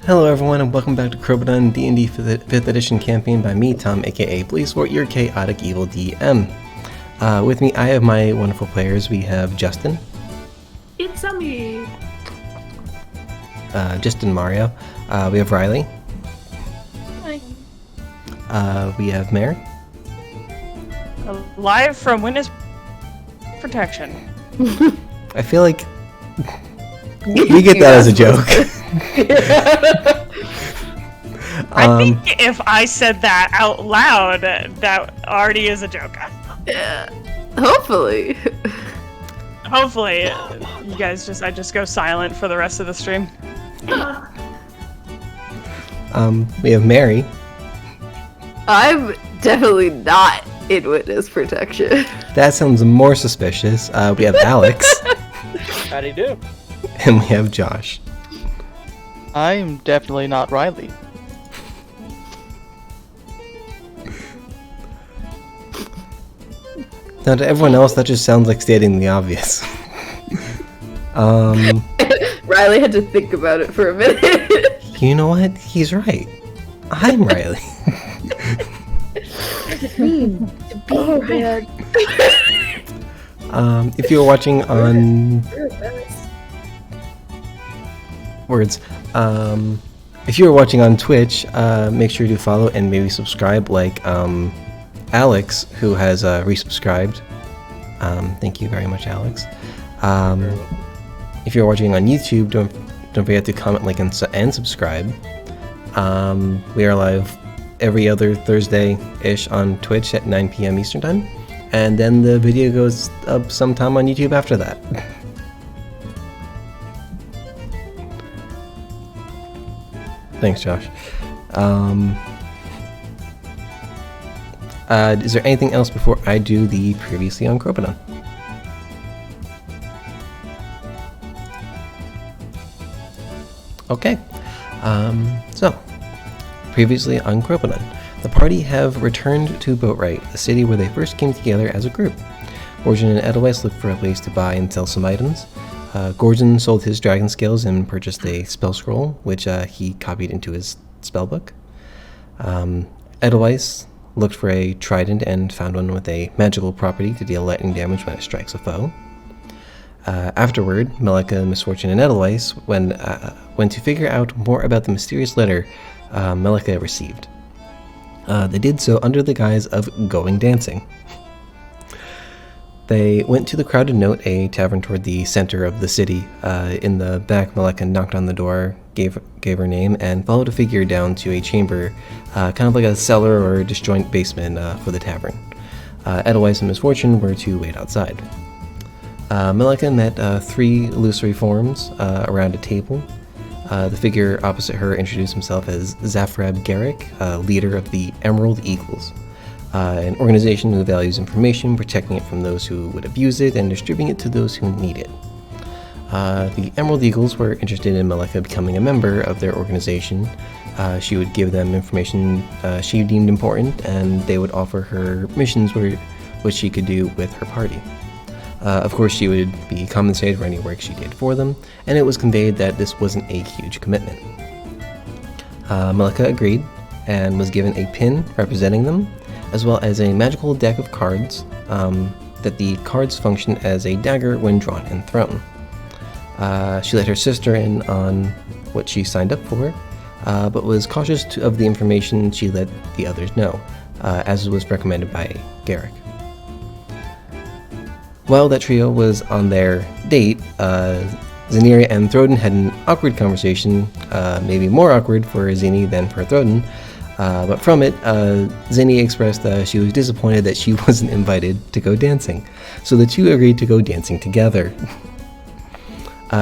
Hello everyone and welcome back to Crobaton D&D 5th edition campaign by me, Tom, aka BlazeFort, your chaotic evil DM. With me I have my wonderful players. We have Justin. It's me. Justin Mario. We have Riley. Hi. We have Mary. Live from Witness Protection. I feel like we get that as a joke. I think if I said that out loud, that already is a joke. Yeah. Hopefully. Hopefully, you guys I just go silent for the rest of the stream. We have Mary. I'm definitely not in witness protection. That sounds more suspicious. We have Alex. How do you do? And we have Josh. I'm definitely not Riley. Now to everyone else, that just sounds like stating the obvious. Riley had to think about it for a minute. You know what? He's right. I'm Riley. Oh man. If you're watching on if you're watching on Twitch, make sure to follow and maybe subscribe, like Alex, who has resubscribed. Thank you very much, Alex. If you're watching on YouTube, don't forget to comment, like, and subscribe. We are live every other Thursday-ish on Twitch at 9 p.m. Eastern Time, and then the video goes up sometime on YouTube after that. Thanks, Josh. Is there anything else before I do the previously on Crobaton? Okay. So, previously on Crobaton, the party have returned to Boatwright, the city where they first came together as a group. Gorgon and Edelweiss looked for a place to buy and sell some items. Gorgon sold his dragon skills and purchased a spell scroll, which he copied into his spellbook. Edelweiss looked for a trident and found one with a magical property to deal lightning damage when it strikes a foe. Afterward, Melika, Misfortune, and Edelweiss went to figure out more about the mysterious letter Melika received. They did so under the guise of going dancing. They went to the crowded note, a tavern toward the center of the city. In the back, Melika knocked on the door, gave her name, and followed a figure down to a chamber, kind of like a cellar or disjoint basement for the tavern. Edelweiss and Misfortune were to wait outside. Melika met three illusory forms around a table. The figure opposite her introduced himself as Zafrab Garrick, leader of the Emerald Eagles, an organization who values information, protecting it from those who would abuse it, and distributing it to those who need it. The Emerald Eagles were interested in Melika becoming a member of their organization. She would give them information she deemed important, and they would offer her missions which she could do with her party. Of course, she would be compensated for any work she did for them, and it was conveyed that this wasn't a huge commitment. Melika agreed, and was given a pin representing them, as well as a magical deck of cards, that the cards function as a dagger when drawn and thrown. She let her sister in on what she signed up for, but was cautious of the information she let the others know, as was recommended by Garrick. While that trio was on their date, Zinnia and Throden had an awkward conversation, maybe more awkward for Zinni than for Throden, but from it, Zinni expressed she was disappointed that she wasn't invited to go dancing, so the two agreed to go dancing together.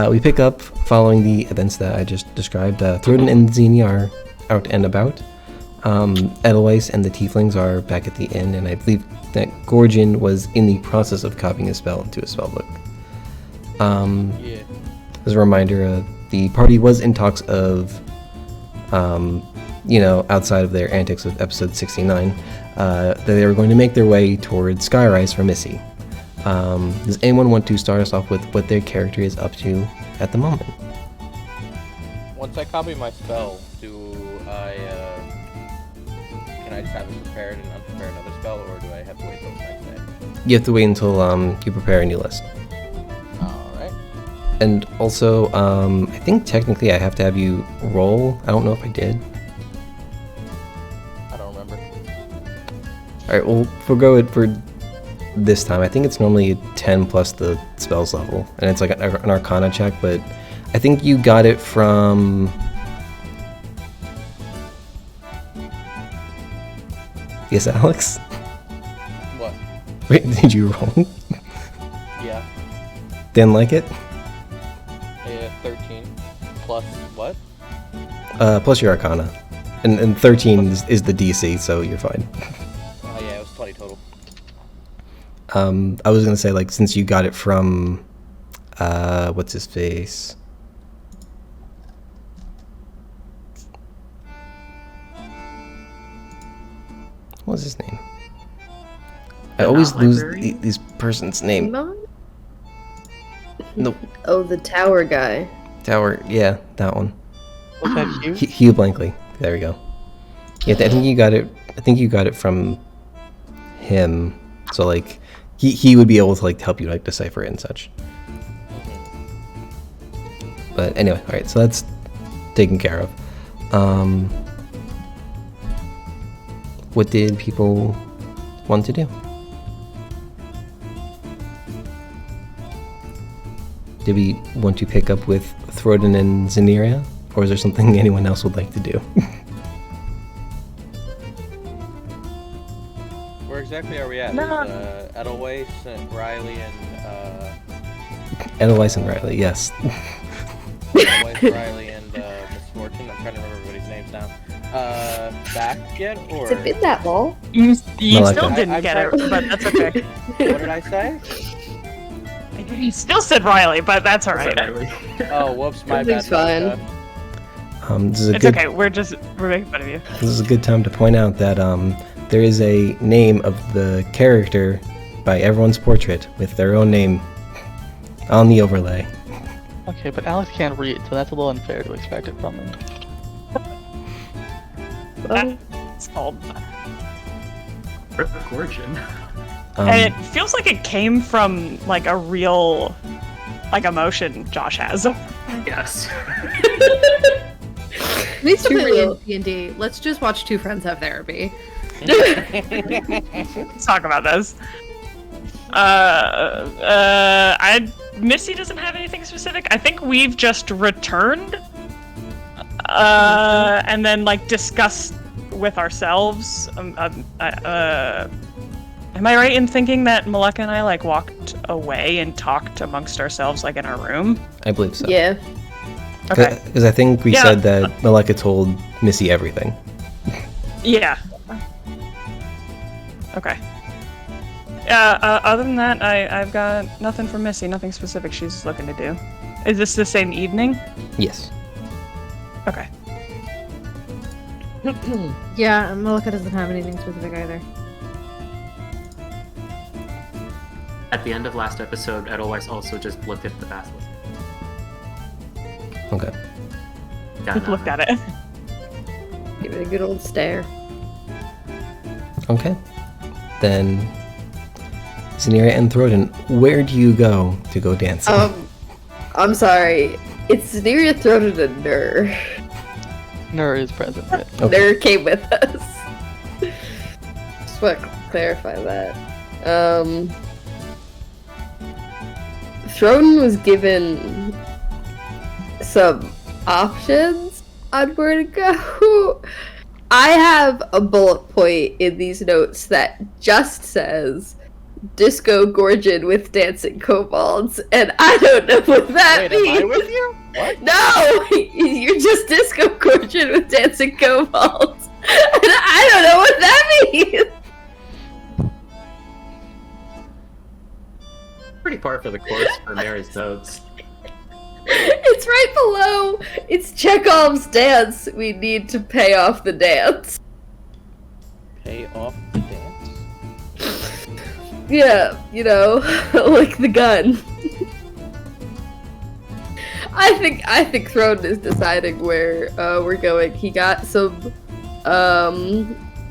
We pick up following the events that I just described. Throden and Zinni are out and about. Edelweiss and the Tieflings are back at the inn, and I believe that Gorgon was in the process of copying a spell into a spellbook. As a reminder, the party was in talks of, outside of their antics of episode 69, that they were going to make their way towards Skyrise for Missy. Does anyone want to start us off with what their character is up to at the moment? Once I copy my spell, can I just have it prepared and unprepare another spell, or do I have to wait till the next day? You have to wait until you prepare a new list. Alright. And also, I think technically I have to have you roll. I don't know if I did. I don't remember. Alright, we'll forgo it for this time. I think it's normally 10 plus the spells level, and it's like an Arcana check, but I think you got it from... Yes, Alex? What? Wait, did you roll? Yeah. Didn't like it? 13 plus what? Plus your Arcana. And 13 is the DC, so you're fine. Oh yeah, it was 20 total. I was gonna say, like, since you got it from... what's his face? What's his name? I always lose these person's name. Simon? No, Oh, the tower guy. Tower. Yeah, that one. Was that you? Hugh Blankley. There we go. Yeah, I think you got it. I think you got it from him. So like, he would be able to like help you like decipher it and such. But anyway, all right. So that's taken care of. What did people want to do? Did we want to pick up with Throden and Zeneria? Or is there something anyone else would like to do? Where exactly are we at? No. Is, Edelweiss and Riley and Edelweiss and Riley, yes. Edelweiss, Riley and Miss Fortune. I'm trying to remember everybody's names now. Back yet, or Has it been that long? You Malika. still didn't I'm get it, sorry. but that's okay. what did I say? You still said Riley, but that's alright. Oh, whoops, my bad. Everything's fine. This is a It's good. okay. We're making fun of you. This is a good time to point out that there is a name of the character by everyone's portrait with their own name on the overlay. Okay, but Alex can't read, so that's a little unfair to expect it from him. It's called. Perfect origin. And it feels like it came from like a real like emotion Josh has. Yes. Needs to Too play real. D&D. Let's just watch two friends have therapy. Let's talk about this. Missy doesn't have anything specific. I think we've just returned, and then like discussed with ourselves. Am I right in thinking that Malika and I like walked away and talked amongst ourselves like in our room? I believe so. Yeah. Okay. Because I think we Yeah. said that Malika told Missy everything. Yeah. Okay. Other than that, I've got nothing for Missy, nothing specific she's looking to do. Is this the same evening? Yes. Okay. Yeah, Malika doesn't have anything specific either. At the end of last episode, Edelweiss also just looked at the basilisk. Okay. Just looked at it. Give it a good old stare. Okay. Then, Zeneria and Throden, where do you go to go dancing? I'm sorry. It's Zeneria Throden and Nur. Nur is present. Yeah. Okay. Nur came with us. Just want to clarify that. Throden was given some options on where to go. I have a bullet point in these notes that just says Disco Gorgon with dancing kobolds, and I don't know what that Wait, means. am I with you? What? No! You're just Disco Gorgon with dancing kobolds. And I don't know what that means! Pretty par for the course for Mary's notes. It's right below. It's Chekhov's dance. We need to pay off the dance. Pay off the dance? Yeah, you know, like the gun. I think Throne is deciding where we're going. He got some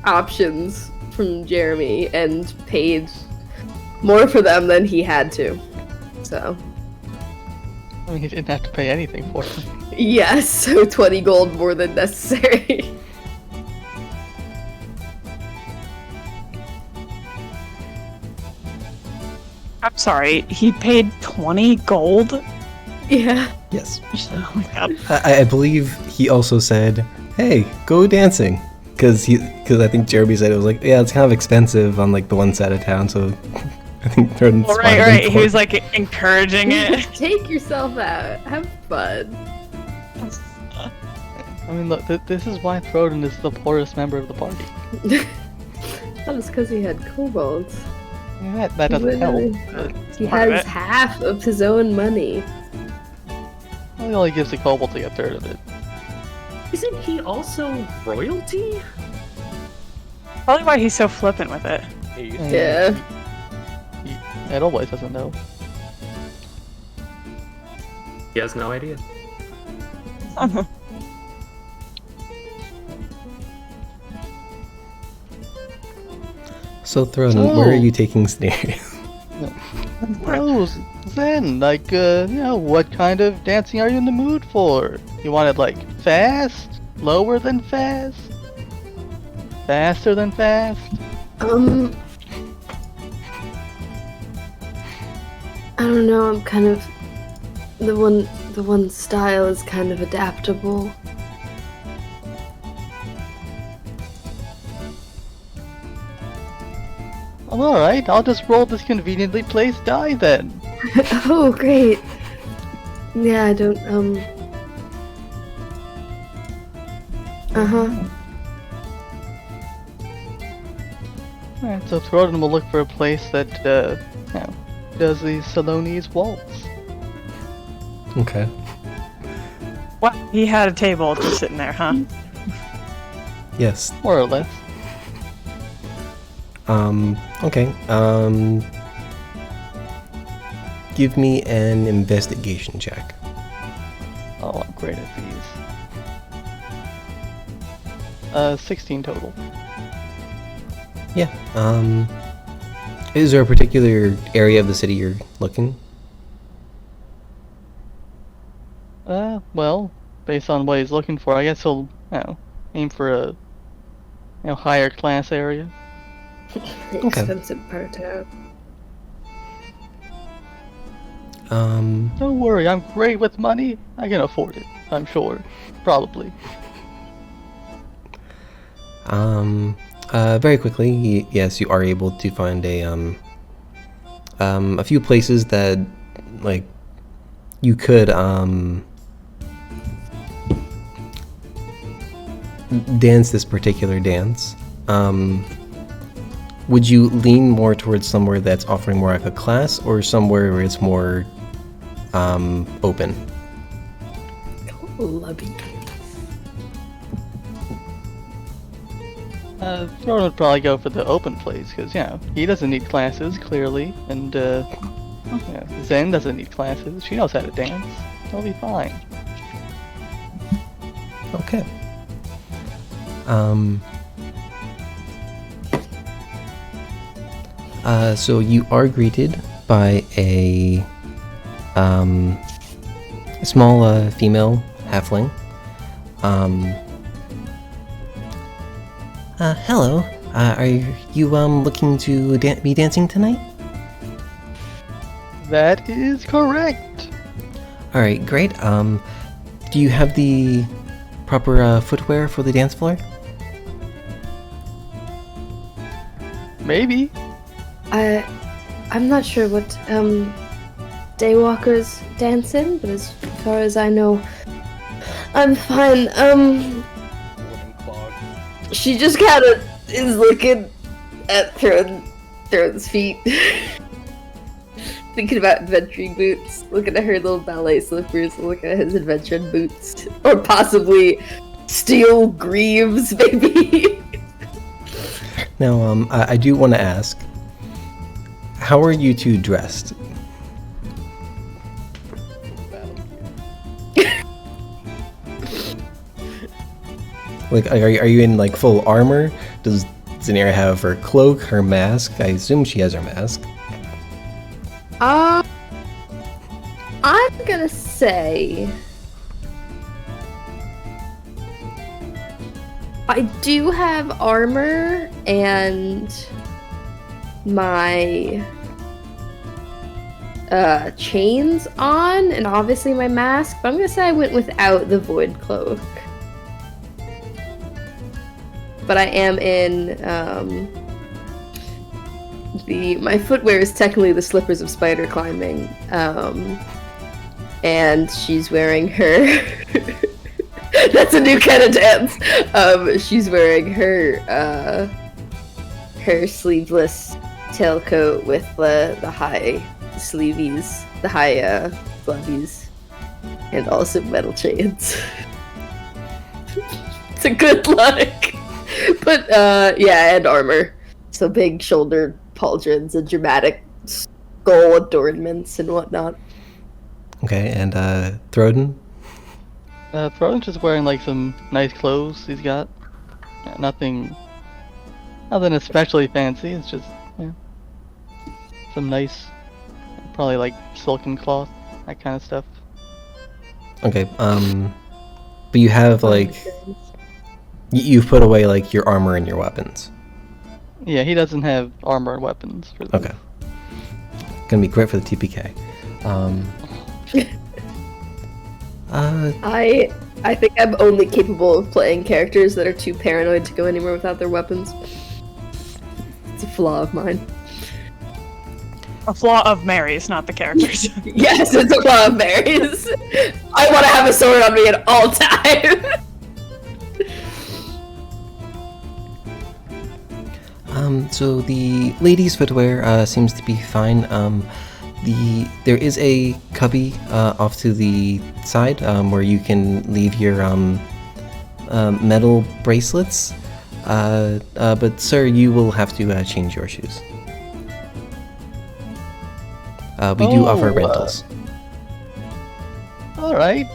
options from Jeremy and paid more for them than he had to. So I mean, he didn't have to pay anything for it. yes, so 20 gold more than necessary. I'm sorry, he paid 20 gold? Yeah. Yes. Oh my god. I believe he also said, "Hey, go dancing," because I think Jeremy said it was like, yeah, it's kind of expensive on like the one side of town, so I think Jordan Well, spotted him right. for He it. was like encouraging it. Take yourself out. Have fun. I mean, look, this is why Throden is the poorest member of the party. That was because he had kobolds. I mean, that doesn't help. But He part of has it. half of his own money. he only gives the kobolds like a third of it. Isn't he also royalty? Probably why he's so flippant with it. He used Mm. to- Yeah. Ed always doesn't know. He has no idea. So Throne, So- where are you taking Scenarios? Oh, Zen, like, what kind of dancing are you in the mood for? You want it, like, fast? Lower than fast? Faster than fast? I don't know. I'm kind of the one style is kind of adaptable. Well, alright, I'll just roll this conveniently placed die then. Oh, great. Yeah, I don't Uh-huh. Alright, so Throden will look for a place that, does the Salonese waltz. Okay. What? He had a table just sitting there, huh? Yes. More or less. Okay. Give me an investigation check. Oh, I'm great at these. 16 total. Yeah. Is there a particular area of the city you're looking? Well, based on what he's looking for, I guess he'll, aim for a, higher class area. The Okay. expensive part of town. Don't worry, I'm great with money. I can afford it, I'm sure. Probably. Very quickly, yes, you are able to find a few places that, like, you could, dance this particular dance. Would you lean more towards somewhere that's offering more like a class, or somewhere where it's more, open? Lubby. Thronen would probably go for the open place, because, he doesn't need classes, clearly, and, Zen doesn't need classes. She knows how to dance. He'll be fine. Okay. So you are greeted by a small female halfling. Hello. Are you looking to be dancing tonight? That is correct! All right, great. Do you have the proper footwear for the dance floor? Maybe. I'm not sure what daywalkers dance in, but as far as I know, I'm fine. Wooden clog. She just kind of is looking at Throne's feet, thinking about adventuring boots, looking at her little ballet slippers, looking at his adventuring boots, or possibly steel greaves, maybe. Now, I do want to ask, how are you two dressed? Battle gear. Like, are you in like full armor? Does Zanera have her cloak, her mask? I assume she has her mask. I'm gonna say I do have armor and my chains on, and obviously my mask, but I'm gonna say I went without the void cloak. But I am in my footwear is technically the slippers of spider climbing, and she's wearing her that's a new kind of dance. She's wearing her sleeveless tailcoat with the high sleeveys, the high glovies, and also metal chains. It's a good look. But yeah, and armor. So big shoulder pauldrons and dramatic skull adornments and whatnot. Okay, and Throden? Throne's just wearing like some nice clothes he's got. Yeah, nothing especially fancy. It's just some nice, probably like silken cloth, that kind of stuff. Okay, but you have like you've put away like your armor and your weapons. Yeah, he doesn't have armor and weapons for this. Okay, gonna be great for the TPK. I think I'm only capable of playing characters that are too paranoid to go anywhere without their weapons. It's a flaw of mine. A flaw of Mary's, not the characters. Yes, it's a flaw of Mary's. I want to have a sword on me at all times. So the ladies' footwear seems to be fine. There is a cubby off to the side where you can leave your metal bracelets. But sir, you will have to change your shoes. We do offer rentals. All right.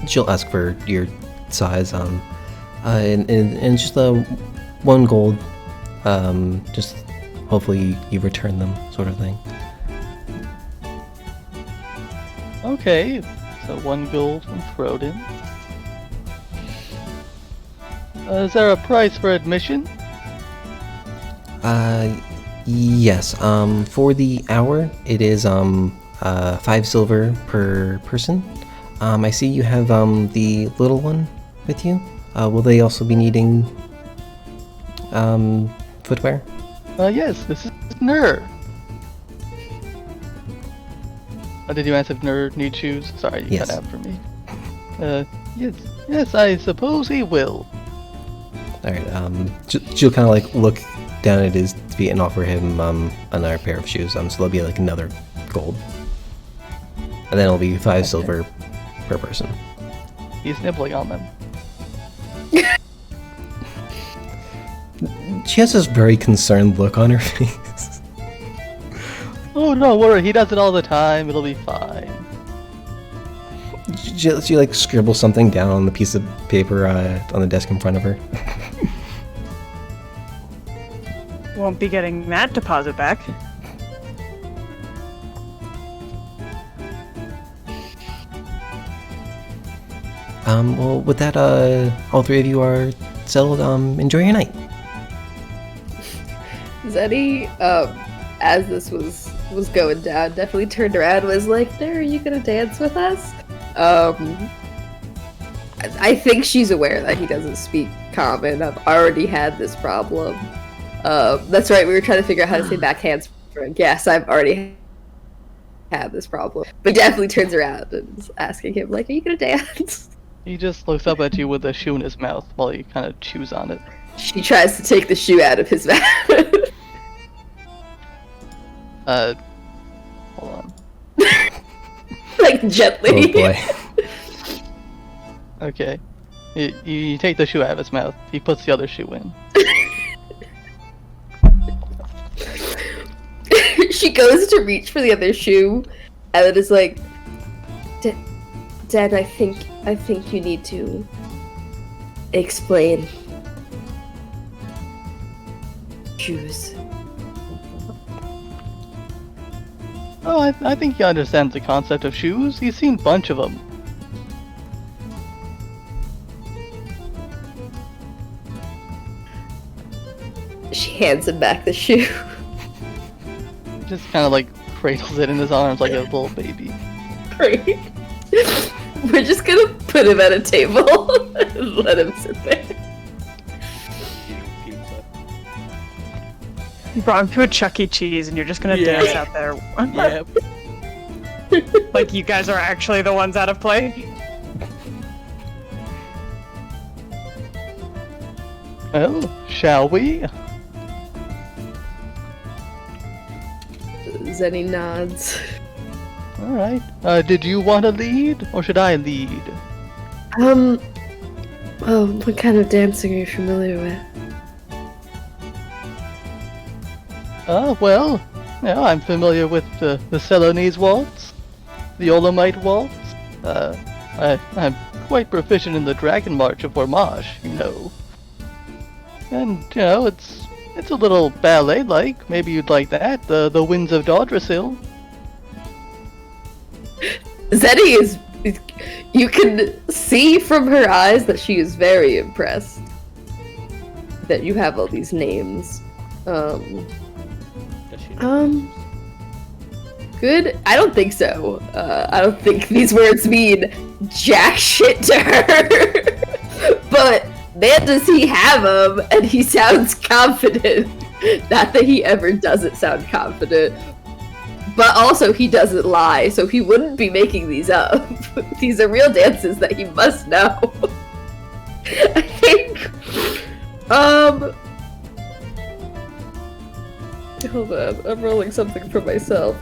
She'll ask for your size, and just 1 gold. Just hopefully you return them, sort of thing. Okay, so 1 gold from Throden. Is there a price for admission? Yes. For the hour, it is 5 silver per person. I see you have the little one with you. Will they also be needing footwear? Yes, this is Ner. Did you ask if Ner needs shoes? Sorry, you Yes. cut out for me. Yes, I suppose he will. Alright, she'll kind of like look down at his feet and offer him another pair of shoes. So there'll be like another gold. And then it'll be 5 silver per person. He's nibbling on them. She has this very concerned look on her face. Oh, don't worry, he does it all the time. It'll be fine. She like scribbles something down on the piece of paper on the desk in front of her. Won't be getting that deposit back. Well, with that, all 3 of you are settled. Enjoy your night. Zeddy, as this was going down, definitely turned around and was like, "There, are you gonna dance with us?" I think she's aware that he doesn't speak common. I've already had this problem. That's right, we were trying to figure out how to say backhands. Yes, I've already had this problem. But definitely turns around and is asking him, like, "Are you gonna dance?" He just looks up at you with a shoe in his mouth while he kind of chews on it. She tries to take the shoe out of his mouth. Hold on. Like, gently. Oh boy. Okay. You take the shoe out of his mouth. He puts the other shoe in. She goes to reach for the other shoe, And it is like, Dad, I think you need to explain. Shoes. Oh, I think he understands the concept of shoes. He's seen a bunch of them. She hands him back the shoe. Just kind of like cradles it in his arms like a little baby. Great. We're just gonna put him at a table and let him sit there. Eating pizza. You brought him to a Chuck E. Cheese and you're just gonna Yeah. dance out there. Yep. Like you guys are actually the ones out of play? Well, shall we? Zenny nods. Alright. Did you want to lead, or should I lead? Well, what kind of dancing are you familiar with? Well, yeah, I'm familiar with the Ceylonese waltz, the Olamite waltz. I'm quite proficient in the Dragon March of Ormage, you know. And, you know, it's a little ballet-like. Maybe you'd like that. The Winds of Daudrasil. Zenny is. You can see from her eyes that she is very impressed that you have all these names. Does she know? Good? I don't think so. I don't think these words mean jack shit to her. But man, does he have them, and he sounds confident. Not that he ever doesn't sound confident. But also, he doesn't lie, so he wouldn't be making these up. These are real dances that he must know. I think. Hold on, I'm rolling something for myself.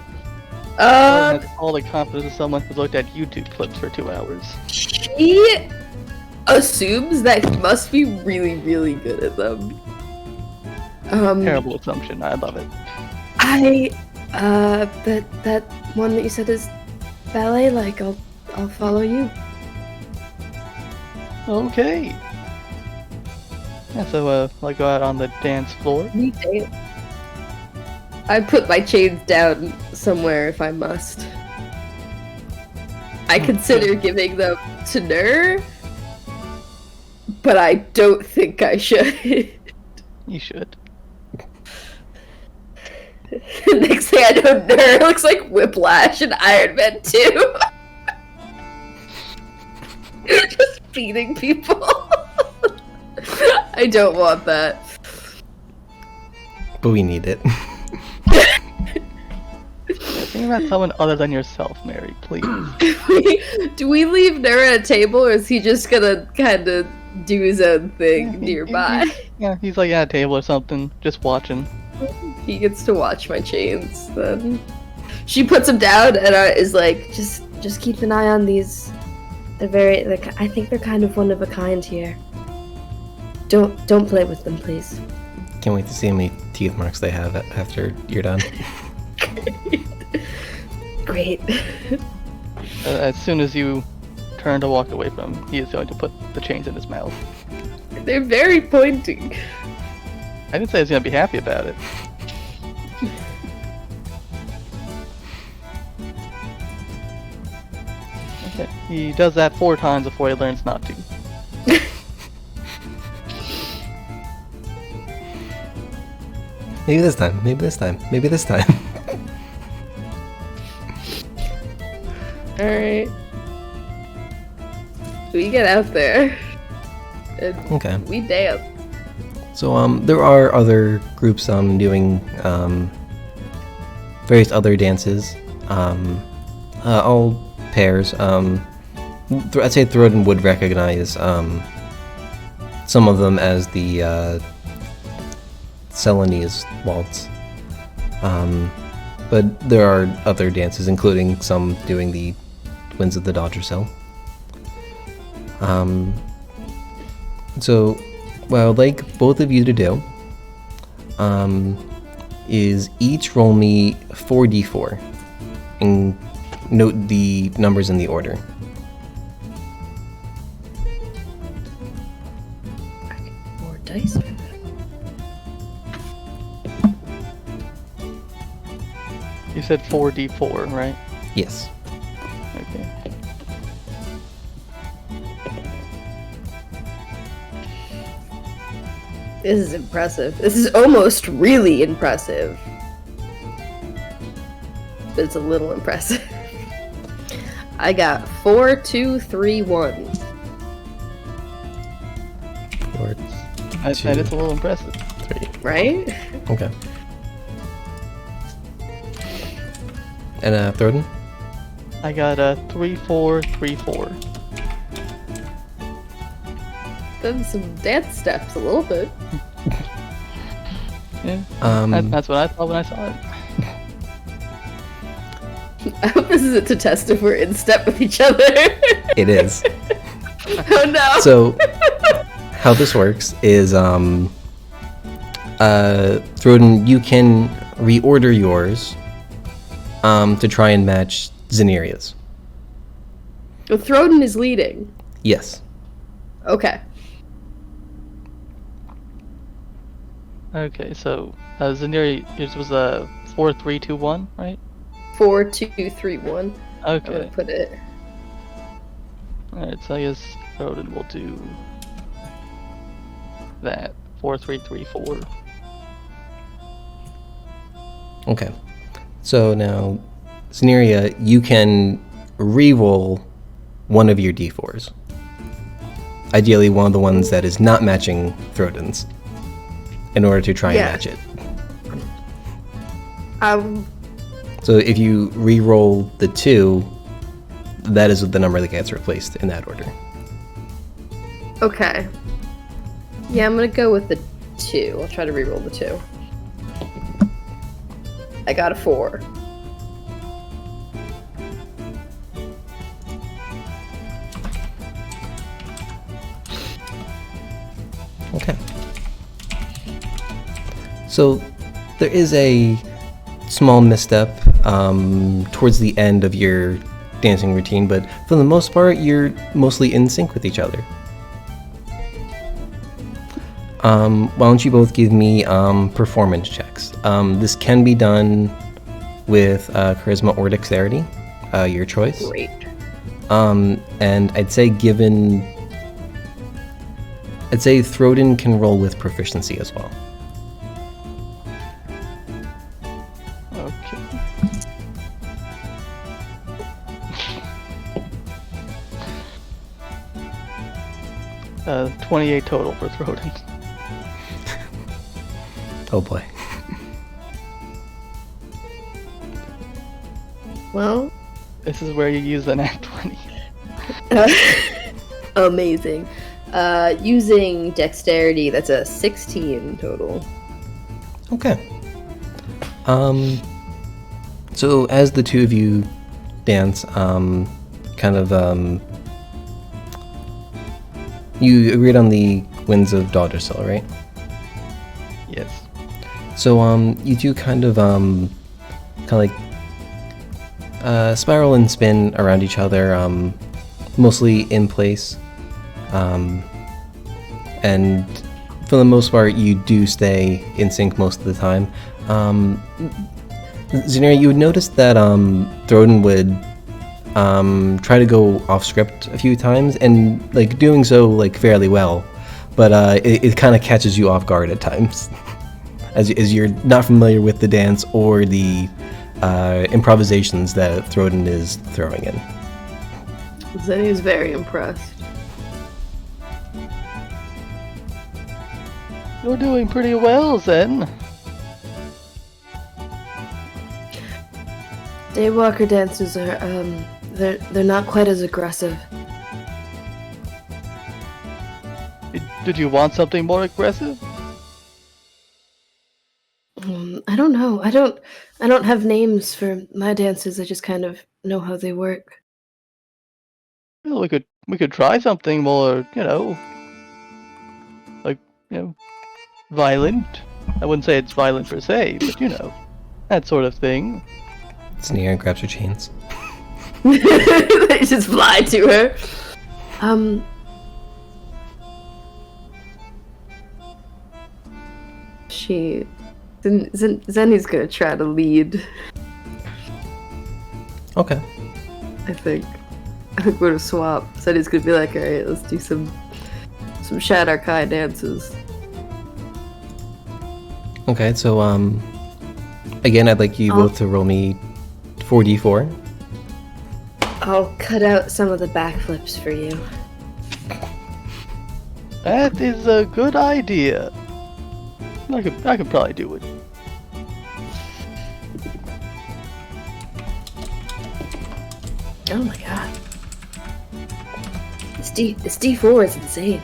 That's all the confidence of someone who looked at YouTube clips for 2 hours. She assumes that he must be really, really good at them. Terrible assumption. I love it. That one that you said is ballet, like, I'll follow you. Okay. Yeah, so, I'll go out on the dance floor. I put my chains down somewhere if I must. I consider giving them to Nur, but I don't think I should. You should. Next thing I know, Nur looks like Whiplash and Iron Man 2. Just feeding people. I don't want that. But we need it. Think about someone other than yourself, Mary, please. Do we leave Nur at a table, or is he just gonna kind of do his own thing nearby? Yeah, he's like at a table or something, just watching. He gets to watch my chains then. She puts him down and is like, just keep an eye on these. I think they're kind of one of a kind here. Don't play with them, please. Can't wait to see how many teeth marks they have after you're done. Great. As soon as you turn to walk away from him, he is going to put the chains in his mouth. They're very pointy. I didn't say I was going to be happy about it. Okay, he does that 4 times before he learns not to. Maybe this time, maybe this time, maybe this time. Alright. We get out there. And Okay. we dance. So there are other groups doing various other dances, all pairs. I'd say Thorodin would recognize some of them as the Ceylonese waltz, but there are other dances, including some doing the Winds of the Daudrasil. So what I would like both of you to do is each roll me 4d4, and note the numbers in the order. More dice for that. You said 4d4, right? Yes. Okay. This is impressive. This is almost really impressive. But it's a little impressive. I got 4, 2, 3, 1. Four, That is a little impressive. 3. Right? Okay. And Throden? I got a 3, 4, 3, 4. Done some dance steps a little bit. Yeah. Um, That's what I thought when I saw it. I hope this isn't to test if we're in step with each other. it is. Oh no. So, how this works is, Throden, you can reorder yours to try and match Zeniria's. Well, Throden is leading. Yes. Okay. Okay, so Zeniri, yours was a 4, 3, 2, 1, right? 4, 2, 3, 1. I'm Okay. gonna put it. Alright, so I guess Odin will do that. 4, 3, 3, 4. Okay. So now, Zeneria, you can re-roll one of your d4s. Ideally, one of the ones that is not matching Throden's, in order to try Yeah. and match it. So if you re-roll the 2, that is the number that gets replaced in that order. Okay. Yeah, I'm gonna go with the 2. I'll try to reroll the 2. I got a 4. Okay. So there is a small misstep towards the end of your dancing routine, but for the most part, you're mostly in sync with each other. Why don't you both give me performance checks? This can be done with charisma or dexterity, your choice. Great. And I'd say Throden can roll with proficiency as well. Okay. 28 total for Throden. Oh boy. Well, This is where you use the nat 20. amazing. Using dexterity, that's a 16 total. Okay. So as the two of you dance, you agreed on the Winds of Daughtercell, right? Yes. So you do spiral and spin around each other, mostly in place, and for the most part you do stay in sync most of the time. Zenira, you would notice that Throden would try to go off script a few times, and doing so fairly well, but it kind of catches you off guard at times. As you're not familiar with the dance or the improvisations that Throden is throwing in. Zenny is very impressed. You're doing pretty well, Zen. Daywalker dancers are, they're not quite as aggressive. Did you want something more aggressive? I don't know. I don't have names for my dances. I just kind of know how they work. Well, we could try something more, violent. I wouldn't say it's violent per se, but that sort of thing. Zenira grabs her chains. They just fly to her. Zenny's gonna try to lead. Okay. I think we're gonna swap. Zenny's gonna be like, alright, let's do some Shadow Kai dances. Okay, so again, I'd like you both to roll me 4d4. I'll cut out some of the backflips for you. That is a good idea. I could probably do it. Oh my god. This D4 is insane.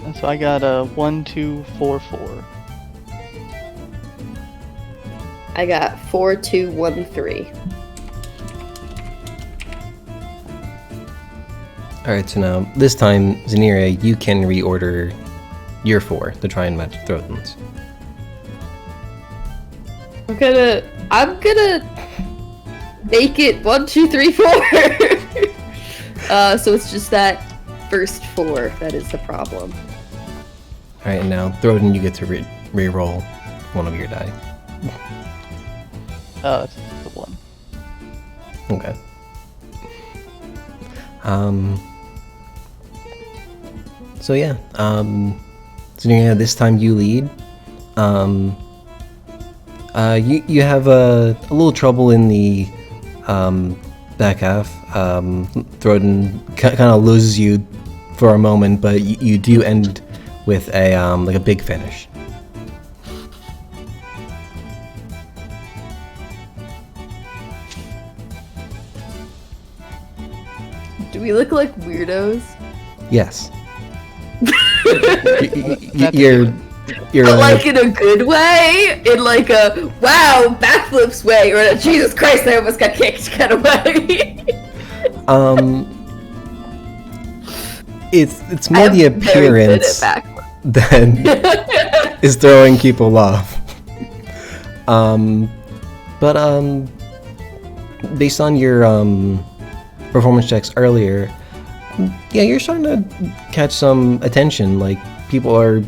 And so I got a 1, 2, 4, 4. I got 4, 2, 1, 3. Alright, so now, this time, Zanira, you can reorder your 4 to try and match Throton's. I'm gonna make it 1, 2, 3, 4. So it's just that first 4 that is the problem. Alright, and now, Throton, you get to re-roll one of your die. It's the 1. Okay. So yeah, Zanira, this time you lead. You have a little trouble in the back half. Throton kind of loses you for a moment, but you do end with a like a big finish. Do we look like weirdos? Yes. You're But like in a good way? In like a wow, backflips way, or a Jesus Christ, I almost got kicked kind of way. It's more the appearance that is throwing people off. But based on your performance checks earlier, yeah, you're starting to catch some attention. Like, people are,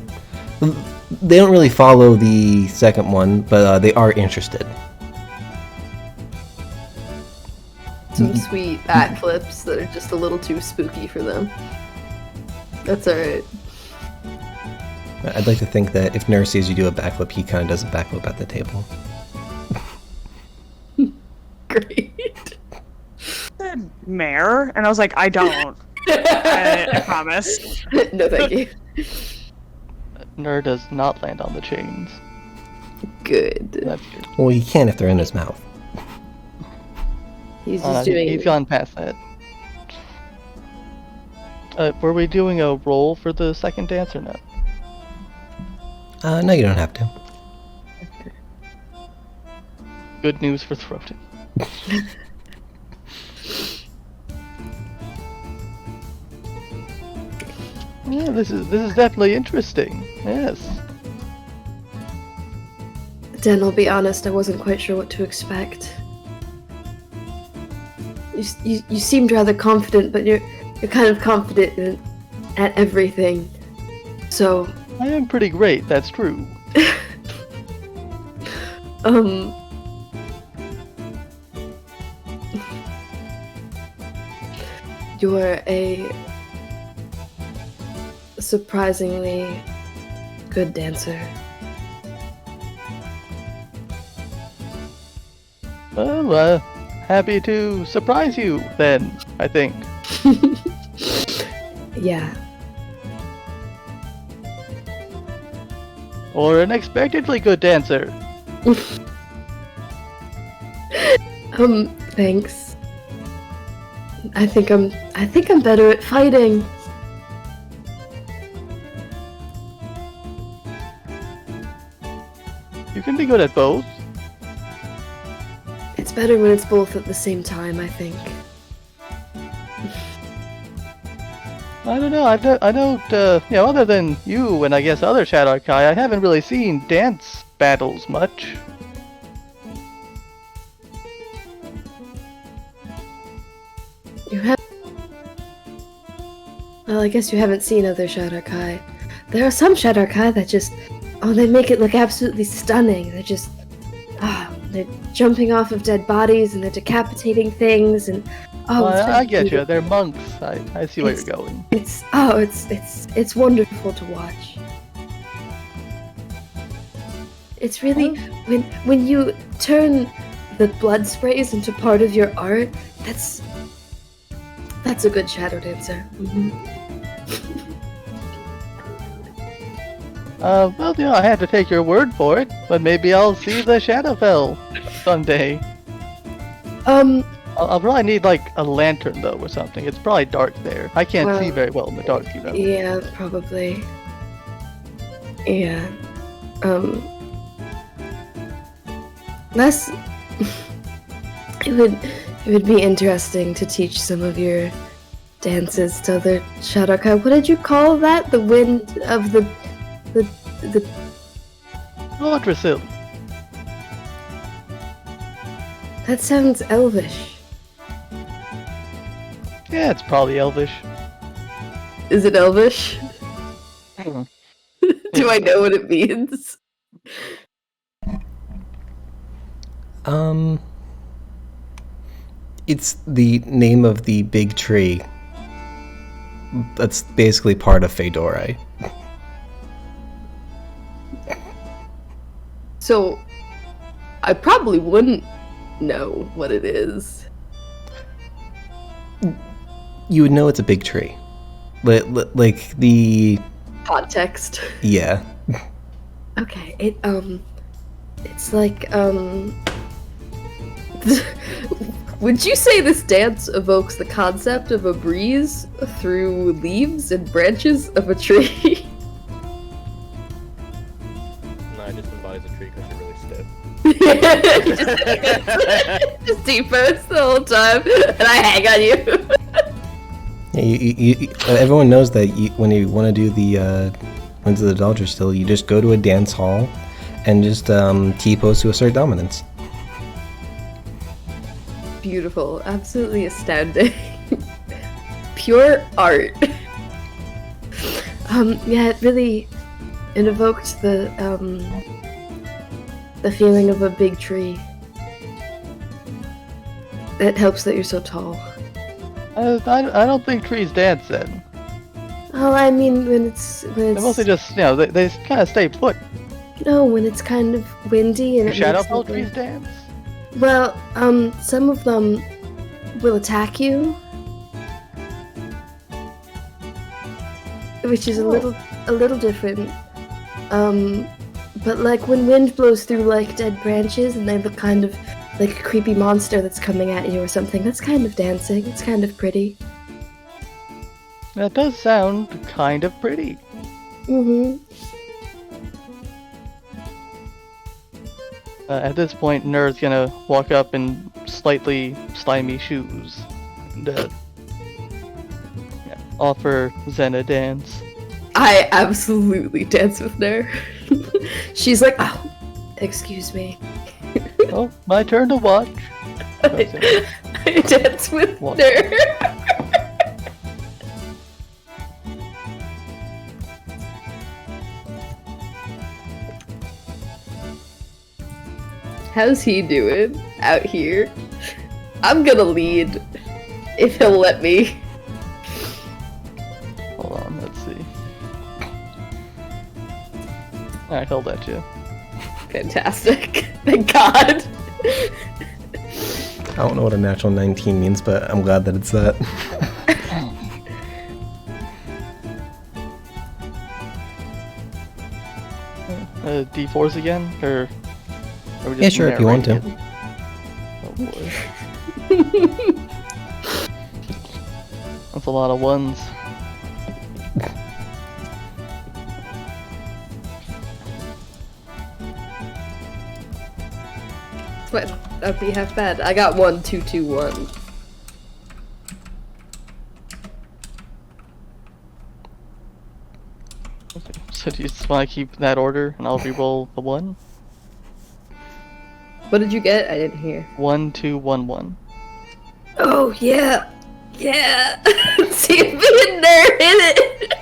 they don't really follow the second one, but they are interested. Some sweet backflips that are just a little too spooky for them. That's alright. I'd like to think that if Nurse sees you do a backflip, he kind of does a backflip at the table. Great. Said Mayor, and I was like, I don't. I promise. No, thank you. Nerd does not land on the chains. Good. That's good. Well, you can if they're in his mouth. He's just doing. He's gone past that. Were we doing a roll for the second dance or no? No, you don't have to. Okay. Good news for Throton. Yeah, this is definitely interesting. Yes. Dan, I'll be honest, I wasn't quite sure what to expect. You seemed rather confident, but you're kind of confident at everything. So I am pretty great, that's true. You're a surprisingly good dancer. Well, happy to surprise you then, I think. Yeah. Or an unexpectedly good dancer. Thanks. I think I'm better at fighting. You can be good at both. It's better when it's both at the same time, I think. I don't know, I don't, other than you and I guess other Shadow Kai, I haven't really seen dance battles much. You have. Well, I guess you haven't seen other Shadowkai. There are some Shadowkai that just. Oh, they make it look absolutely stunning. They're just. They're jumping off of dead bodies and they're decapitating things and. Oh, I get you. They're monks. I see where you're going. It's wonderful to watch. It's really when you turn the blood sprays into part of your art. That's a good shadow dancer. Well, yeah, I had to take your word for it, but maybe I'll see the Shadowfell someday. I'll probably need like a lantern though or something. It's probably dark there. I can't see very well in the dark, you know. Yeah, probably. Yeah. That's. It would be interesting to teach some of your dances to other Shadowkai. What did you call that? The wind of the Ultrasil. That sounds elvish. Yeah, it's probably elvish. Is it elvish? Hmm. Do I know what it means? It's the name of the big tree. That's basically part of Fedora. So, I probably wouldn't know what it is. You would know it's a big tree. Like the... Context. Yeah. Okay, it's like, would you say this dance evokes the concept of a breeze through leaves and branches of a tree? No, it just embodies a tree because you're really stiff. Just deepos the whole time, and I hang on you. Yeah, everyone knows that when you want to do the Winds of the Dodger still, you just go to a dance hall and just T-pose to assert dominance. Beautiful, absolutely astounding. Pure art. Yeah, it evoked the feeling of a big tree. It helps that you're so tall. I don't think trees dance then. Oh, I mean, when it's They mostly just, they kind of stay put. no, when it's kind of windy and Do Shadowfell trees dance? Well, some of them will attack you, which is a little different. But like when wind blows through like dead branches and they look kind of like a creepy monster that's coming at you or something, that's kind of dancing. It's kind of pretty. That does sound kind of pretty. Mm-hmm. At this point, Nerd's gonna walk up in slightly slimy shoes and offer Zen a dance. I absolutely dance with Nair. She's like, oh, excuse me. Oh, my turn to watch. I dance with What? Nair. How's he doing out here? I'm gonna lead, if he'll let me. Hold on, let's see. Alright, he'll let you. Fantastic. Thank God. I don't know what a natural 19 means, but I'm glad that it's that. D4s again? Or are we just Yeah, sure, if you want to. narrating it? Oh boy. That's a lot of ones. What? That'd be half bad. I got 1, 2, 2, 1. So do you just want to keep that order and I'll re-roll the 1? What did you get? I didn't hear. 1211. Oh yeah, yeah. See if me and there hit it.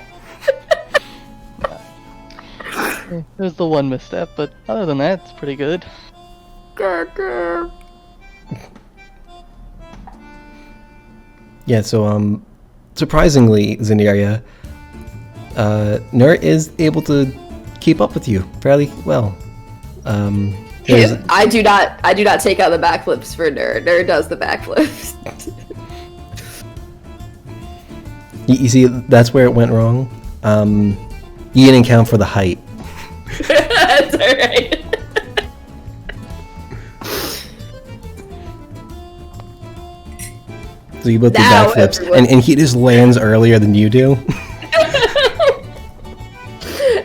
There's the one misstep, but other than that, it's pretty good. Yeah, so surprisingly, Zenyaria, Nur is able to keep up with you fairly well. there's- I do not take out the backflips for Nur. Nur does the backflips. you see, that's where it went wrong. You didn't account for the height. That's alright. So you both do Now backflips, everyone- and he just lands earlier than you do.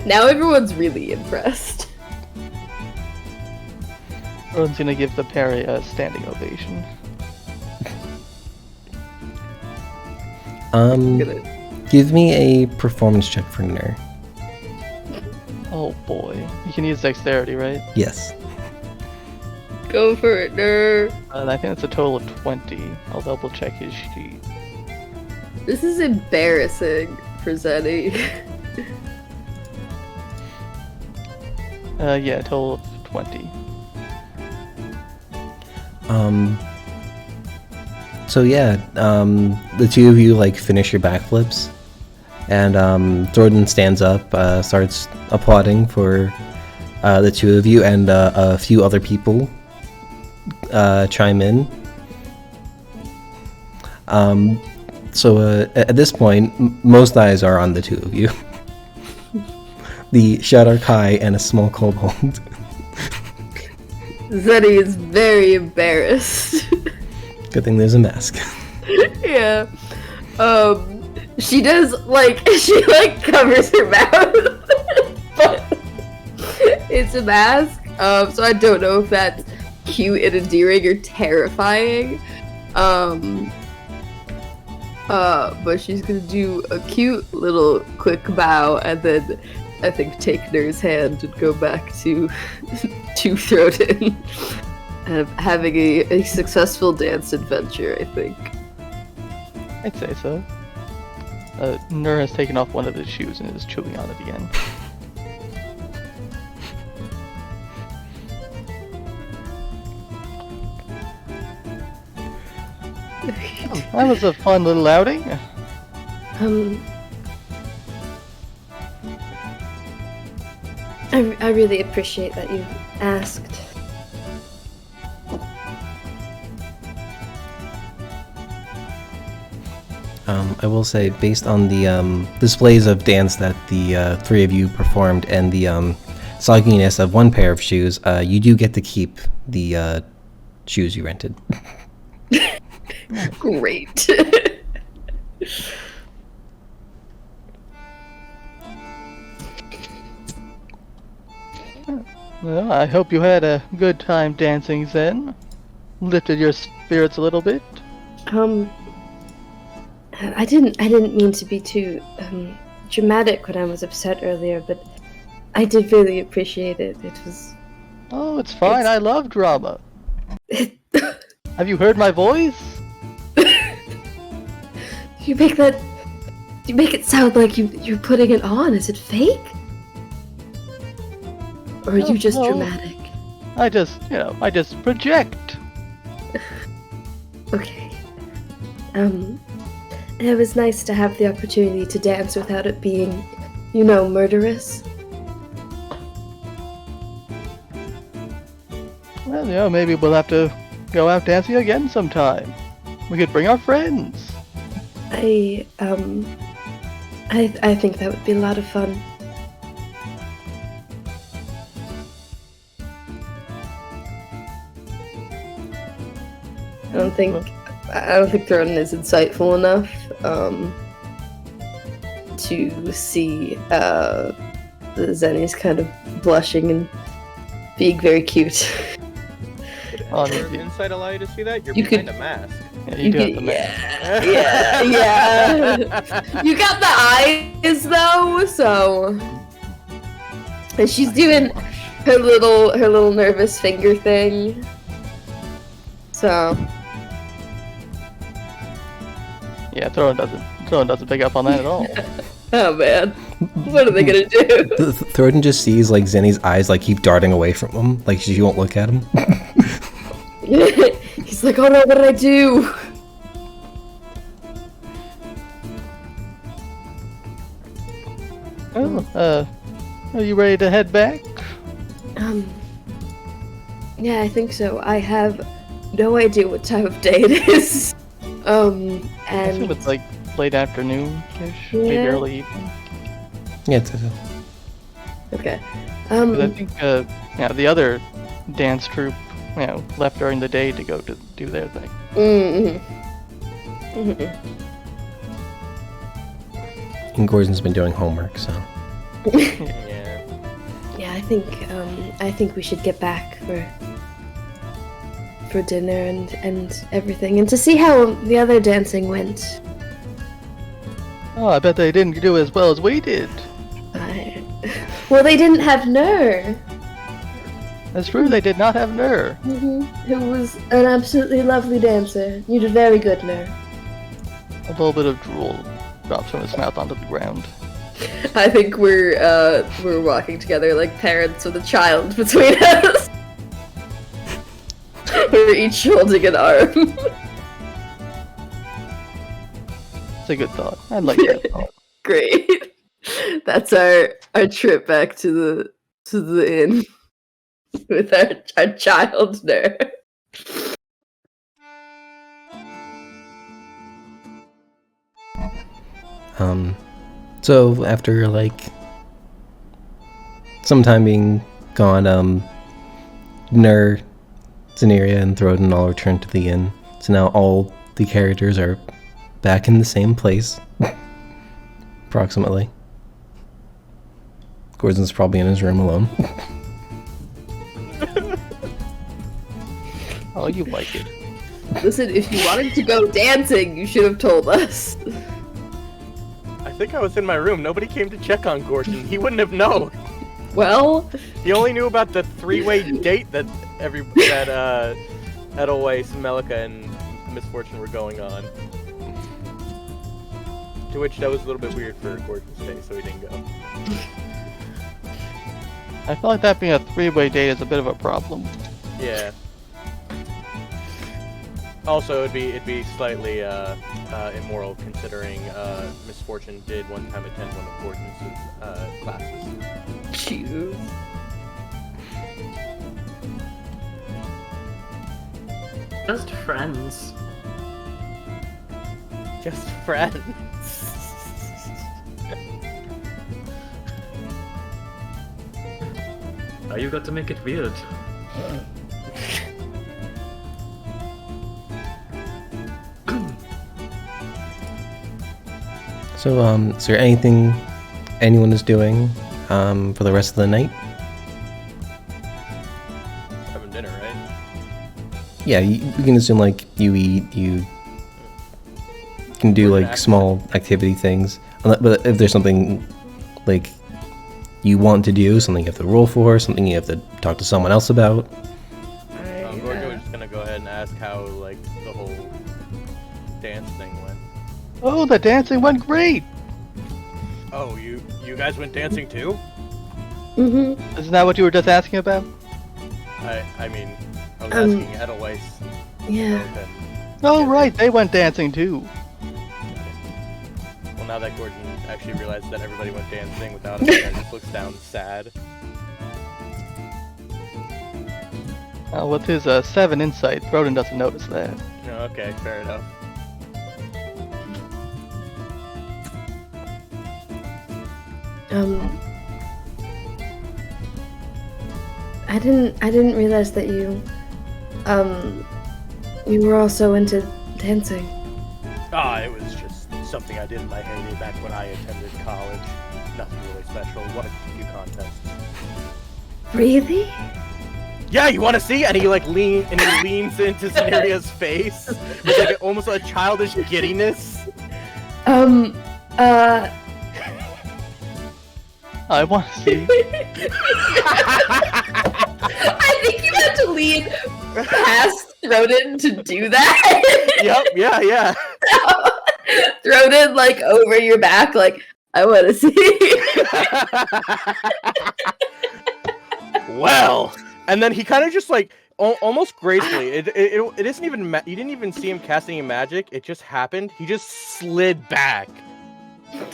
Now everyone's really impressed. Everyone's gonna give the parry a standing ovation. Give me a performance check for Nur. Oh boy. You can use dexterity, right? Yes. Go for it, Nur. And I think it's a total of 20. I'll double check his sheet. This is embarrassing for Zenny. Yeah, a total of 20. So yeah, the two of you like finish your backflips, and Jordan stands up, starts applauding for the two of you, and a few other people chime in. So at this point, most eyes are on the two of you. The Shadow Kai and a small kobold. Zenny is very embarrassed. Good thing there's a mask. Yeah. She does she covers her mouth. But it's a mask. So I don't know if that's cute and endearing or terrifying. But she's gonna do a cute little quick bow and then I think take Nur's hand and go back to Throden. Having a successful dance adventure, I think. I'd say so. Nur has taken off one of his shoes and is chewing on it again. That was a fun little outing. I really appreciate that you asked. I will say, based on the displays of dance that the three of you performed and the sogginess of one pair of shoes, you do get to keep the shoes you rented. Great. Well, I hope you had a good time dancing, Zen. Lifted your spirits a little bit. I didn't mean to be too dramatic when I was upset earlier, but I did really appreciate it. It was. Oh, it's fine. I love drama. Have you heard my voice? You make it sound like you're putting it on. Is it fake? Or are you just no. dramatic? I just project. Okay. It was nice to have the opportunity to dance without it being, murderous. Well, maybe we'll have to go out dancing again sometime. We could bring our friends. I think that would be a lot of fun. I don't think Throden is insightful enough to see Zenny's kind of blushing and being very cute. Would your insight allow you to see that? You're You behind could- a mask. Yeah, you do have the mask. Yeah. You got the eyes though, so and she's doing her little nervous finger thing. So Yeah, Throne doesn't pick up on that at all. oh man, what are they gonna do? Thornton just sees like Zenny's eyes like keep darting away from him, like she won't look at him. He's like, oh no, what did I do? Oh, are you ready to head back? Yeah, I think so. I have no idea what time of day it is. I assume And it's like late afternoon-ish, maybe Yeah. early evening. Yeah, it's okay. 'Cause I think, the other dance troupe, left during the day to go to do their thing. and Gordon's been doing homework, so Yeah. Yeah, I think we should get back for dinner and everything, and to see how the other dancing went. Oh, I bet they didn't do as well as we did. Well, they didn't have Nur, That's true, they did not have Nur. who was an absolutely lovely dancer. You did very good, Nur. A little bit of drool drops from his mouth onto the ground. I think we're walking together like parents with a child between us. We're each holding an arm. It's a good thought. I like that thought. Great. That's our trip back to the inn with our child there. So after like some time being gone, Nur, Zeneria, and Throden all return to the inn. So now all the characters are back in the same place, approximately. Gordon's probably in his room alone. Oh, you like it. Listen, if you wanted to go dancing, you should have told us. I think I was in my room. Nobody came to check on Gordon. He wouldn't have known. Well, He only knew about the three-way date that Edelweiss, Melika, and Misfortune were going on. To which that was a little bit weird for Gordon to say, so he didn't go. I feel like that being a three-way date is a bit of a problem. Yeah. Also, it'd be slightly immoral considering Misfortune did one time attend one of Gordon's classes. Jesus. Just friends. Just friends. Now you got to make it weird. So, is there anything anyone is doing for the rest of the night? Having dinner, right? Yeah, you can assume like you eat, you can do like small activity things. But if there's something like you want to do, something you have to roll for, something you have to talk to someone else about. Gordon was just gonna go ahead and ask how like the whole dance thing went. Oh, the dancing went great! Oh, you guys went dancing too? Mm-hmm. Isn't that what you were just asking about? I mean, I was asking Edelweiss. Yeah. Oh, right, they went dancing too. Well, now that Gordon actually realized that everybody went dancing without him, he just looks down sad. With his 7 insight, Broden doesn't notice that. No, okay, fair enough. I didn't realize that you were also into dancing. It was just something I did in my heyday back when I attended college. Nothing really special. Won a few contests. Really? Yeah, you want to see? And he leans into Zeneria's face with like almost a childish giddiness. I want to see. mean past Throden to do that? Yep, yeah. Throden like over your back, like I want to see. Well, and then he kind of just like almost gracefully. It isn't even. You didn't even see him casting any magic. It just happened. He just slid back,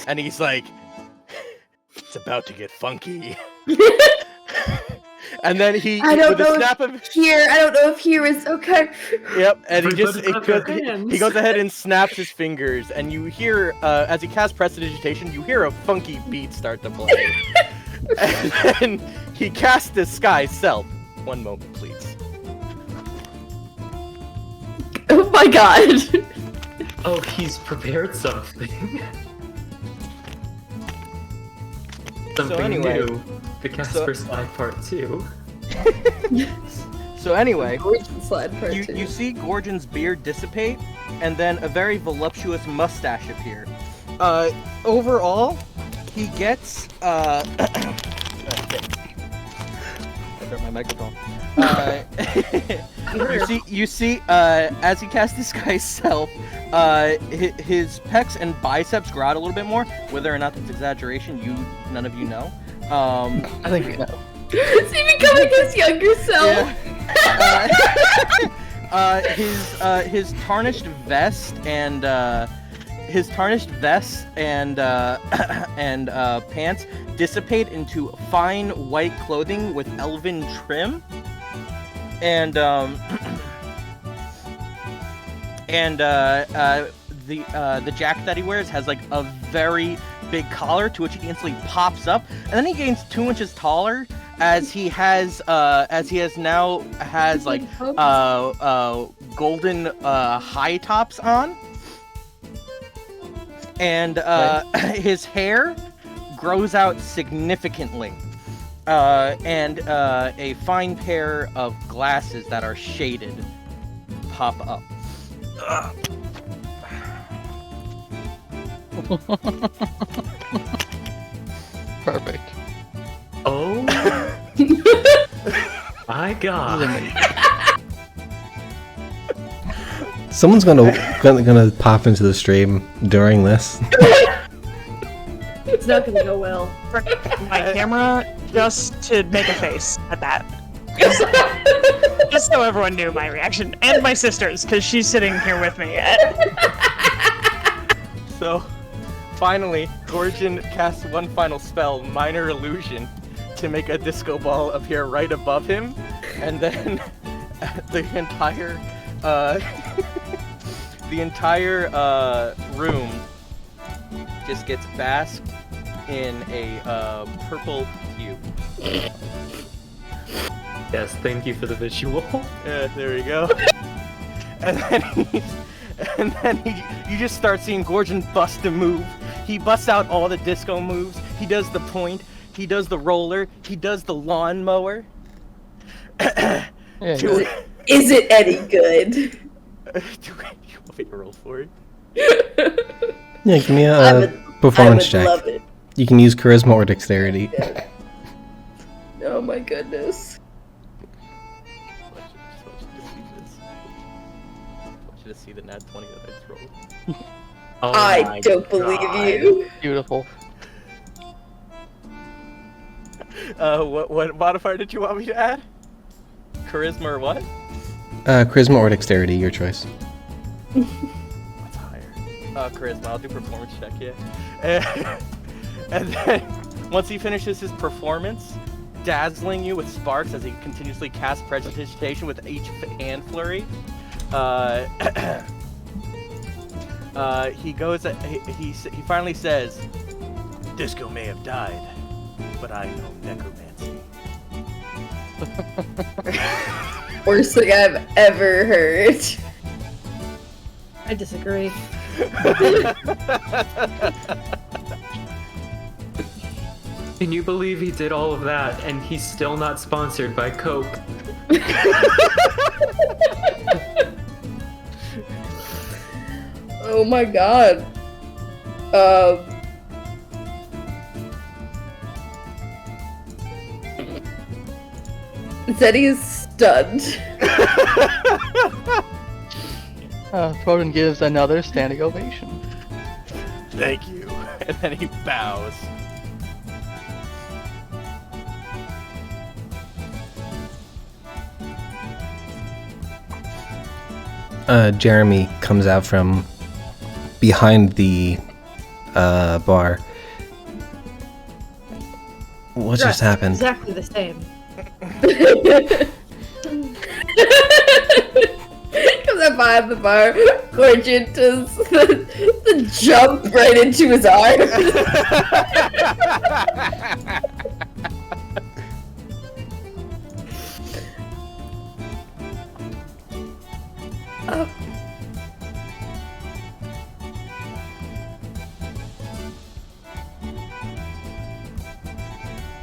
and he's like, "It's about to get funky." And then he, I don't with know a snap of here. I don't know if here is okay. Yep, and he Everybody goes ahead and snaps his fingers, and you hear as he casts prestidigitation, you hear a funky beat start to play. And then he casts Disguise Self. One moment, please. Oh my god. Oh, he's prepared something. Something anyway, new. The Casper Slide Part 2. So anyway, Gorgon slide part two. you see Gorgon's beard dissipate, and then a very voluptuous mustache appear. Overall, he gets I broke my microphone. You see, as he casts Disguise Self, his pecs and biceps grow out a little bit more. Whether or not that's exaggeration, none of you know. I think we know. Is he becoming his younger self? Yeah. His tarnished vest and pants dissipate into fine white clothing with elven trim, and the jacket that he wears has like a very big collar to which he instantly pops up, and then he gains 2 inches taller as he has like golden high tops on, and his hair grows out significantly, and a fine pair of glasses that are shaded pop up. Perfect. Oh my god. Someone's gonna pop into the stream during this. It's not gonna go well. My camera just to make a face at that. Just so everyone knew my reaction. And my sister's, because she's sitting here with me. So, finally, Gorgon casts one final spell, Minor Illusion, to make a disco ball appear right above him, and then the entire room just gets basked in a purple hue. Yes, thank you for the visual. There we go. And then you just start seeing Gorgon bust a move. He busts out all the disco moves. He does the point. He does the roller. He does the lawnmower. Is it any good? Do you want me to roll for it? Yeah, give me I a performance check. love it. You can use charisma or dexterity. Oh my goodness. To see the nat 20 that I just rolled. Oh I my don't believe God. you. Beautiful. What modifier did you want me to add? Charisma or what? Charisma or dexterity, your choice. What's higher? Charisma. I'll do performance check, yeah. And then, once he finishes his performance, dazzling you with sparks as he continuously casts prestidigitation with each hand flurry, he finally says, "Disco may have died, but I know necromancy." Worst thing I've ever heard. I disagree. Can you believe he did all of that and he's still not sponsored by Coke? Oh my god. Zeddy's stunned. Crobaton gives another standing ovation. Thank you. And then he bows. Jeremy comes out from behind the bar. What just Dressed happened? Exactly the same. Comes up behind the bar, Gorgeous does the jump right into his arms.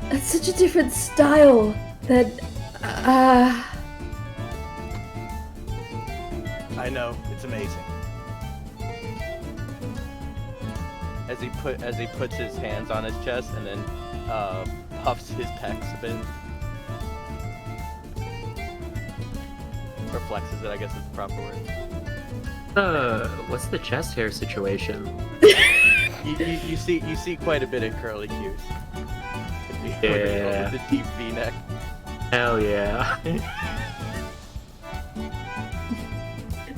That's such a different style that. I know, it's amazing. As he puts his hands on his chest and then puffs his pecs a bit. Or flexes it, I guess is the proper word. What's the chest hair situation? You see quite a bit of curly cues. Yeah. With the deep V-neck. Hell yeah.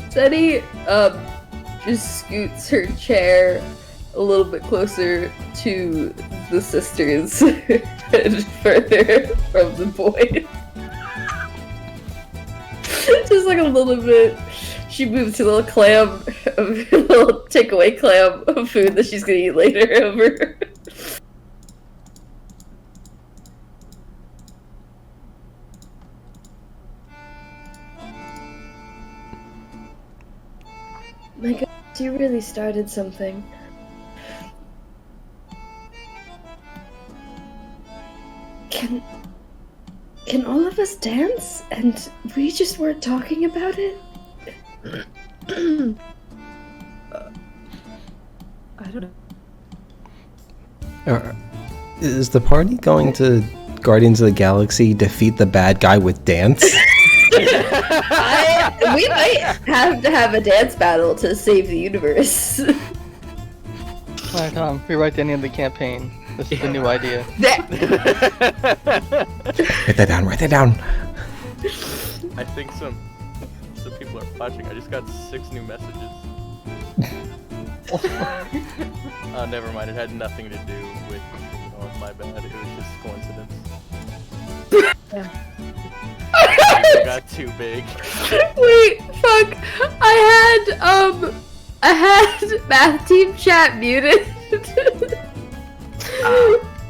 Sunny just scoots her chair a little bit closer to the sisters and further from the boys. Just like a little bit. She moves a little clam, a little takeaway clam of food that she's gonna eat later over. My God, you really started something. Can all of us dance? And we just weren't talking about it? I don't know. Is the party going to Guardians of the Galaxy defeat the bad guy with dance? We might have to have a dance battle to save the universe. Alright, rewrite the ending of the campaign. This is the new idea. Write that down, write that down. I think some people are watching. I just got 6 new messages. Never mind. It had nothing to do with. Oh, my bad. It was just coincidence. It got too big. Wait, fuck. I had math team chat muted.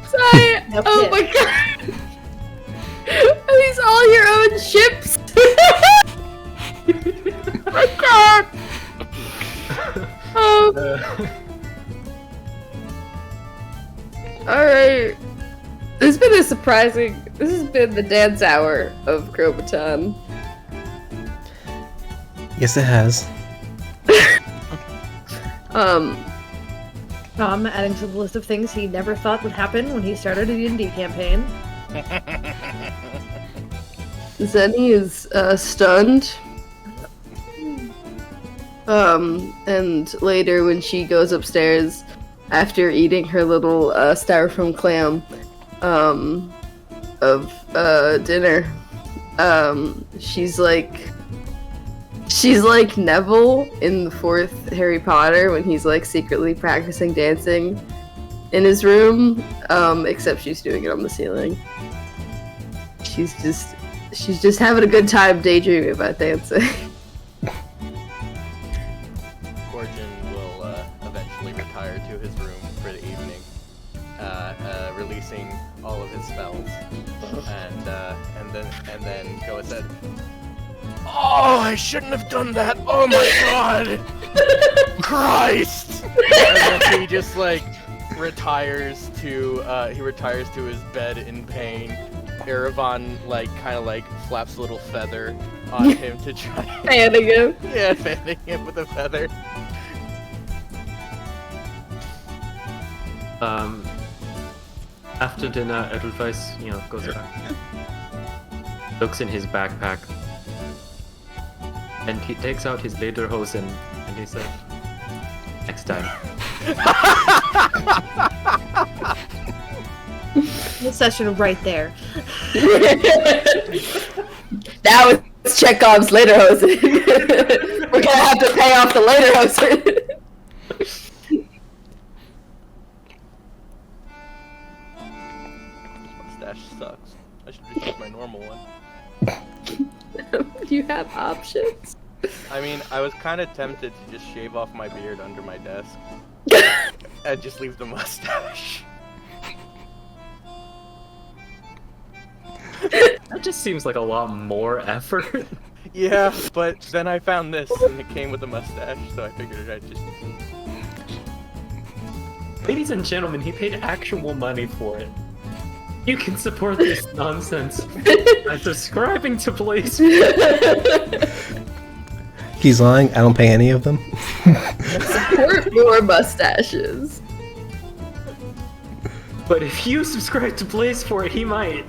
Sorry. No Oh kid. my god. Are these all your own ships? Oh my god. Alright. This has been the dance hour of Crobaton. Yes, it has. Adding to the list of things he never thought would happen when he started a D&D campaign. Zenny is stunned. And later when she goes upstairs after eating her little styrofoam clam of dinner, she's like Neville in the 4th Harry Potter when he's like secretly practicing dancing in his room, except she's doing it on the ceiling. She's just having a good time daydreaming about dancing. Gorgon will eventually retire to his room for the evening, releasing all of his spells, and then go ahead. Oh, I shouldn't have done that. Oh my god, Christ! And then he just like retires to his bed in pain. Erevan kind of flaps a little feather on him to try. Fanning him. Yeah, fanning him with a feather. After dinner, Edelweiss, goes back. looks in his backpack, and he takes out his lederhosen, and he says, "Next time." The session right there. Now it's Chekhov's lederhosen. We're gonna have to pay off the lederhosen. Mustache sucks. I should just use my normal one. You have options. I mean, I was kind of tempted to just shave off my beard under my desk and just leave the mustache. That just seems like a lot more effort. Yeah, but then I found this and it came with a mustache, so I figured I'd just. Ladies and gentlemen, he paid actual money for it. You can support this nonsense by subscribing to BlazeFort. He's lying. I don't pay any of them. Support more mustaches. But if you subscribe to BlazeFort, he might.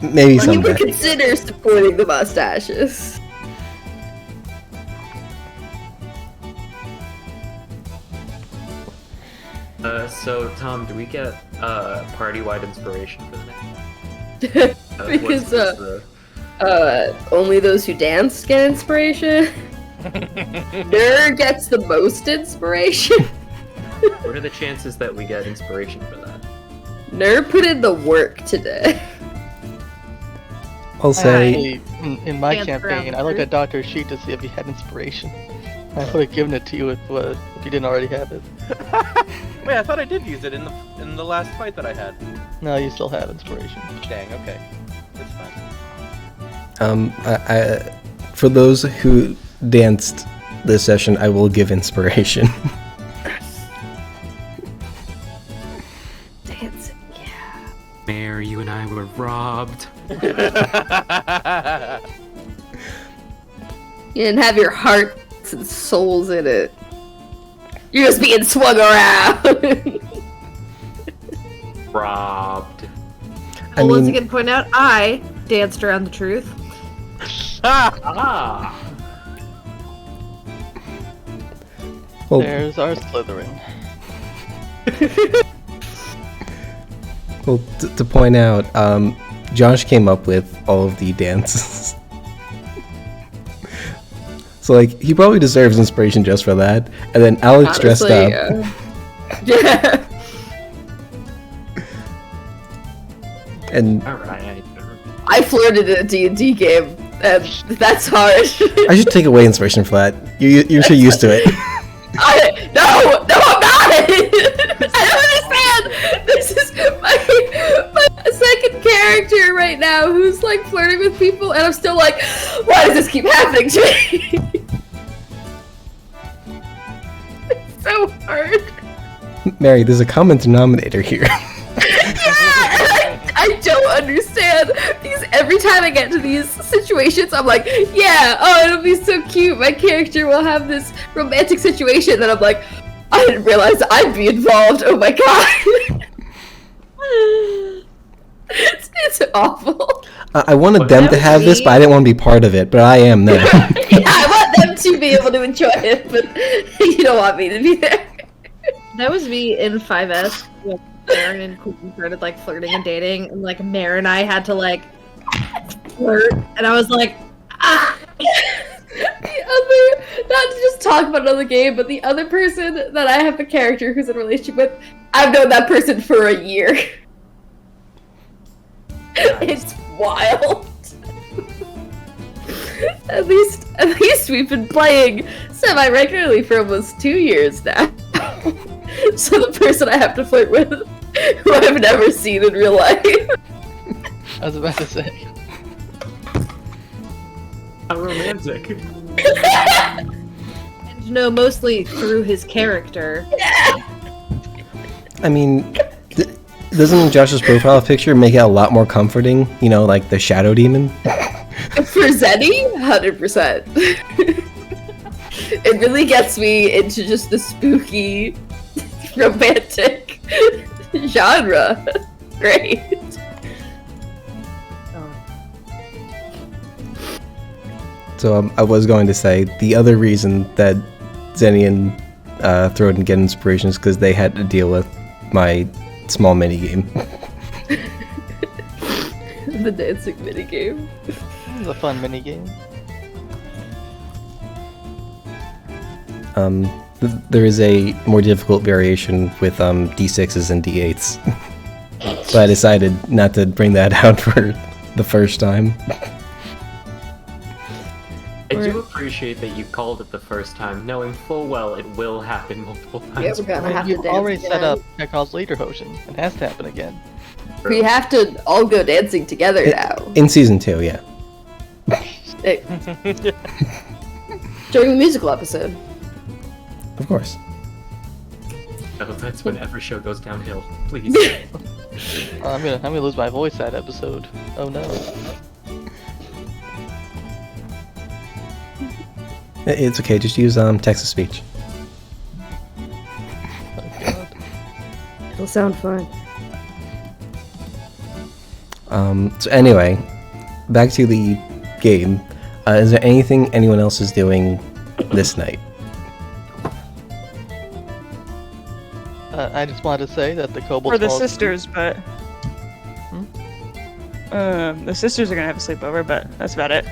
Maybe He someday. would consider supporting the mustaches. So Tom, do we get party-wide inspiration for the next? Because what's the- only those who dance get inspiration. Nerd gets the most inspiration. what are the chances that we get inspiration for that? Nerd put in the work today. I'll say Actually, in my Dance around campaign, the I looked truth. at Dr. Sheet to see if he had inspiration. I would have given it to you if you didn't already have it. Wait, I thought I did use it in the last fight that I had. No, you still have inspiration. Dang, okay. It's fine. for those who danced this session, I will give inspiration. Dancing, yeah. Mayor, you and I were robbed. You didn't have your hearts and souls in it. You're just being swung around. Robbed. I Well, once mean, again, point out, I danced around the truth. Ah! well, There's our Slytherin. to point out, Josh came up with all of the dances. So, like, he probably deserves inspiration just for that. And then Alex dressed up. Yeah. And Alright. I flirted in a D&D game, and that's hard. I should take away inspiration for that. You're so used to it. No, I'm not! I don't understand! This is my second character right now who's, like, flirting with people, and I'm still like, why does this keep happening to me? It's so hard. Mary, there's a common denominator here. I don't understand, because every time I get to these situations, I'm like, yeah, oh, it'll be so cute. My character will have this romantic situation. Then I'm like, I didn't realize I'd be involved. Oh my god. It's awful. I wanted them to have this, but I didn't want to be part of it. But I am now. Yeah, I want them to be able to enjoy it, but you don't want me to be there. That was me in 5S when Aaron and Queen started like flirting and dating, and like Mare and I had to like flirt, and I was like, ah. The other, not to just talk about another game, but the other person that I have a character who's in a relationship with, I've known that person for a year. It's wild. At least we've been playing semi-regularly for almost 2 years now. So the person I have to flirt with, who I've never seen in real life. I was about to say. How romantic. And no, mostly through his character. I mean, doesn't Josh's profile picture make it a lot more comforting? You know, like the shadow demon? For Zenny, 100%. It really gets me into just the spooky, romantic genre. Great. So I was going to say the other reason that Zenny and Throden get inspiration is because they had to deal with my small mini game. The dancing minigame. It's a fun mini game. There is a more difficult variation with D6s and D8s, but I decided not to bring that out for the first time. I do appreciate that you called it the first time, knowing full well it will happen multiple times. Yeah, we're gonna have to You dance already again. set up Chekhov's Lederhosen. It has to happen again. We have to all go dancing together now. In season 2, yeah. During the musical episode. Of course. Oh, that's when every show goes downhill. Please. I'm gonna lose my voice that episode. Oh no. It's okay, just use text-to-speech. Oh god. It'll sound fine. So anyway, back to the game. Is there anything anyone else is doing this night? I just wanted to say that the kobolds For the fall asleep. sisters, but the sisters are gonna have a sleepover, but that's about it.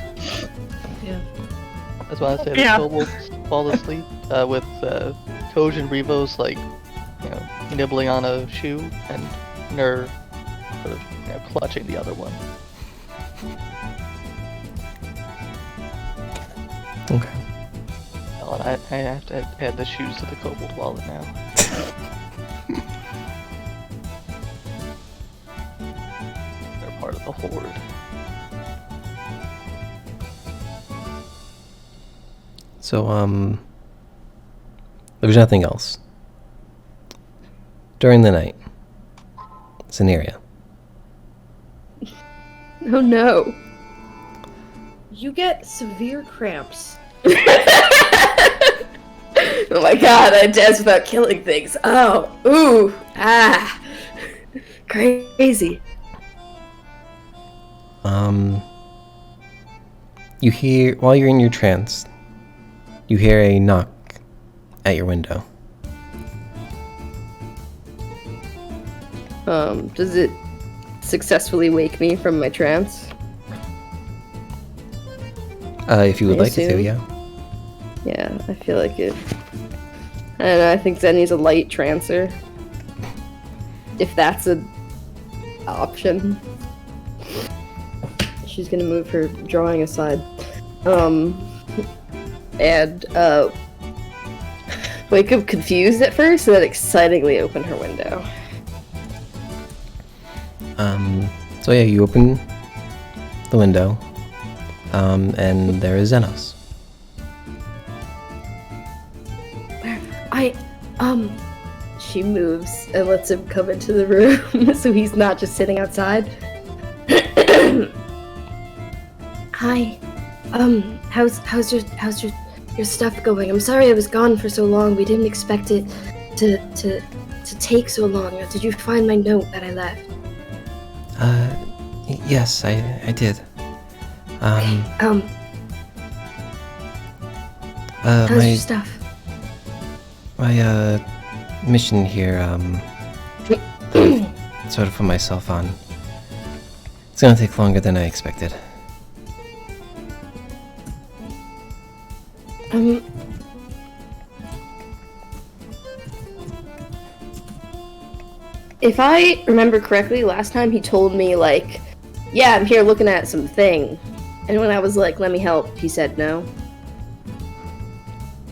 That's why I say Yeah. the kobolds fall asleep with Koj and Revo's like, nibbling on a shoe and Ner sort of clutching the other one. Okay. Oh, and I have to add the shoes to the kobold wallet now. They're part of the horde. So, there's nothing else. During the night, Zeneria. Oh no. You get severe cramps. Oh my god, I dance without killing things. Oh, ooh, ah. Crazy. You hear, while you're in your trance, you hear a knock at your window. Does it successfully wake me from my trance? If you would I like it to, assume. yeah. Yeah, I feel like it. I don't know, I think Zenny's a light trancer. If that's an option. She's gonna move her drawing aside. And wake up confused at first, and then excitingly open her window. So yeah, you open the window, and there is Xenos. She moves and lets him come into the room so he's not just sitting outside. Hi. How's your stuff going? I'm sorry I was gone for so long. We didn't expect it to take so long. Did you find my note that I left? Yes, I did. How's My your stuff? my mission here, sort of put myself on. It's gonna take longer than I expected. If I remember correctly, last time he told me, like, yeah, I'm here looking at some thing. And when I was like, let me help, he said no.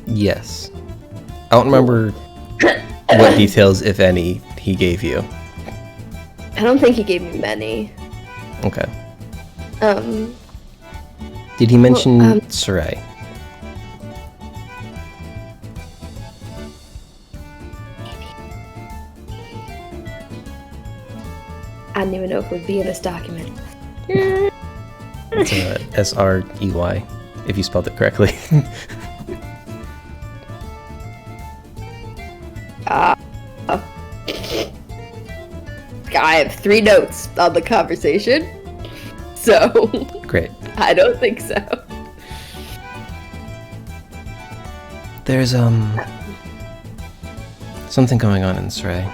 Yes. I don't remember what details, if any, he gave you. I don't think he gave me many. Okay. Did he mention Sarai? I didn't even know if it would be in this document. It's S-R-E-Y, if you spelled it correctly. I have 3 notes on the conversation, so Great. I don't think so. There's, something going on in Sray.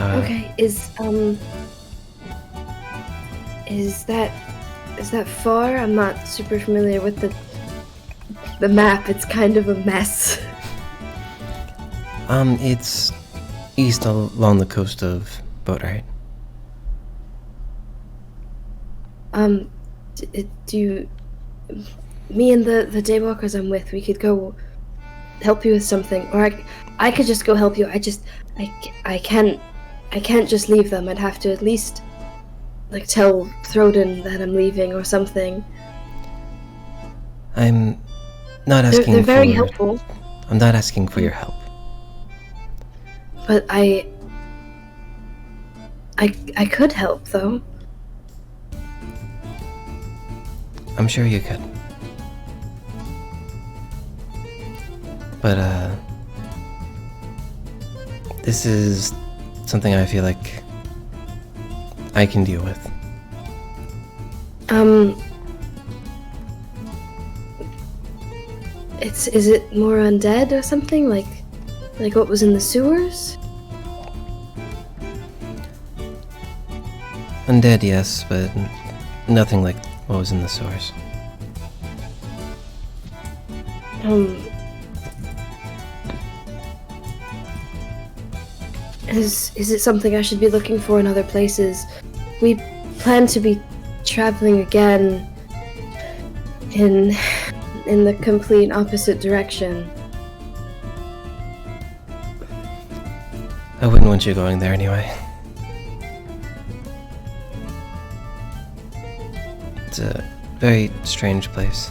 Okay, is that far? I'm not super familiar with the map. It's kind of a mess. It's east along the coast of Boatwright. Me and the daywalkers I'm with, we could go help you with something, or I could just go help you. I can't just leave them. I'd have to at least like tell Throden that I'm leaving or something. I'm not asking They're very for... helpful. I'm not asking for your help. But I could help though. I'm sure you could. But, this is something I feel like I can deal with. Is it more undead or something? Like what was in the sewers? Undead, yes, but nothing like what was in the sewers. Is it something I should be looking for in other places? We plan to be traveling again in the complete opposite direction. I wouldn't want you going there anyway. It's a very strange place.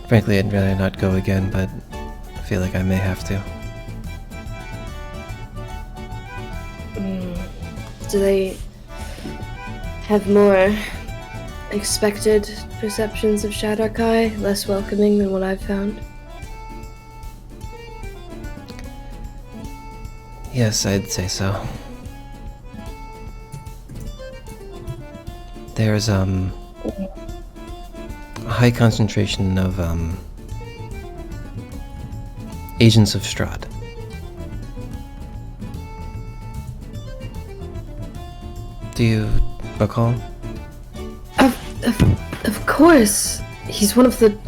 Frankly, I'd rather not go again, but I feel like I may have to. Do they have more expected perceptions of Shadar-kai, less welcoming than what I've found? Yes, I'd say so. There's a high concentration of agents of Strahd. Do you recall? Of course. He's one of the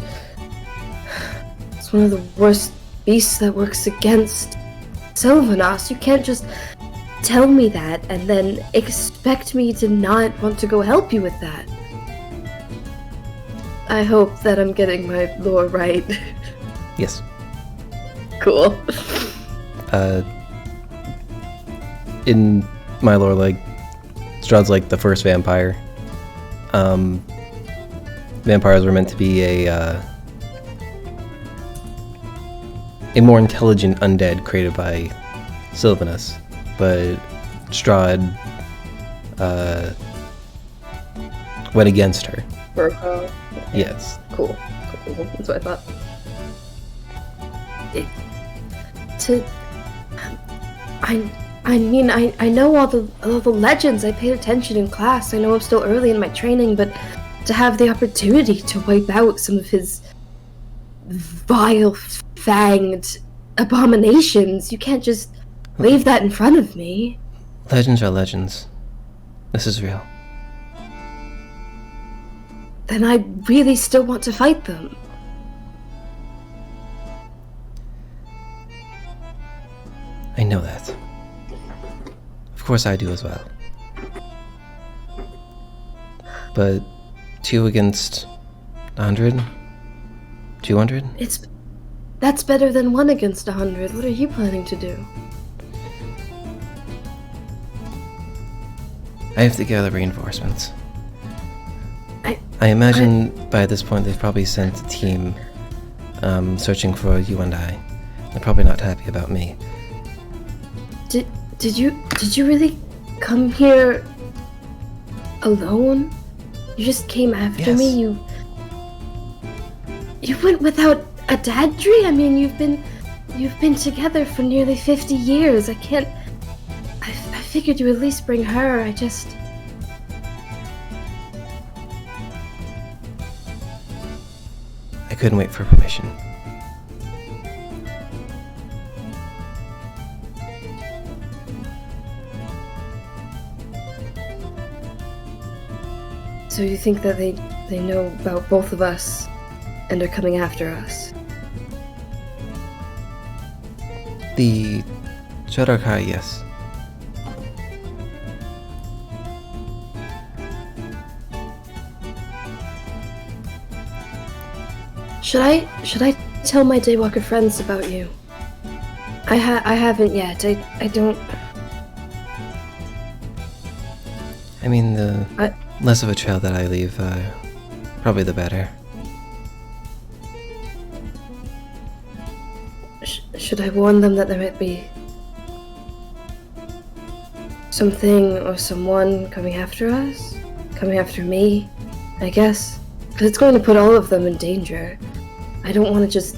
worst beasts that works against Sylvanas. You can't just tell me that and then expect me to not want to go help you with that. I hope that I'm getting my lore right. Yes. Cool. In my lore, like, Strahd's like the first vampire. Vampires were meant to be a more intelligent undead created by Sylvanas, but Strahd went against her. Virgo. Yes. Cool. That's what I thought. I mean, I know all the legends. I paid attention in class. I know I'm still early in my training, but to have the opportunity to wipe out some of his vile, fanged abominations, you can't just wave that in front of me. Legends are legends. This is real. Then I really still want to fight them. I know that. Of course I do as well. But 2 against 100? 200? That's better than 1 against 100. What are you planning to do? I have to gather reinforcements. I imagine by this point they've probably sent a team searching for you and I. They're probably not happy about me. Did you really come here alone? You just came after me? You went without a dadry? I mean, you've been together for nearly 50 years. I figured you would at least bring her. couldn't wait for permission. So you think that they know about both of us and are coming after us? The Sharakai, yes. Should I tell my Daywalker friends about you? I haven't yet. I don't. I mean, the less of a trail that I leave, probably the better. Should I warn them that there might be something or someone coming after us? Coming after me, I guess? Because it's going to put all of them in danger. I don't want to just...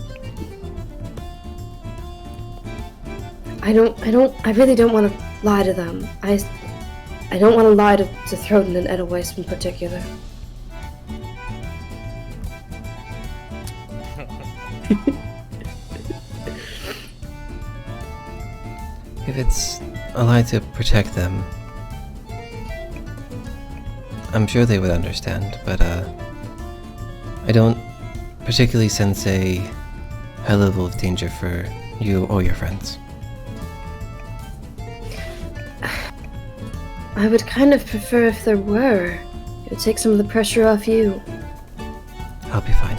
I really don't want to lie to them. I don't want to lie to Throden and Edelweiss in particular. If it's a lie to protect them, I'm sure they would understand, but I don't particularly sense a high level of danger for you or your friends. I would kind of prefer if there were. It would take some of the pressure off you. I'll be fine.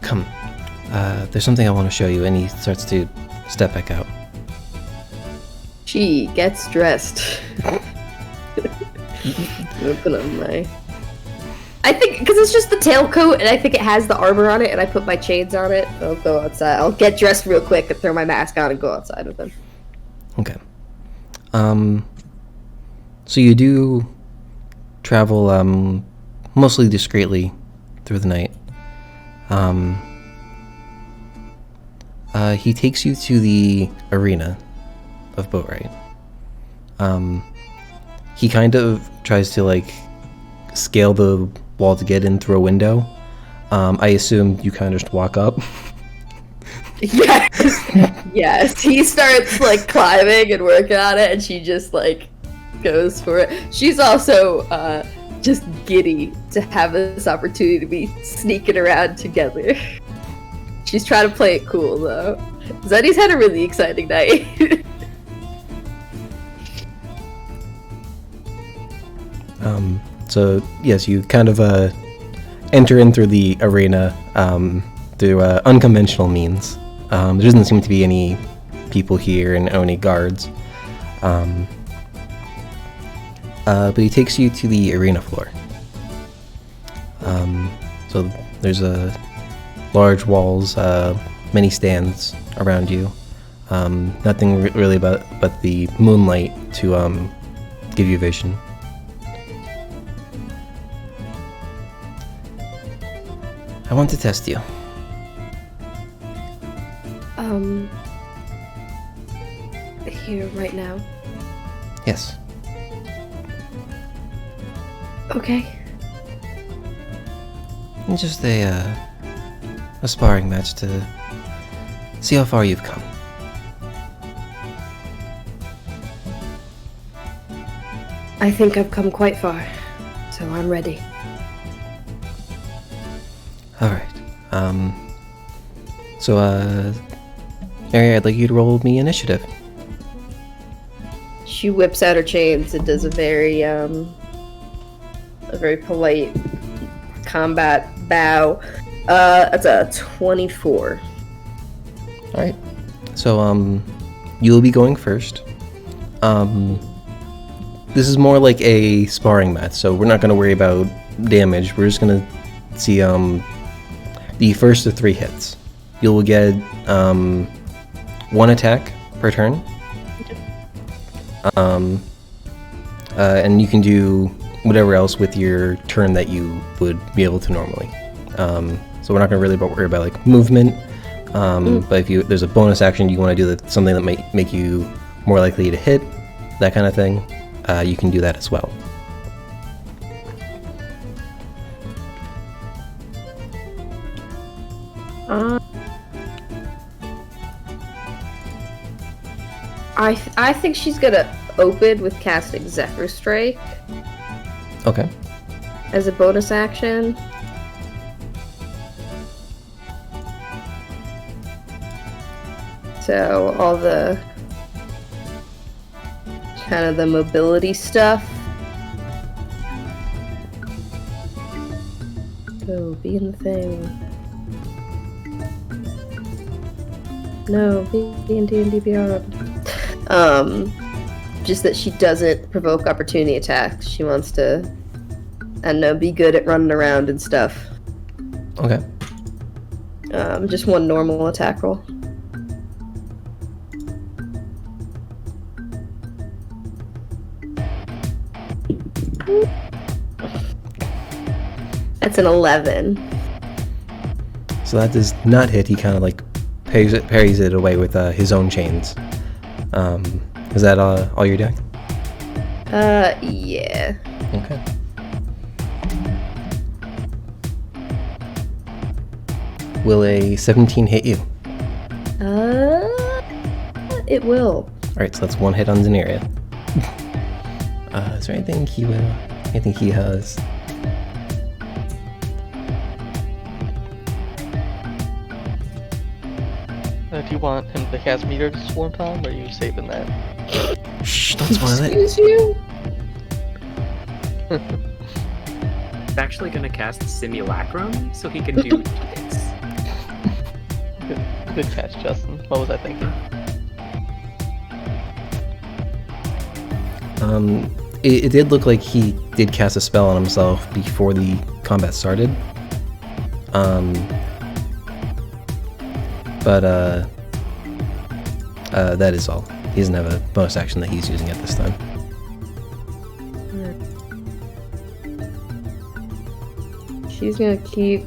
Come. There's something I want to show you, and he starts to step back out. She gets dressed. Open up my... I think, because it's just the tailcoat, and I think it has the armor on it, and I put my chains on it. I'll go outside. I'll get dressed real quick and throw my mask on and go outside with him. Okay. So you do travel, mostly discreetly through the night. He takes you to the arena of Boatwright. He kind of tries to, like, scale the wall to get in through a window. I assume you kind of just walk up. Yes. Yes. He starts, like, climbing and working on it, and she just, like, goes for it. She's also, just giddy to have this opportunity to be sneaking around together. She's trying to play it cool, though. Zeddy's had a really exciting night. So, yes, you kind of, enter in through the arena, through, unconventional means. There doesn't seem to be any people here and any guards. But he takes you to the arena floor. So there's large walls, many stands around you. Nothing really but the moonlight to give you vision. I want to test you. Here, right now. Yes. Okay. It's just a sparring match to see how far you've come. I think I've come quite far, so I'm ready. Alright. Mary, I'd like you to roll me initiative. She whips out her chains and does a very polite combat bow. That's a 24. Alright. So, you'll be going first. This is more like a sparring match, so we're not going to worry about damage. We're just going to see, the first of 3 hits. You'll get, 1 attack per turn. And you can do whatever else with your turn that you would be able to normally. So we're not going to really worry about like movement. But if there's a bonus action you want to do something that might make you more likely to hit, that kind of thing, you can do that as well. I think she's gonna open with casting Zephyr Strike Okay. as a bonus action. So all the kind of the mobility stuff. Oh, be in the thing. No, be in D&D Beyond. Just that she doesn't provoke opportunity attacks. She wants to, I don't know, be good at running around and stuff. Okay. Just one normal attack roll. That's an 11. So that does not hit. He kind of like parries it away with his own chains. Is that all you're doing? Yeah. Okay. Will a 17 hit you? It will. Alright, so that's one hit on Zeneria. Is there anything he has? Do you want him to cast Meteor to Swarm Tom, or are you saving that? Shh, don't spoil it. Excuse you? He's actually gonna cast Simulacrum so he can do hits. Good catch, Justin. What was I thinking? It did look like he did cast a spell on himself before the combat started. But that is all. He doesn't have a bonus action that he's using at this time. She's gonna keep.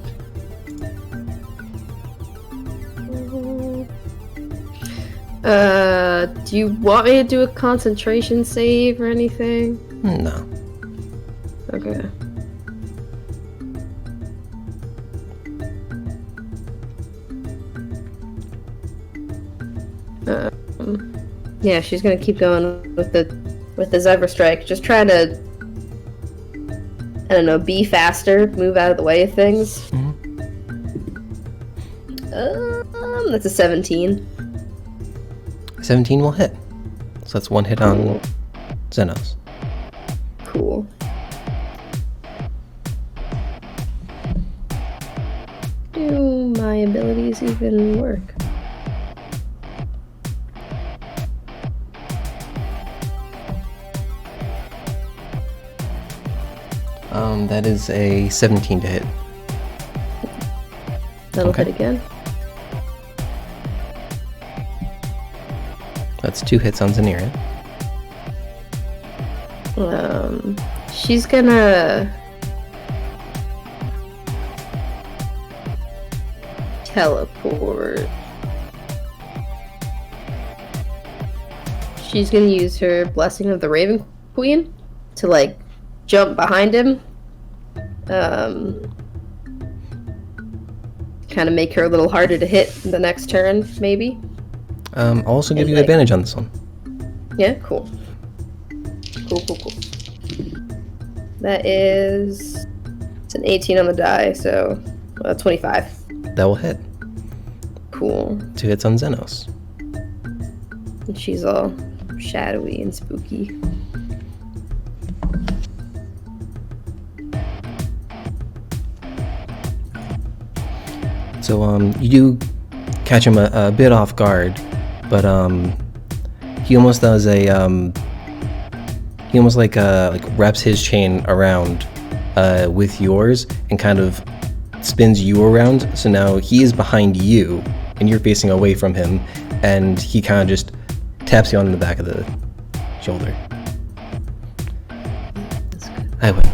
Do you want me to do a concentration save or anything? No. Okay. Yeah, she's gonna keep going with the Zephyr Strike. Just trying to, I don't know, be faster, move out of the way of things. That's a 17. 17 will hit. So that's one hit on Xenos. Cool. Do my abilities even work? That is a 17 to hit. That'll Okay. hit again. That's 2 hits on Zeneria. She's gonna teleport. She's gonna use her Blessing of the Raven Queen to like jump behind him. Kind of make her a little harder to hit the next turn, maybe. I'll also give And, you like- advantage on this one. Yeah, cool. Cool. That is... It's an 18 on the die, so 25. That will hit. Cool. 2 hits on Xenos. And she's all shadowy and spooky. So you do catch him a bit off guard, but he almost does a he almost like wraps his chain around with yours and kind of spins you around. So now he is behind you and you're facing away from him, and he kind of just taps you on the back of the shoulder. I win.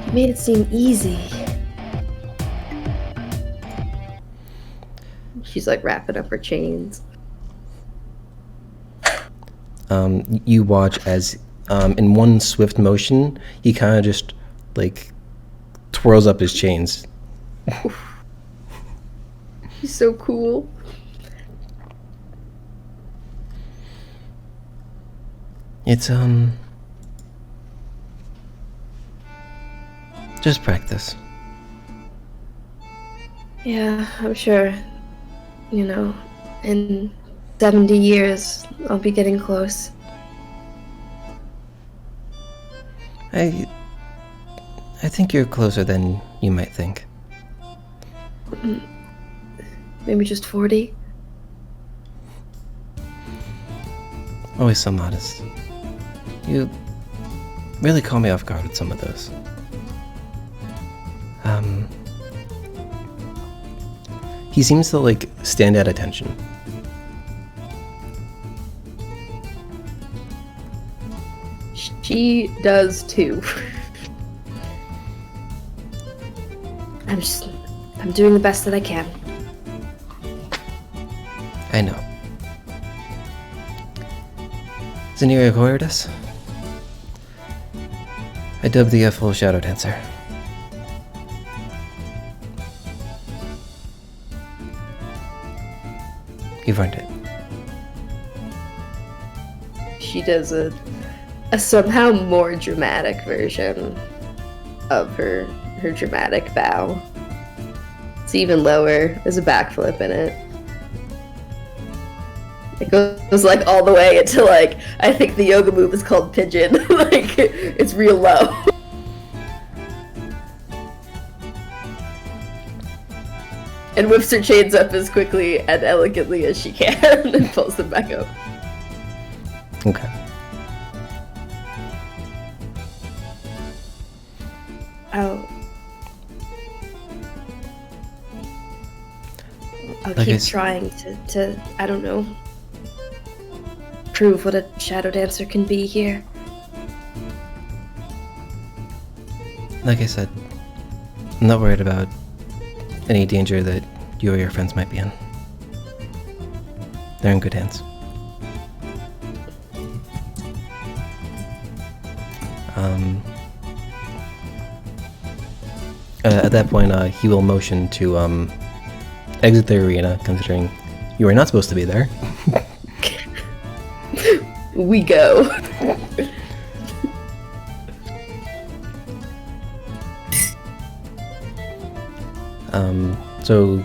You made it seem easy. She's like wrapping up her chains. You watch as in one swift motion he kind of just like twirls up his chains. He's so cool. It's, just practice. Yeah, I'm sure. You know, in 70 years, I'll be getting close. I think you're closer than you might think. Maybe just 40? Always so modest. You really caught me off guard with some of those. He seems to, like, stand at attention. She does too. I'm doing the best that I can. I know. Zenira acquired us. I dubbed the full Shadow Dancer. You've earned it. She does a somehow more dramatic version of her dramatic bow. It's even lower. There's a backflip in it. It goes like all the way into like, I think the yoga move is called pigeon. Like, it's real low. And whips her chains up as quickly and elegantly as she can and pulls them back up. Okay. I'll Like keep trying to, I don't know, prove what a shadow dancer can be here. Like I said, I'm not worried about any danger that you or your friends might be in. They're in good hands. At that point, he will motion to exit the arena, considering you are not supposed to be there. We go. So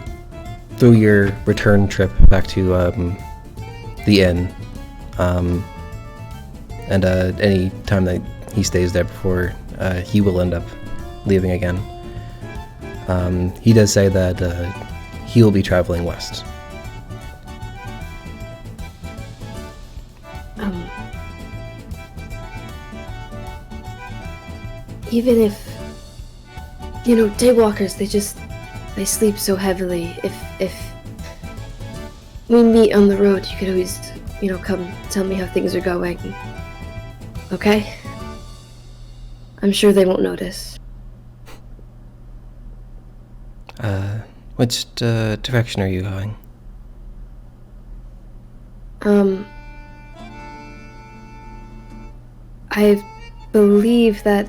through your return trip back to the inn, and any time that he stays there before he will end up leaving again, he does say that he will be traveling west. Even if, you know, daywalkers, they sleep so heavily. If we meet on the road, you could always, you know, come tell me how things are going. Okay? I'm sure they won't notice. Which direction are you going? I believe that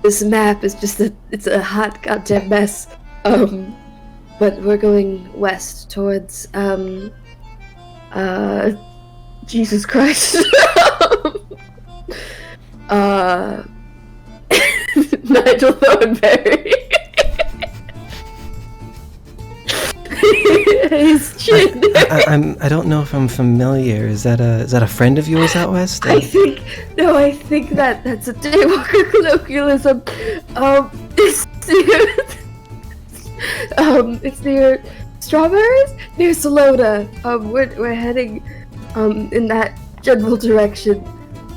this map is just it's a hot goddamn mess. But we're going west towards, Jesus Christ. Nigel Thornberry. His chin. I don't know if I'm familiar. Is that a friend of yours out west? I think that's a daywalker colloquialism. It's near Strawberries, near Salona. We're heading in that general direction.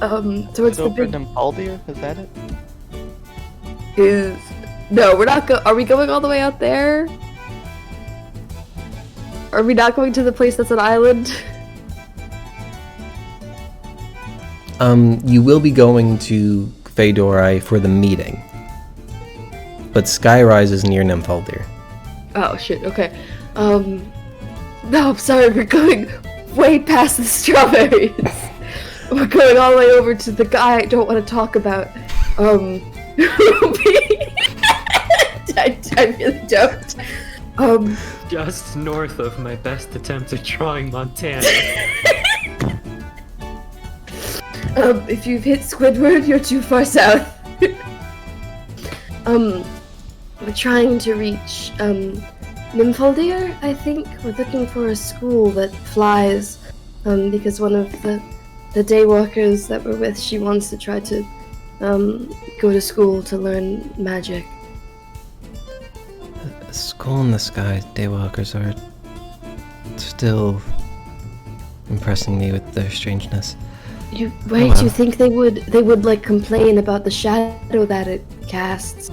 Towards the big. Aldir, is that it? No, we're not are we going all the way out there? Are we not going to the place that's an island? You will be going to Fedorai for the meeting, but Skyrise is near Nymphaldir. Oh shit, okay. No, I'm sorry, we're going way past the strawberries. We're going all the way over to the guy I don't want to talk about. Ruby. I really don't. Just north of my best attempt at drawing Montana. If you've hit Squidward, you're too far south. We're trying to reach, Nymphaldere, I think. We're looking for a school that flies, because one of the daywalkers that we're with, she wants to try to, go to school to learn magic. A school in the sky, daywalkers are still impressing me with their strangeness. You well. you think they would like complain about the shadow that it casts,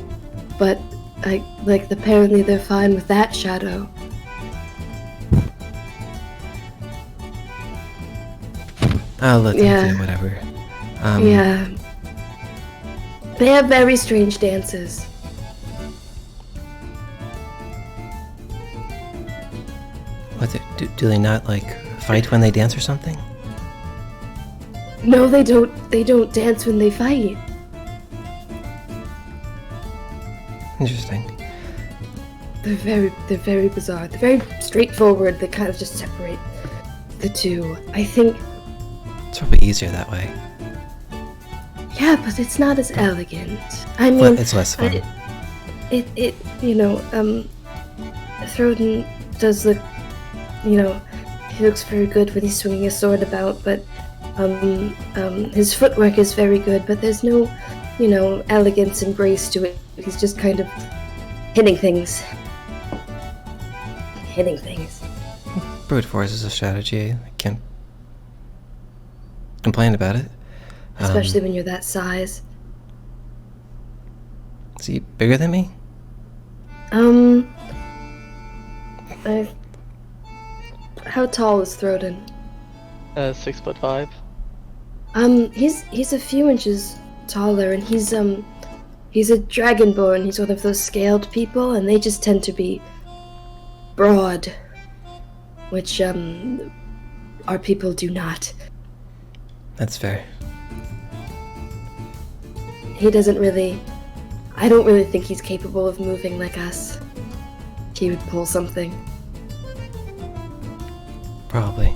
but apparently they're fine with that shadow. I'll let them Yeah. do whatever. Yeah. They have very strange dances. What do they not like fight when they dance or something? No, they don't. They don't dance when they fight. Interesting. They're very bizarre. They're very straightforward. They kind of just separate the two. I think. It's probably easier that way. Yeah, but it's not as elegant. I mean, Well, it's less fun. It Throden does look, he looks very good when he's swinging his sword about, but his footwork is very good, but there's no, elegance and grace to it. He's just kind of hitting things. Brute force is a strategy. I can't complain about it. Especially when you're that size. Is he bigger than me? How tall is Throden? 6'5". He's a few inches taller, and he's a dragonborn. He's one of those scaled people, and they just tend to be broad, which our people do not. That's fair. He doesn't really. I don't really think he's capable of moving like us. He would pull something. Probably.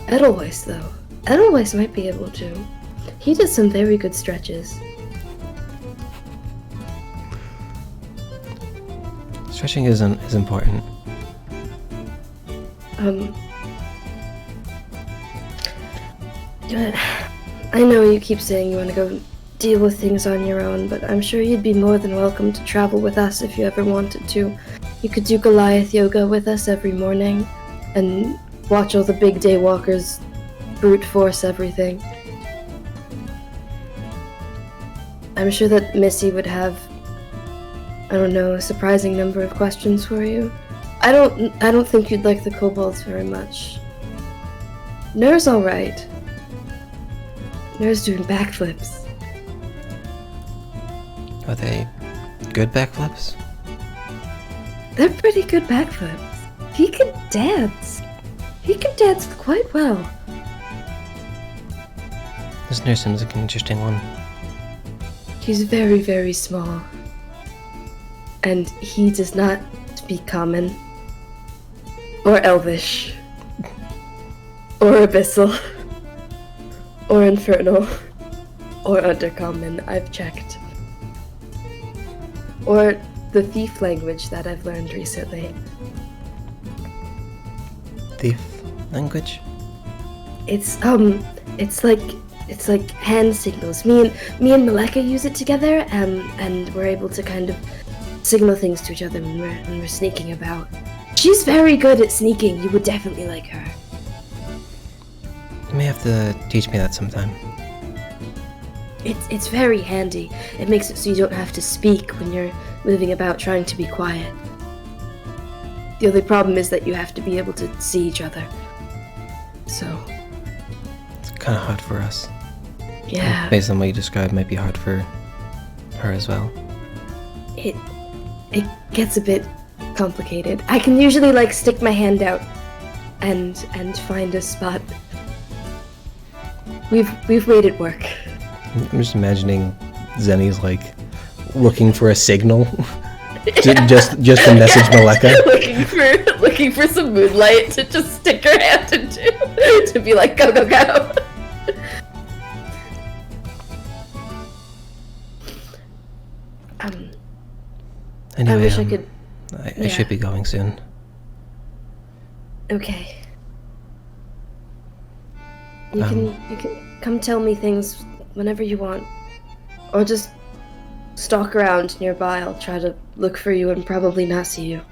Edelweiss, though. Edelweiss might be able to. He does some very good stretches. Stretching is important. I know you keep saying you want to go deal with things on your own, but I'm sure you'd be more than welcome to travel with us if you ever wanted to. You could do Goliath yoga with us every morning, and watch all the big daywalkers brute force everything. I'm sure that Missy would have, a surprising number of questions for you. I don't think you'd like the kobolds very much. Ner's alright. Ner's doing backflips. Are they good backflips? They're pretty good backflips. He can dance. He can dance quite well. This nurse seems like an interesting one. He's very, very small. And he does not speak common. Or Elvish. Or Abyssal. Or Infernal. Or Undercommon, I've checked. Or the thief language that I've learned recently. Thief language? It's like hand signals. Me and Maleka use it together, and we're able to kind of signal things to each other when we're sneaking about. She's very good at sneaking. You would definitely like her. You may have to teach me that sometime. It's very handy. It makes it so you don't have to speak when you're moving about trying to be quiet. The only problem is that you have to be able to see each other. So, It's kind of hard for us. yeah. Based on what you described, might be hard for her as well. It gets a bit complicated. I can usually stick my hand out and find a spot. We've made it work. I'm just imagining Zenny's looking for a signal. just to message Maleka. looking for some moonlight to just stick her hand into, to be like, go, go, go. Anyway, I wish I could. I should be going soon. Okay. You can come tell me things whenever you want, or just stalk around nearby. I'll try to look for you and probably not see you.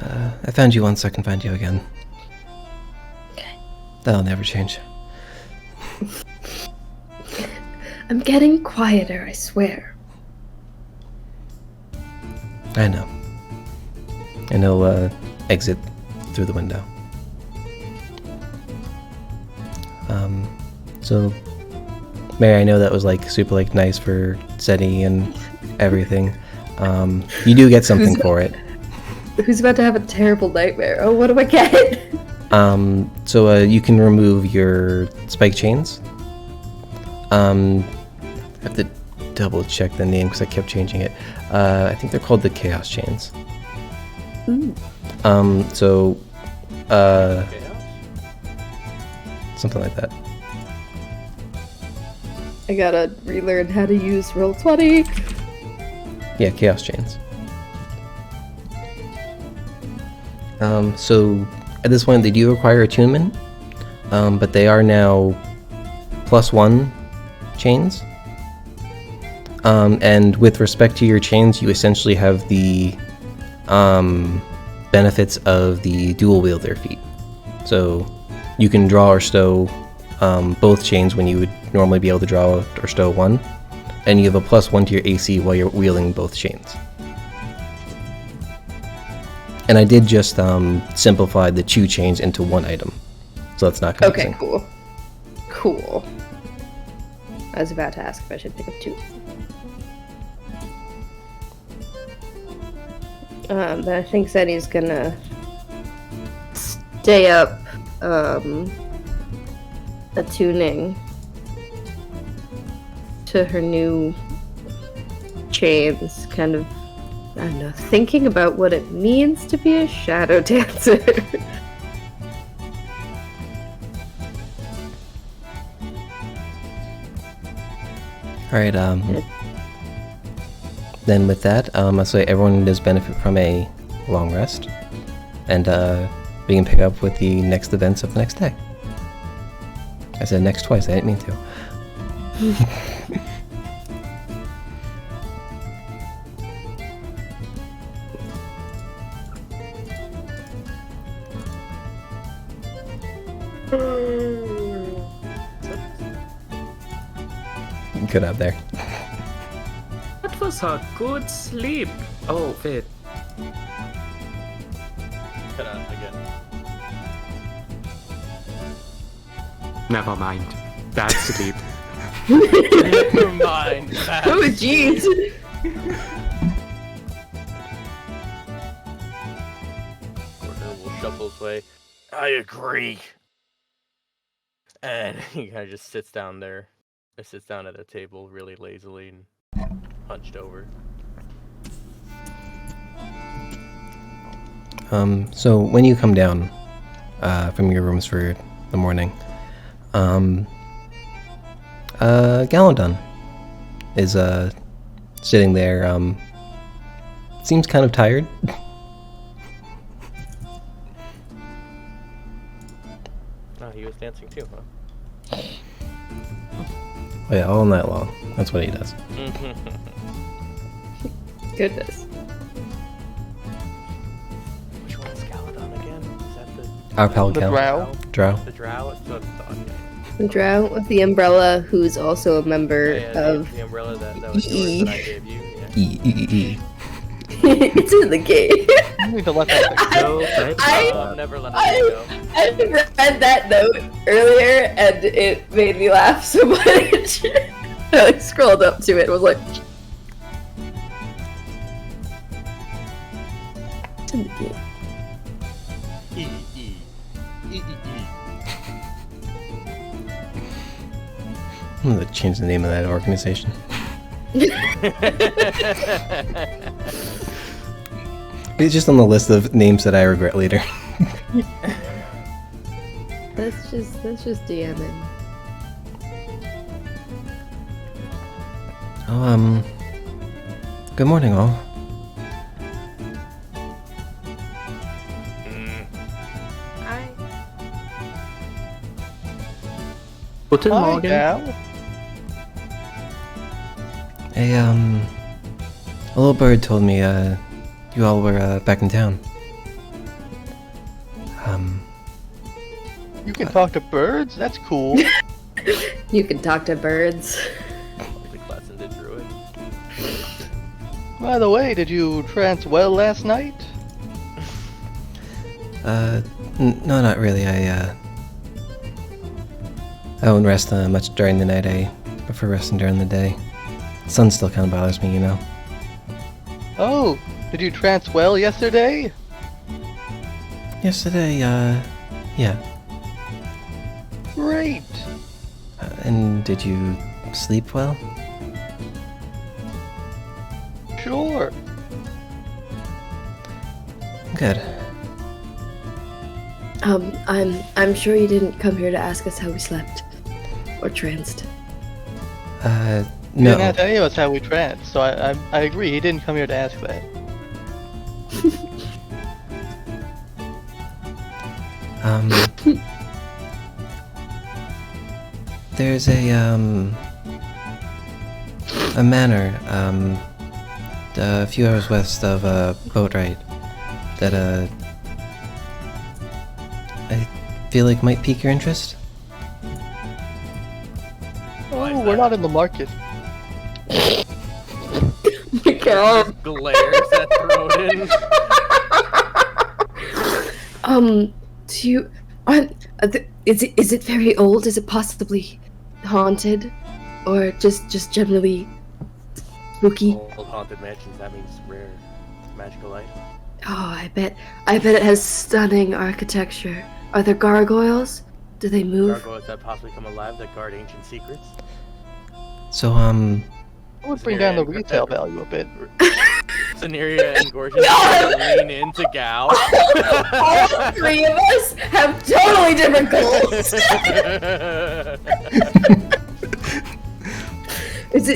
I found you once, so I can find you again. Okay. That'll never change. I'm getting quieter, I swear. I know. And he'll exit through the window. So, Mary, I know that was like super like nice for SETI and everything. You do get something for it. Who's about to have a terrible nightmare? Oh, what do I get? So you can remove your spike chains. I have to double check the name because I kept changing it. I think they're called the Chaos Chains. Ooh. So, something like that. I gotta relearn how to use Roll20. Yeah, Chaos Chains. So at this point they do require attunement, but they are now +1 chains. And with respect to your chains, you essentially have the benefits of the dual wielder feat. So you can draw or stow both chains when you would normally be able to draw or stow one, and you have a +1 to your AC while you're wielding both chains. And I did just simplify the 2 chains into 1 item, so that's not confusing. Okay, cool. Cool. I was about to ask if I should pick up 2. But I think Zeddy's gonna stay up, attuning to her new chains, kind of, I don't know, thinking about what it means to be a shadow dancer. Alright, then with that, I'll say everyone does benefit from a long rest, and we can pick up with the next events of the next day. I said next twice, I didn't mean to. Good out there. That was a good sleep. Oh, wait. Cut out again. Never mind. Bad sleep. Never mind. Oh, jeez. Porter will shuffle his way. I agree. And he kind of just sits down there. He sits down at a table really lazily and hunched over. So when you come down from your rooms for the morning, Galadon is sitting there. Seems kind of tired. Oh, he was dancing too, huh? Oh yeah, all night long. That's what he does. Goodness. Which one is Galadon again? Is that the Our pal The Gal. drow. Drow. The drow? That's what I thought. The drow with the umbrella, who's also a member Yeah, of. the umbrella that was yours that I gave you. Yeah. E. It's in the game. You need to let that thing No, but, I'm never letting that go. I read that note earlier and it made me laugh so much. I like scrolled up to it and was like, it's in the game. E. I'm gonna change the name of that organization. It's just on the list of names that I regret later. That's just DMing. Oh, good morning, all. Guten Hi, Morgen. Gal. A little bird told me, you all were, back in town. You can talk to birds? That's cool. You can talk to birds. The class into druid. By the way, did you trance well last night? No, not really. I won't rest much during the night. I prefer resting during the day. Sun still kind of bothers me, you know. Oh, did you trance well yesterday? Yesterday, yeah. Great. And did you sleep well? Sure. Good. I'm sure you didn't come here to ask us how we slept. Or tranced. You No. didn't ask any of us how we tranced, so I agree. He didn't come here to ask that. There's a manor, a few hours west of, Boatwright that, I feel like might pique your interest. Oh, we're not in the market. My God. Glares at Crobaton. Do you... Is it very old? Is it possibly haunted? Or just generally spooky? Old haunted mansions, that means rare magical item. Oh, I bet it has stunning architecture. Are there gargoyles? Do they move? Gargoyles that possibly come alive that guard ancient secrets. So, It would bring down the Yeah, retail value a bit. Scenaria and Gorgeous lean into Gal. All three of us have totally different goals. Is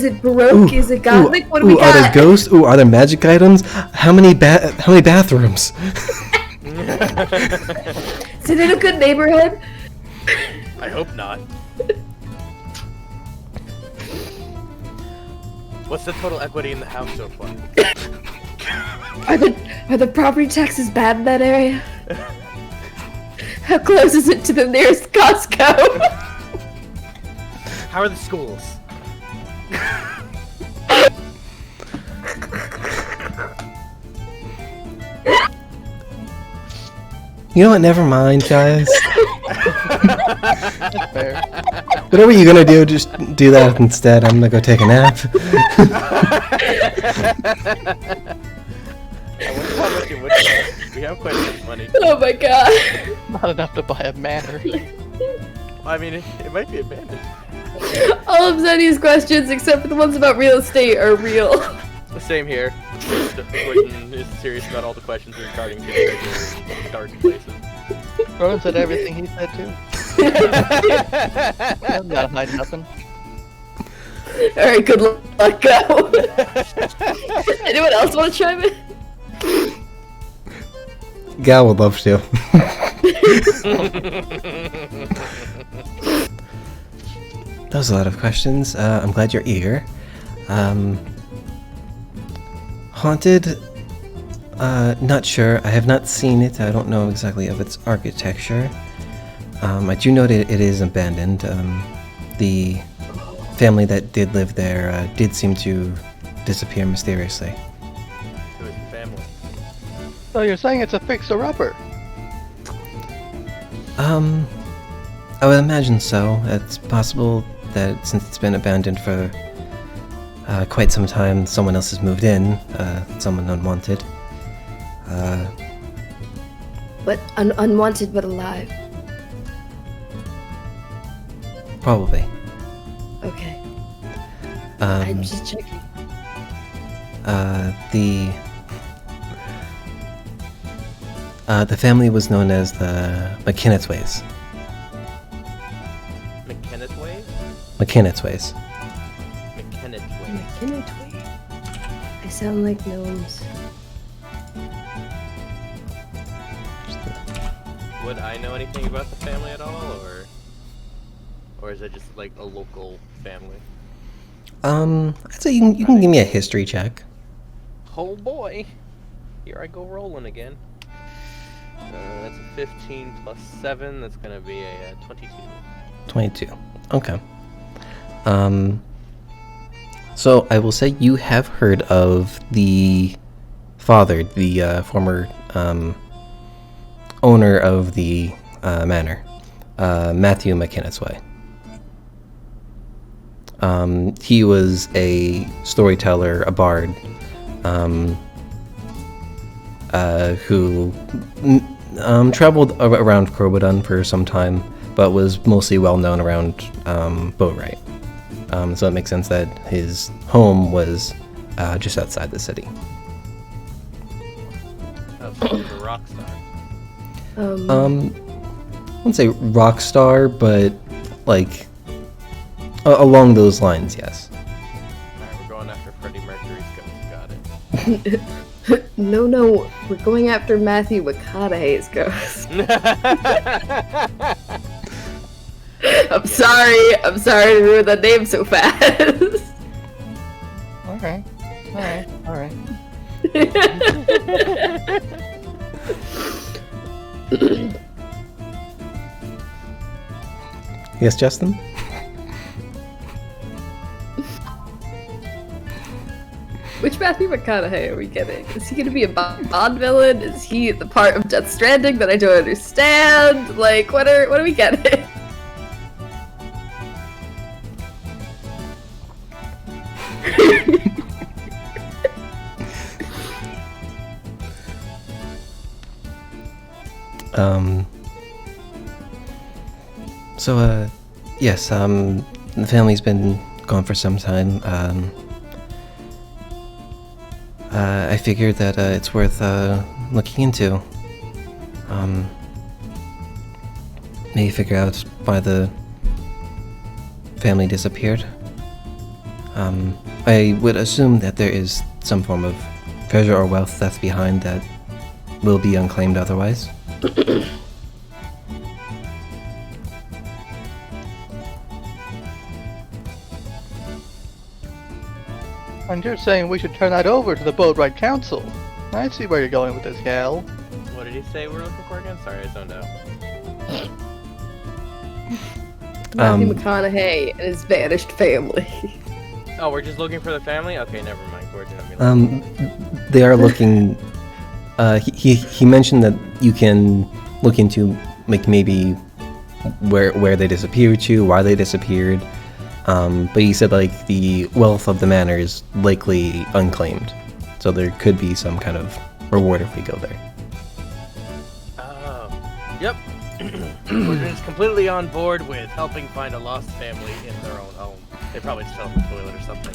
it Baroque? Is it Gothic? What do we Are there got? ghosts? Ooh, are there magic items? How many bathrooms? Is it in a good neighborhood? I hope not. What's the total equity in the house so far? Are the property taxes bad in that area? How close is it to the nearest Costco? How are the schools? You know what? Never mind, guys. That's fair. Whatever you're gonna do, just do that instead. I'm gonna go take a nap. I wonder how much it would cost. We have quite a bit of money. Oh my God. Not enough to buy a manor. I mean, it might be abandoned. All of Zenny's questions, except for the ones about real estate, are real. Same here. Gordon is serious about all the questions regarding dark places. Rowan said everything he said too. I'm not hiding nothing. Alright, good luck, go. Anyone else want to chime in? Gal would love to. That was a lot of questions. I'm glad you're eager. Haunted? Not sure. I have not seen it. I don't know exactly of its architecture. I do know that it is abandoned. The family that did live there did seem to disappear mysteriously. To his family. So you're saying it's a fixer-upper? I would imagine so. It's possible that since it's been abandoned for quite some time, someone else has moved in, someone unwanted. But unwanted but alive. Probably. Okay. I'm just checking. The family was known as the McKinnethways. McKenna's way? McKinnethways. McKenna's way. They sound like gnomes. Would I know anything about the family at all, or is it just like a local family? I'd say you can give me a history check. Oh boy, here I go rolling again. That's a 15 plus 7. That's gonna be a 22. 22. Okay. So I will say you have heard of the father, the former owner of the manor, Matthew McKinnethway. He was a storyteller, a bard, who traveled around Crobaton for some time, but was mostly well known around Boatwright. So it makes sense that his home was just outside the city. Oh, so he's a rock star. I wouldn't say rock star, but like along those lines, yes. Alright, we're going after Freddie Mercury's ghost. Got it. No, we're going after Matthew McConaughey's ghost. I'm sorry to ruin that name so fast. Okay. Alright. Yes, Justin? Which Matthew McConaughey are we getting? Is he gonna be a Bond villain? Is he the part of Death Stranding that I don't understand? Like, what are we getting? Yes, the family's been gone for some time. I figured that it's worth looking into. Maybe figure out why the family disappeared. I would assume that there is some form of treasure or wealth left behind that will be unclaimed otherwise. And you're saying we should turn that over to the Boatwright Council. I see where you're going with this, gal. What did he say we're looking for again? Sorry, I zoned out. Matthew McConaughey and his vanished family. Oh, we're just looking for the family? Okay, never mind. Gordon, They are looking. He mentioned that you can look into like maybe where they disappeared to, why they disappeared. But he said like the wealth of the manor is likely unclaimed, so there could be some kind of reward if we go there. Yep. Gordon is completely on board with helping find a lost family in their own home. They probably just fell in the toilet or something.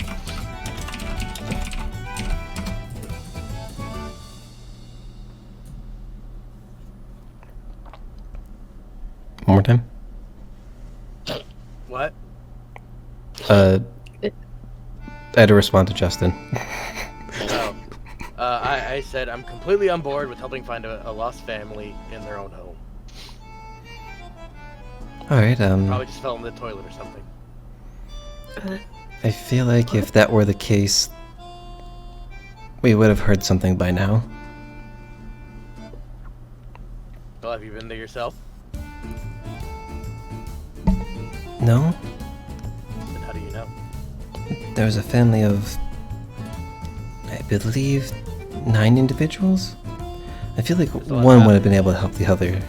One more time. What? I had to respond to Justin. Oh. I said I'm completely on board with helping find a lost family in their own home. Alright, Probably just fell in the toilet or something. I feel like if that were the case, we would have heard something by now. Well, have you been there yourself? No? Then how do you know? There was a family of, I believe, 9 individuals? I feel like There's a lot one of would have been able to help the other.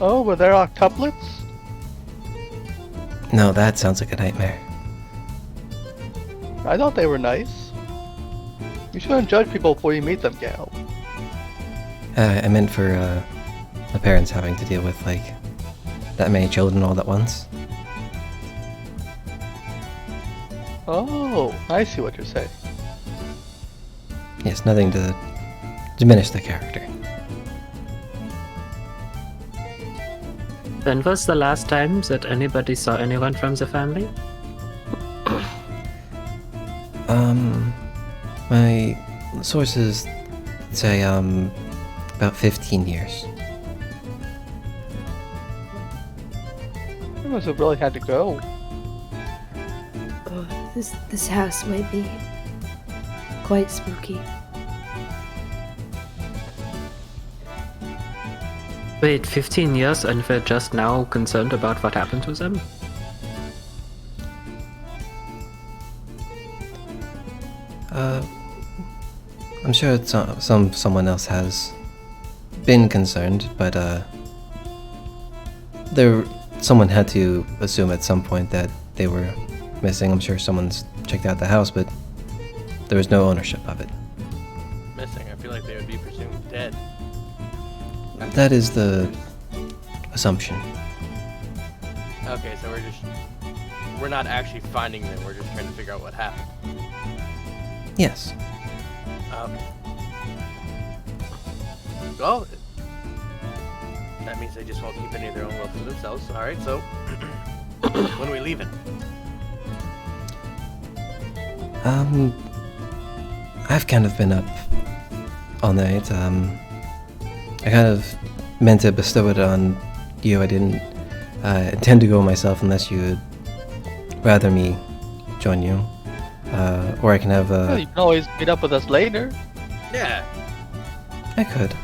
Oh, were there octuplets? No, that sounds like a nightmare. I thought they were nice. You shouldn't judge people before you meet them, gal. I meant for the parents having to deal with like that many children all at once. Oh, I see what you're saying. Yes, nothing to diminish the character. When was the last time that anybody saw anyone from the family? My sources say, about 15 years. You must have really had to go. Oh, this house might be quite spooky. Wait, 15 years and we're just now concerned about what happened to them? I'm sure someone else has been concerned, but someone had to assume at some point that they were missing. I'm sure someone's checked out the house, but there was no ownership of it. Missing. I feel like they would be presumed dead. That is the assumption. Okay, so we're not actually finding them. We're just trying to figure out what happened. Yes. Well, that means they just won't keep any of their own wealth for themselves. All right, so when are we leaving? I've kind of been up all night. I kind of meant to bestow it on you. I didn't intend to go myself unless you would rather me join you. Or I can have Well, you can always meet up with us later. Yeah. I could.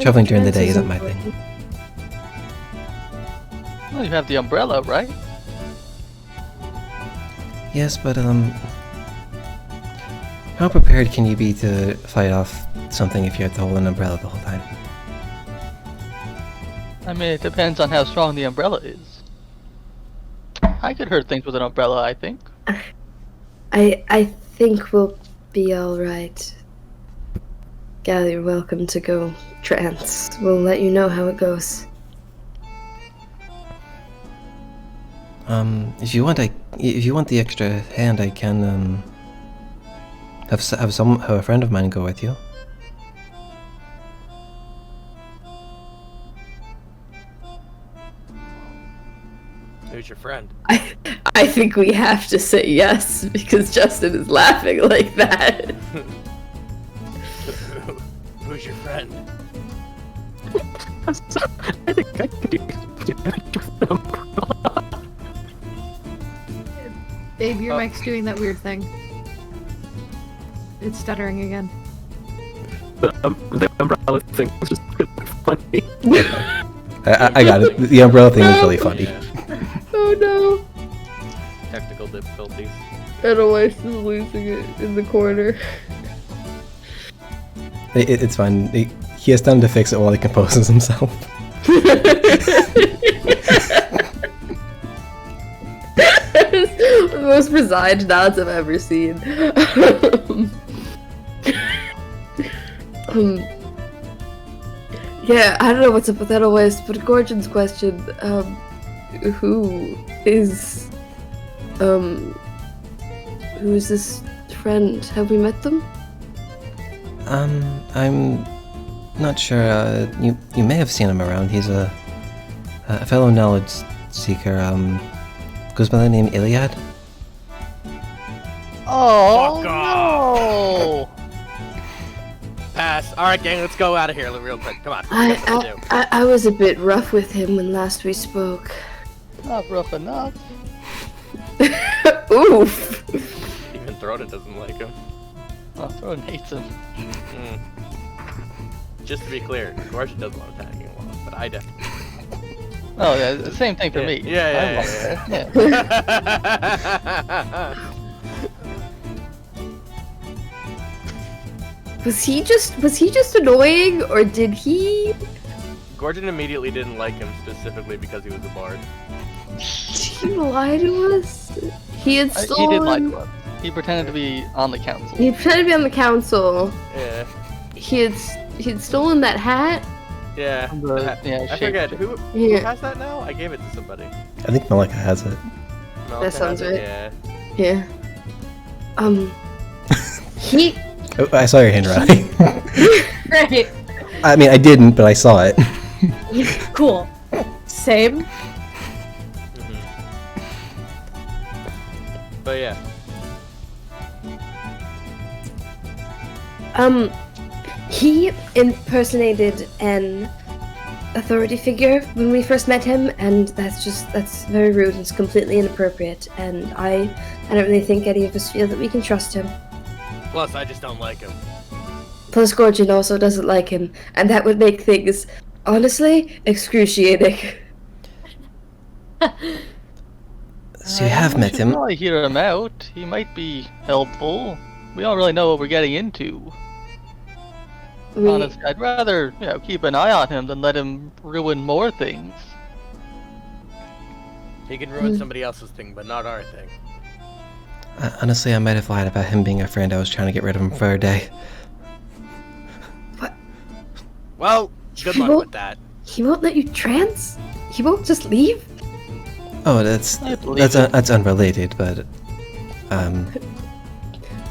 Traveling during the day isn't my thing. Well, you have the umbrella, right? Yes, but how prepared can you be to fight off something if you have to hold an umbrella the whole time? I mean, it depends on how strong the umbrella is. I could hurt things with an umbrella, I think. I think we'll be alright. Gal, you're welcome to go trance. We'll let you know how it goes. If you want the extra hand, I can have a friend of mine go with you. Who's your friend? I think we have to say yes because Justin is laughing like that. Who's your friend? I think I could do Babe, your mic's doing that weird thing. It's stuttering again. the umbrella thing was just really funny. I got it. The umbrella thing was really funny. Oh no. Technical difficulties. Edelweiss is losing it in the corner. It's fine. He has time to fix it while he composes himself. The most resigned nods I've ever seen. Yeah, I don't know what's up with Edelweiss, but Gorgon's question, who is this friend? Have we met them? I'm not sure. You may have seen him around. He's a fellow knowledge seeker. Goes by the name Iliad. Oh Fuck off. no! Pass. All right, gang, let's go out of here real quick. Come on. We got something to do. I was a bit rough with him when last we spoke. Not rough enough. Oof. Even Throda doesn't like him. Oh, Throw hates him. Just to be clear, Gorgon does want to tag you along, but I definitely. Oh, yeah, the same thing for Yeah, me. yeah. Was he just annoying, or did he? Gorgon immediately didn't like him specifically because he was a bard. Did he lie to us? He had He stolen. did lie to us. He pretended to be on the council. He pretended to be on the council. Yeah. He had stolen that hat. Yeah. Yeah, I shape forget shift. who Yeah. has that now. I gave it to somebody. I think Malika has it. Malika sounds has it, right. Yeah. Yeah. He. Oh, I saw your handwriting. Right. I mean, I didn't, but I saw it. Cool. Same. But yeah. He impersonated an authority figure when we first met him, and that's very rude and it's completely inappropriate, and I don't really think any of us feel that we can trust him. Plus, I just don't like him. Plus, Gorgon also doesn't like him, and that would make things, honestly, excruciating. So you have met We should him. probably hear him out. He might be helpful. We don't really know what we're getting into. Honestly, I'd rather, keep an eye on him than let him ruin more things. He can ruin somebody else's thing, but not our thing. Honestly, I might have lied about him being a friend. I was trying to get rid of him for a day. Well, good luck with that. He won't let you trans? He won't just leave? Oh, that's unrelated, but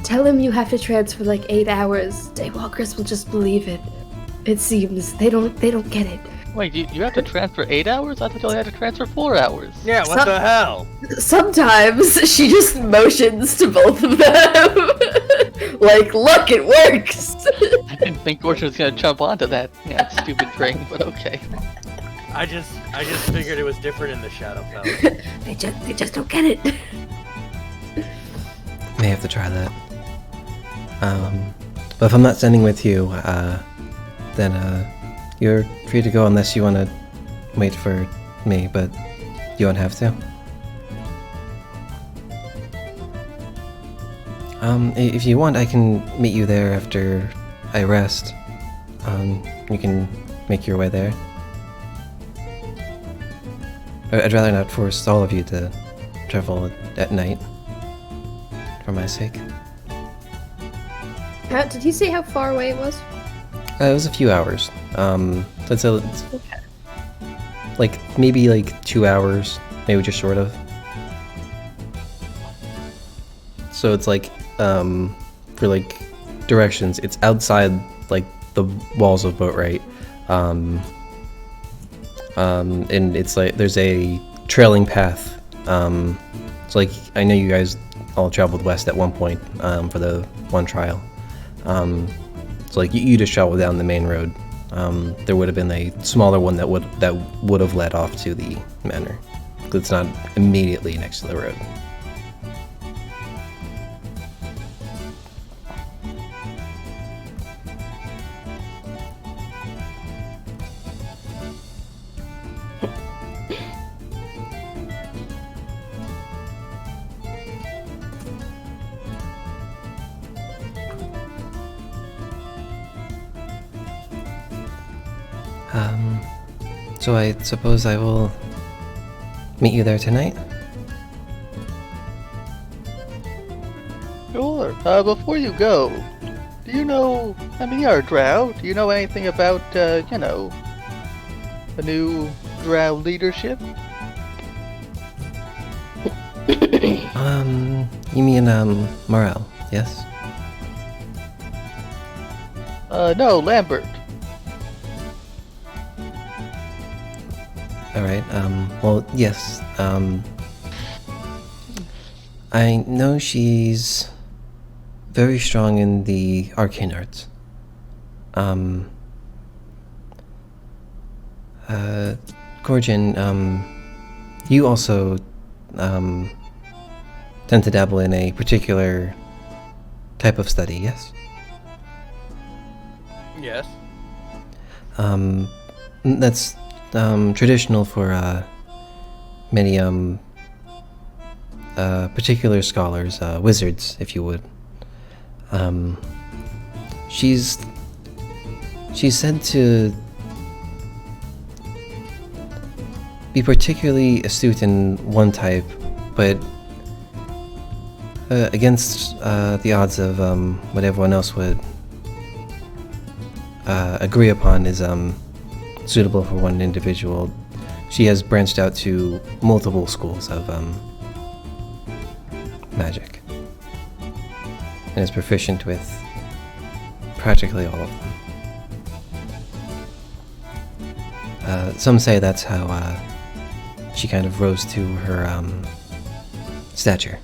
Tell him you have to trans for like 8 hours. Daywalkers will just believe it. It seems they don't get it. Wait, you have to transfer 8 hours? I thought you only had to transfer 4 hours. Yeah, what the hell? Sometimes she just motions to both of them. Like, look, it works. I didn't think Gorgon was gonna jump onto that stupid thing, but okay. I just figured it was different in the Shadowfell. They just don't get it. may have to try that. But if I'm not sending with you, then you're free to go unless you want to wait for me, but you won't have to. If you want, I can meet you there after I rest. You can make your way there. I'd rather not force all of you to travel at night, for my sake. Did he say how far away it was? It was a few hours. It's like maybe like 2 hours, maybe just short of. So it's like for like directions, it's outside like the walls of Boatwright. And it's like there's a trailing path. It's like I know you guys all traveled west at one point for the one trial. So like you just traveled down the main road. There would have been a smaller one that would have led off to the manor. It's not immediately next to the road. So I suppose I will meet you there tonight? Sure. Before you go, do you know, you're a drow, do you know anything about, the new drow leadership? You mean, Morel, yes? No, Lambert. Alright, well, yes, I know she's very strong in the arcane arts. Gorgon, you also, tend to dabble in a particular type of study, yes? Yes. That's traditional for many particular scholars, wizards, if you would. She's said to be particularly astute in one type, but against the odds of what everyone else would agree upon is suitable for one individual. She has branched out to multiple schools of magic. And is proficient with practically all of them. Some say that's how she kind of rose to her stature.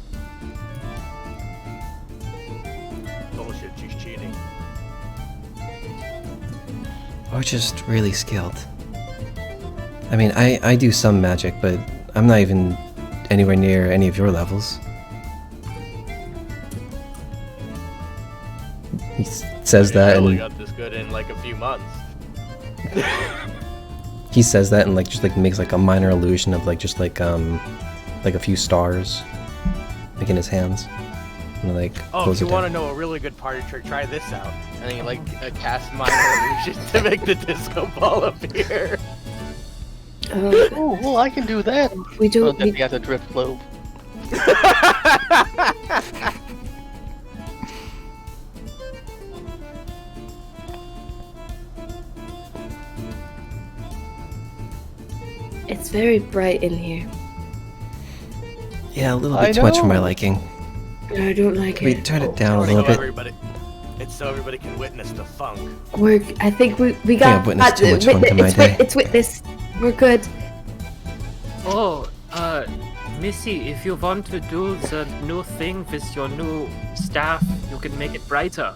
Bullshit, she's cheating. Or just really skilled. I mean, I do some magic, but I'm not even anywhere near any of your levels. He says that I only and got this good in like a few months. he says that and like just like makes like a minor illusion of like just like a few stars like in his hands. And like Oh, close if you it down. want to know a really good party trick, try this out. And then you like cast minor illusion to make the disco ball appear. Oh, well, I can do that. We Oh, don't then need he has a drift globe. It's very bright in here. Yeah, a little I bit too much for my know. liking. I don't like We it. turn it down a So little bit. it's so everybody can witness the funk. I think we think got. I've witnessed too much funk in my day. It's witness. We're good. Oh, Missy, if you want to do the new thing with your new staff, you can make it brighter.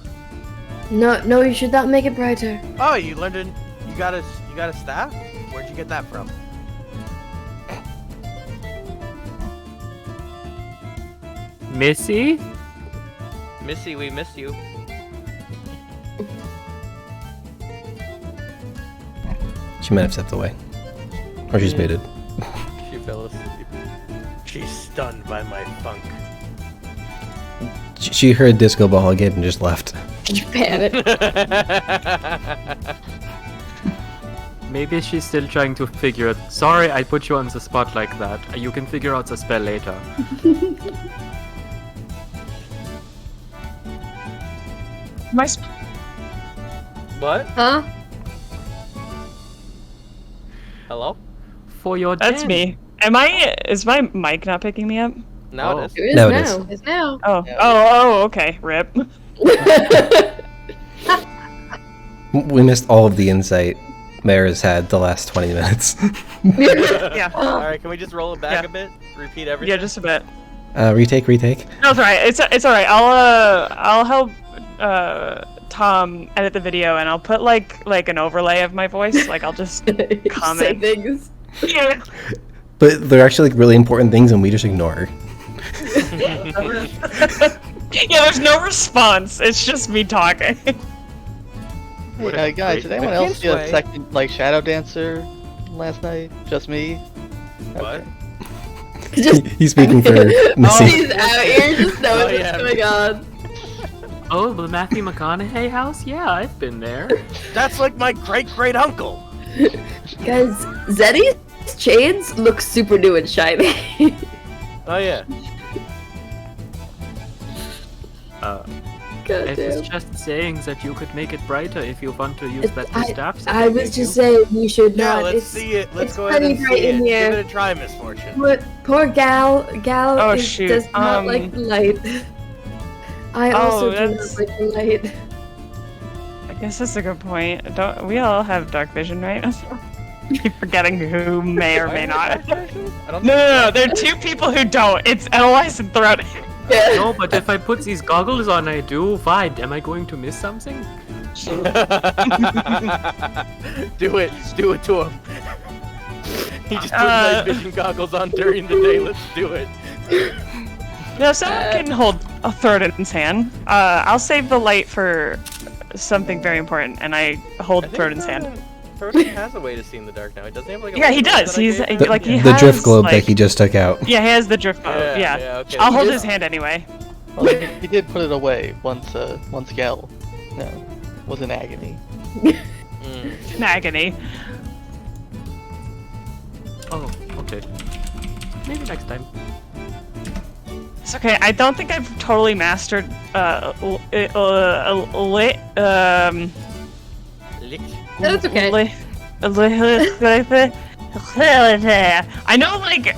No, you should not make it brighter. Oh, you got a staff? Where'd you get that from? Missy? Missy, we miss you. She might have stepped away. Or she's muted. She fell asleep. She's stunned by my funk. She heard disco ball again and just left. You panic. Maybe she's still trying to figure it. Sorry, I put you on the spot like that. You can figure out the spell later. What? Huh? Hello? For your That's den. me. Is my mic not picking me up? Now Oh. it is. It is No, it is. now. Is now. Oh, oh, okay. Rip. We missed all of the insight Mayor's had the last 20 minutes. Yeah. Alright, can we just roll it back Yeah. a bit? Repeat everything? Yeah, just a bit. Retake. No, it's alright. It's alright. I'll help Tom edit the video, and I'll put like an overlay of my voice. Like I'll just Say comment. things. Yeah. But they're actually like really important things and we just ignore. Yeah, there's no response. It's just me talking. Hey, guys, did anyone I else can't see a sway. second, like, Shadow Dancer last night? Just me? What? Just He's speaking for oh, Missy. he's out here just knowing Oh, what's yeah. going on. Oh, the Matthew McConaughey house? Yeah, I've been there. That's like my great uncle. Guys, Zeddy's chains look super new and shiny. Oh yeah. God I damn. was just saying that you could make it brighter if you want to use that new staff. that I was gave just you. saying you should Yeah, not. let's It's, see it. Let's it's go ahead and pretty bright see it. in here. Give it a try, Miss Fortune. poor gal Oh, is- shoot. does not like the light. I also do not that's- like the light. I guess that's a good point. Don't we all have dark vision, right? Keep forgetting who may or may not. I don't No. There are two people who don't. It's Eloise and Thread. No, but if I put these goggles on, I do. Why? Am I going to miss something? Do it to him. He just put night vision goggles on during the day. Let's do it. No, someone can hold a Throden's hand. I'll save the light for something very important, and I hold Throden's hand. Throden has a way to see in the dark now. Doesn't he have like a Yeah, he light bulb does. that I He's gave him? The, like he the has drift globe like, that he just took out. Yeah, he has the drift globe. Yeah. Okay. I'll hold He his just- hand anyway. Well, he did put it away once Gal, was in agony. Mm. In agony. Oh, okay. Maybe next time. It's okay. I don't think I've totally mastered Lick. That's okay. I know like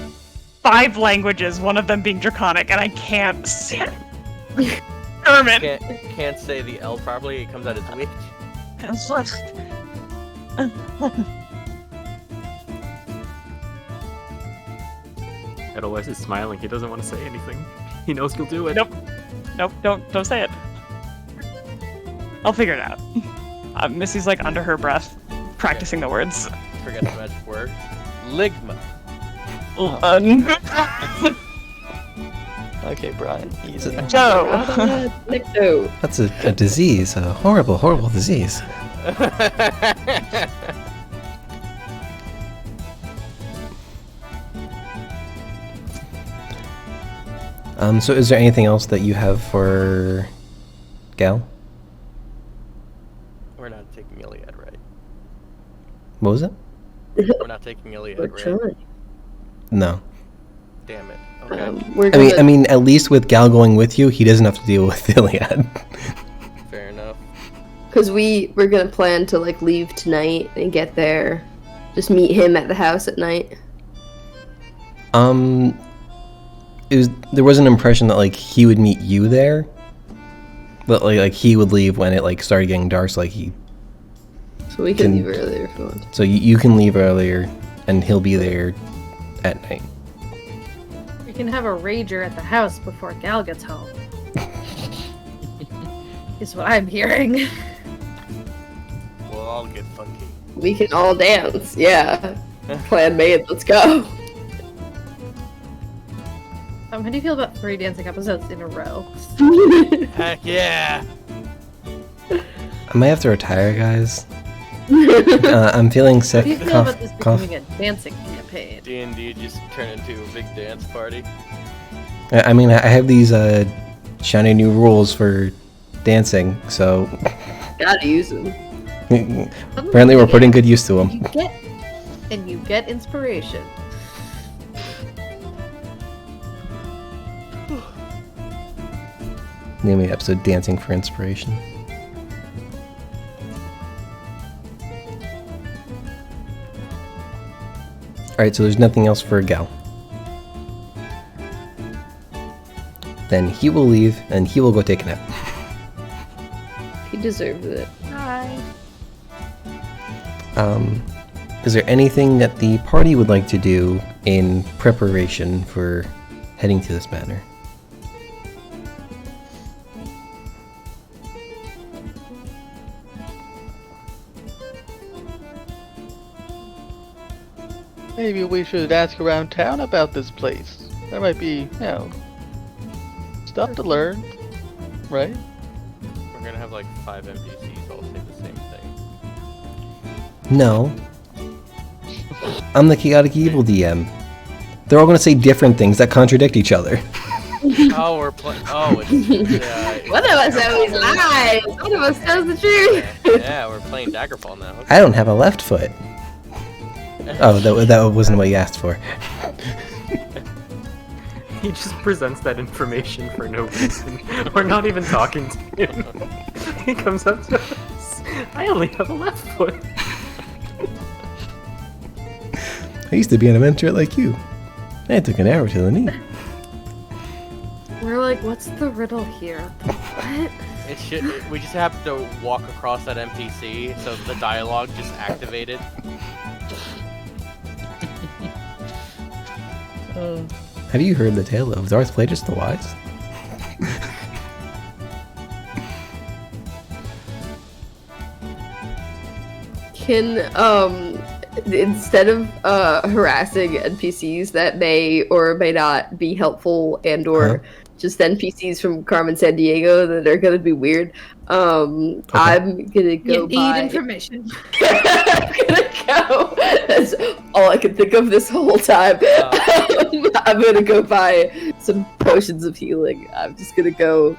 5 languages, one of them being Draconic, and I can't say German. Can't say the L properly. It comes out as witch. Edelweiss is smiling. He doesn't want to say anything. He knows you'll do it. Nope, don't say it. I'll figure it out. Missy's like under her breath, practicing the words. Forget the magic word. Ligma. Okay, Brian. Easy. Joe. No. That's a disease, a horrible, horrible disease. So is there anything else that you have for Gal? We're not taking Iliad, right? What was it? We're not taking Iliad, We're right? trying. No. Damn it. Okay. We're I gonna, mean, at least with Gal going with you, he doesn't have to deal with Iliad. Fair enough. because we're gonna plan to like leave tonight and get there. Just meet him at the house at night. There was an impression that like he would meet you there, but like he would leave when it like started getting dark. So like So we can leave earlier if we want. so you can leave earlier, and he'll be there at night. We can have a rager at the house before Gal gets home. Is what I'm hearing. We'll all get funky. We can all dance. Yeah. Plan made. Let's go. How do you feel about 3 dancing episodes in a row? Heck yeah! I might have to retire, guys. I'm feeling How sick. do you feel Cough, about this cough. becoming a dancing campaign? D&D just turned into a big dance party. I mean, I have these shiny new rules for dancing, so Gotta use them. apparently we're putting good use to them. You get inspiration. Name of the episode, Dancing for Inspiration. Alright, so there's nothing else for Gal. Then he will leave, and he will go take a nap. He deserves it. Hi. Is there anything that the party would like to do in preparation for heading to this manor? Maybe we should ask around town about this place. There might be, stuff to learn, right? We're gonna have like 5 NPCs all say the same thing. No. I'm the chaotic evil DM. They're all going to say different things that contradict each other. Oh, we're playing. Oh, it's. One of us always lies. One of us tells the truth. Yeah, we're playing Daggerfall now. Okay. I don't have a left foot. Oh, that wasn't what you asked for. He just presents that information for no reason. We're not even talking to him. He comes up to us. I only have a left foot. I used to be an adventurer like you. I took an arrow to the knee. We're like, what's the riddle here? What? We just have to walk across that NPC, so the dialogue just activated. Have you heard the tale of Darth Plagueis the Wise? Can instead of harassing NPCs that may or may not be helpful and or just NPCs from Carmen San Diego that are gonna be weird, I'm gonna go You need by information. I'm gonna go. That's all I could think of this whole time. I'm gonna go buy some potions of healing. I'm just gonna go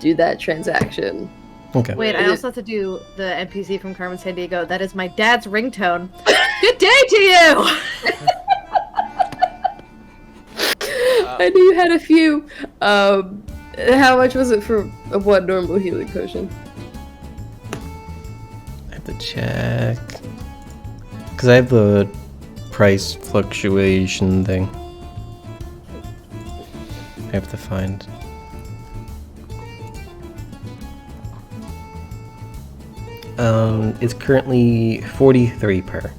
do that transaction. Okay. Wait, I also have to do the NPC from Carmen San Diego. That is my dad's ringtone. Good day to you! I knew you had a few. How much was it for one normal healing potion? I have to check. Because I have the price fluctuation thing. have to find. It's currently 43 per.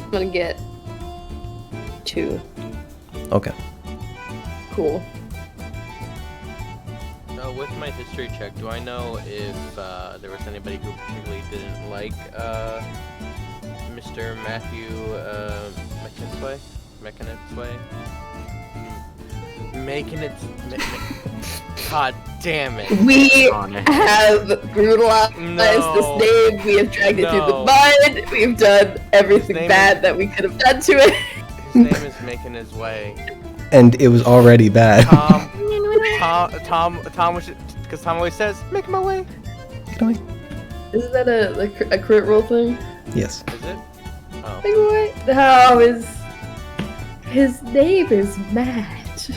I'm gonna get 2. Okay. Cool. With my history check, do I know if there was anybody who particularly didn't like Mr. Matthew McKinnitzway? God damn it. We Sonic. have brutalized No. this name. We have dragged it through the No. mud. We've done everything name bad is- that we could have done to it. His name is Making His Way. And it was already bad. Tom was, because Tom always says, "Make my way." Isn't that a crit roll thing? Yes. Is it? Oh. Like what? No, his name is Matt.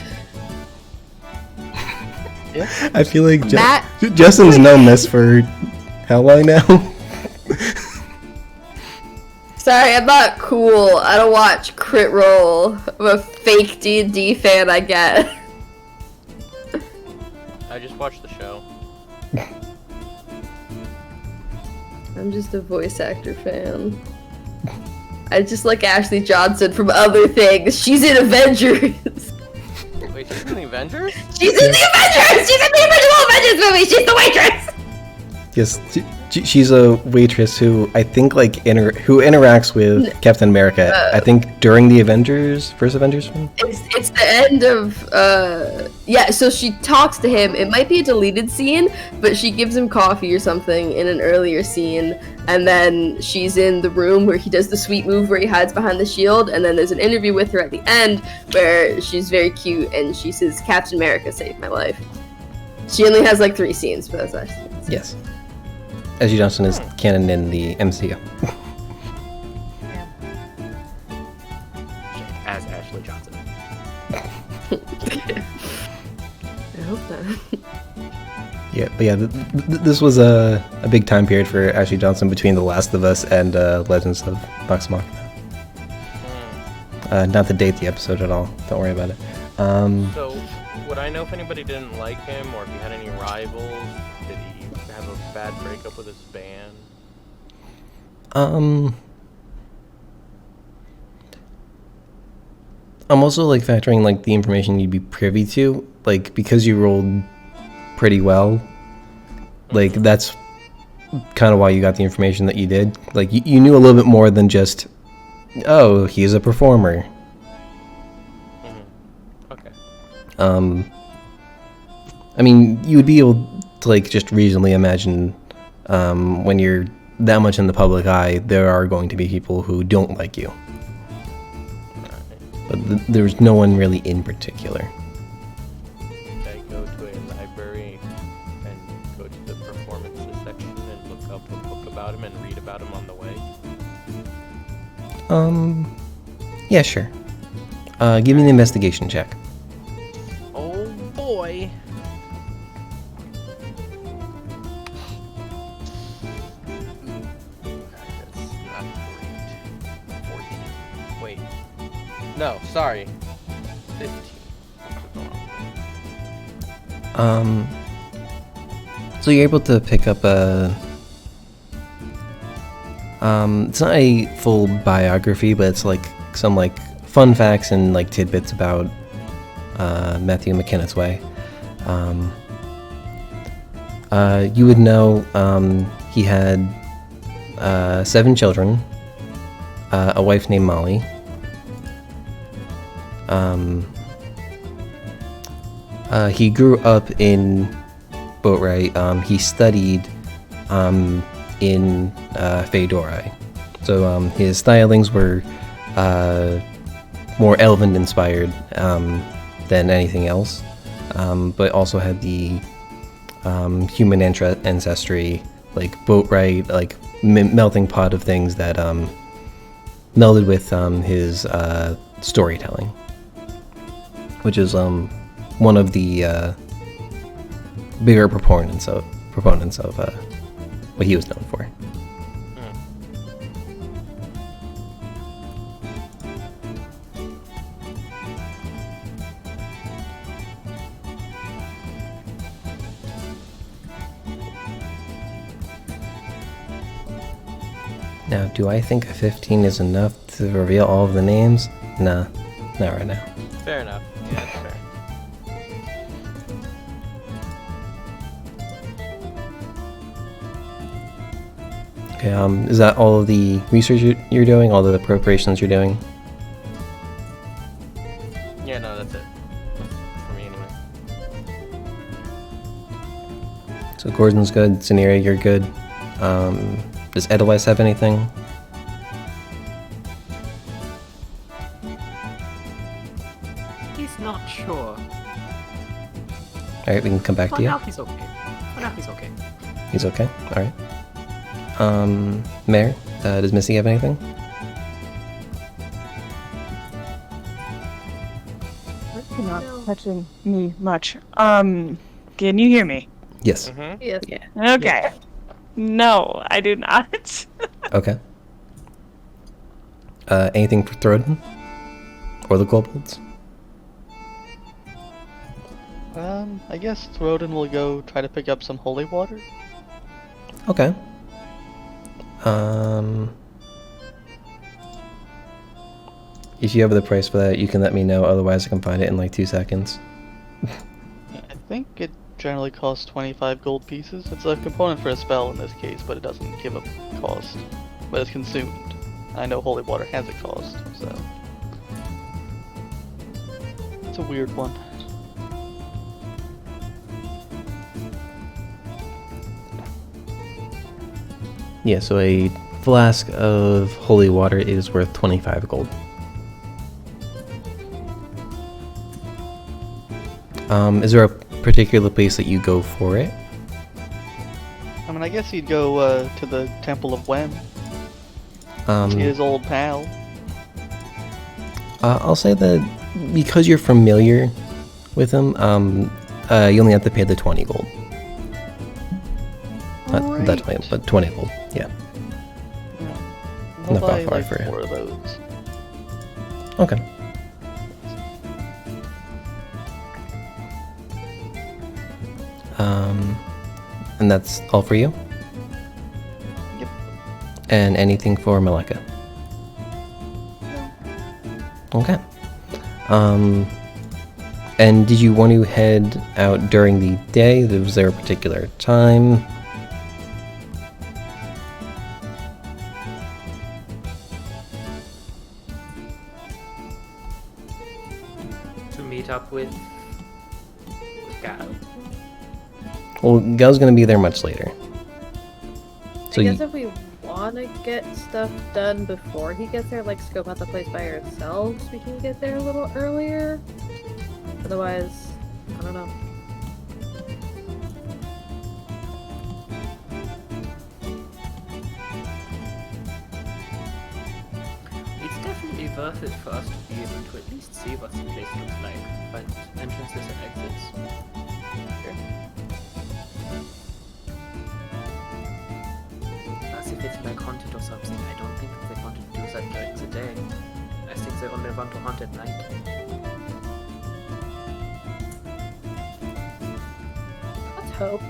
I feel like Matt- Justin's known this for how long now? Sorry, I'm not cool. I don't watch crit roll. I'm a fake D&D fan, I get. I just watched the show. I'm just a voice actor fan. I just like Ashley Johnson from other things. She's in Avengers. Wait, she's in the Avengers? She's in the Avengers! She's in the original Avengers movie! She's the waitress! Yes, she's a waitress who I think who interacts with Captain America. I think during the first Avengers film. It's the end of, yeah, so she talks to him. It might be a deleted scene, but she gives him coffee or something in an earlier scene, and then she's in the room where he does the sweet move where he hides behind the shield, and then there's an interview with her at the end where she's very cute, and she says, Captain America saved my life. She only has like 3 scenes, but that's actually... Yes. Ashley Johnson is canon in the MCU. As Ashley Johnson. I hope not. Yeah, but yeah, this was a big time period for Ashley Johnson between The Last of Us and Legends of Vox Machina. Not to date the episode at all. Don't worry about it. So, would I know if anybody didn't like him, or if he had any rivals? Did he have a bad breakup with his band? I'm also like factoring like the information you'd be privy to, like because you rolled pretty well. Like that's kind of why you got the information that you did. Like you knew a little bit more than just, oh, he's a performer. Okay. I mean, you would be able to like just reasonably imagine when you're that much in the public eye, there are going to be people who don't like you. But there's no one really in particular. Did I go to a library and go to the performances section and look up a book about him and read about him on the way? Yeah, sure. Give me an investigation check. Oh boy. That's not great. 14. Wait. No, sorry. 15. So you're able to pick up a. It's not a full biography, but it's like some like fun facts and like tidbits about Matthew McKinnitzway. You would know he had 7 children, a wife named Molly. He grew up in Boatwright. He studied in Fedora. So his stylings were more elven inspired than anything else, but also had the human ancestry, like Boatwright, like melting pot of things that melded with his storytelling, which is one of the bigger proponents of what he was known for. Now, do I think a 15 is enough to reveal all of the names? Nah, not right now. Fair enough. Yeah, that's fair. Okay, is that all of the research you're doing? All the preparations you're doing? Yeah, no, that's it. For me, anyway. So Gordon's good, Zanira, you're good. Does Edelweiss have anything? He's not sure. Alright, we can come back For to you. now, he's okay. For now, he's okay. He's okay? Alright. Mayor, does Missy have anything? You're not touching me much. Can you hear me? Yes. Mm-hmm. Yes. Okay. No, I do not. Okay. Anything for Throden? Or the kobolds? I guess Throden will go try to pick up some holy water. Okay. If you have the price for that, you can let me know, otherwise I can find it in like 2 seconds. I think it generally costs 25 gold pieces. It's a component for a spell in this case, but it doesn't give a cost. But it's consumed. I know holy water has a cost, so... It's a weird one. Yeah, so a flask of holy water is worth 25 gold. Is there a particular place that you go for it? I mean, I guess he'd go to the Temple of Wem. See his old pal. I'll say that because you're familiar with him, you only have to pay the 20 gold. Not that 20, but 20 gold, yeah. We'll Not buy that far like for you. 4 of those. Okay. And that's all for you? Yep. And anything for Maleka? Okay. And did you want to head out during the day? Was there a particular time? To meet up with Gal. Well, Gal's gonna be there much later. So I guess if we want to get stuff done before he gets there, like scope out the place by ourselves, we can get there a little earlier. Otherwise, I don't know. It's definitely worth it for us to be able to at least see what the place looks like, find entrances and exits. Plus, if it's like haunted or something, I don't think they want to do that during the day. I think they only want to haunt at night. Let's hope.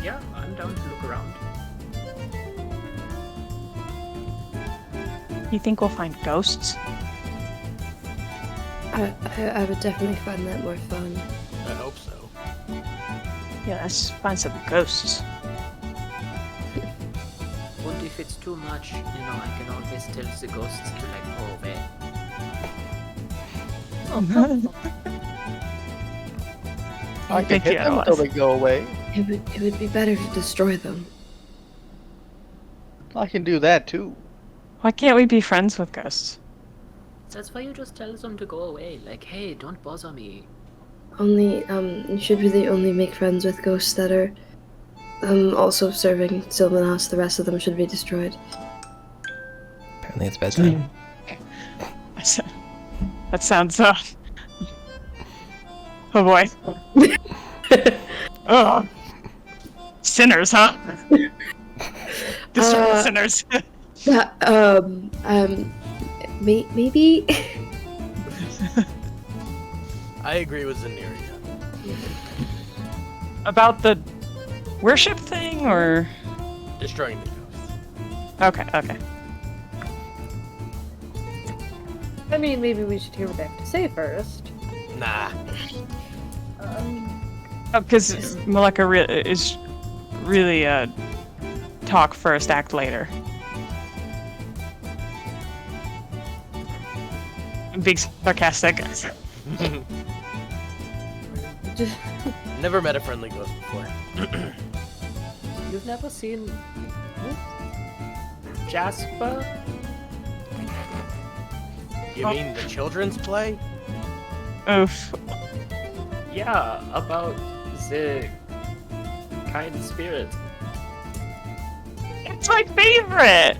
Yeah, I'm down to look around. You think we'll find ghosts? I would definitely find that more fun. I hope so. Yeah, let's find some ghosts. And if it's too much, I can always tell the ghosts to like go away. I can think hit you them know until us. they go away. It would be better to destroy them. I can do that too. Why can't we be friends with ghosts? That's why you just tell them to go away. Like, hey, don't bother me. Only, you should really only make friends with ghosts that are, also serving Sylvanas. The rest of them should be destroyed. Apparently it's bedtime. That sounds, oh boy. Oh. Sinners, huh? Destroy the sinners. Maybe? I agree with Zaniri. About the worship thing, or? Destroying the ghosts. Okay. I mean, maybe we should hear what they have to say first. Nah. Oh, because Maleka is really talk first, act later. I'm being sarcastic. Never met a friendly ghost before. You've never seen Jasper? You mean the children's play? Oof. Yeah, about the kind spirit. It's my favorite!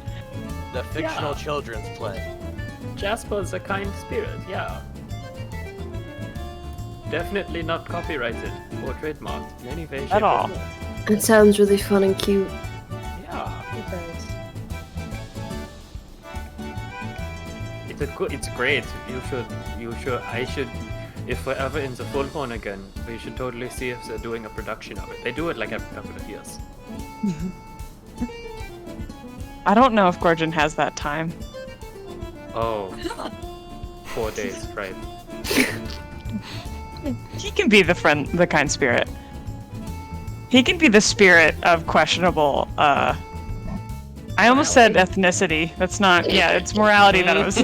The fictional Yeah. children's play. Jasper's a kind spirit, yeah. Definitely not copyrighted or trademarked in any way, shape, At or all. form. It sounds really fun and cute. Yeah, It does. it's great. I should, if we're ever in the full moon again, we should totally see if they're doing a production of it. They do it like every couple of years. I don't know if Gorgon has that time. Oh, 4 days, right. He can be the kind spirit. He can be the spirit of questionable, I almost said ethnicity. That's not, it's morality that I was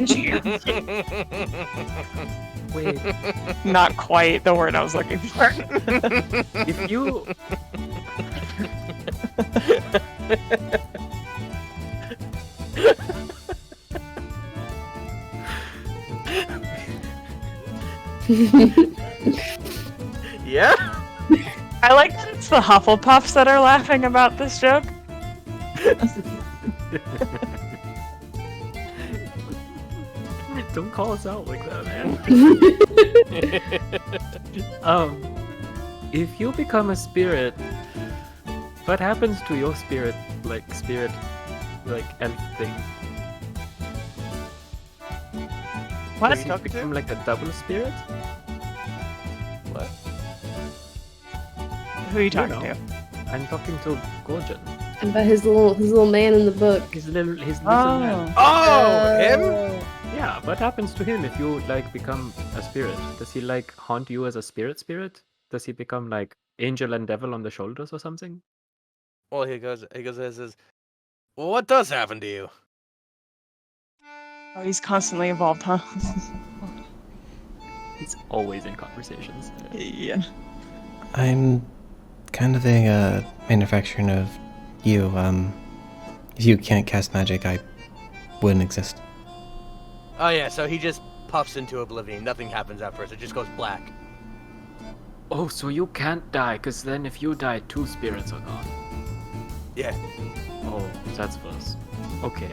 Wait, not quite the word I was looking for. if you... Yeah? I like that it's the Hufflepuffs that are laughing about this joke. Don't call us out like that, man. If you become a spirit, what happens to your spirit, like elf thing? What? Does he become like a double spirit? What? Who are you talking know. to? I'm talking to Gorgon. And about his little man in the book. His little man. Oh, him? Yeah, what happens to him if you like become a spirit? Does he like haunt you as a spirit? Does he become like angel and devil on the shoulders or something? Well, he goes, says, well, what does happen to you? Oh, he's constantly evolved, huh? He's always in conversations. Yeah. I'm kind of a manufacturing of you. If you can't cast magic, I wouldn't exist. Oh yeah, so he just puffs into oblivion. Nothing happens afterwards. It just goes black. Oh, so you can't die, because then if you die, 2 spirits are gone. Yeah. Oh, that's worse. Okay,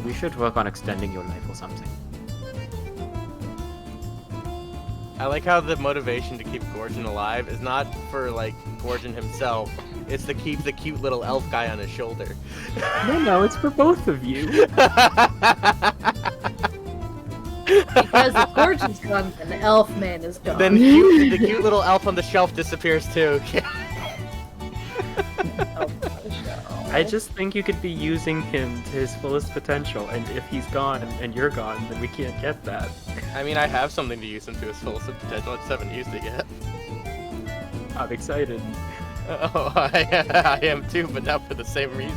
we should work on extending your life or something. I like how the motivation to keep Gorgon alive is not for, like, Gorgon himself. It's to keep the cute little elf guy on his shoulder. No, it's for both of you. Because if Gorgon's gone, then the elf man is gone. Then the cute little elf on the shelf disappears too. I just think you could be using him to his fullest potential, and if he's gone and you're gone, then we can't get that. I mean, I have something to use him to his fullest potential. I just haven't used it yet. I'm excited. Oh, I am too, but not for the same reason.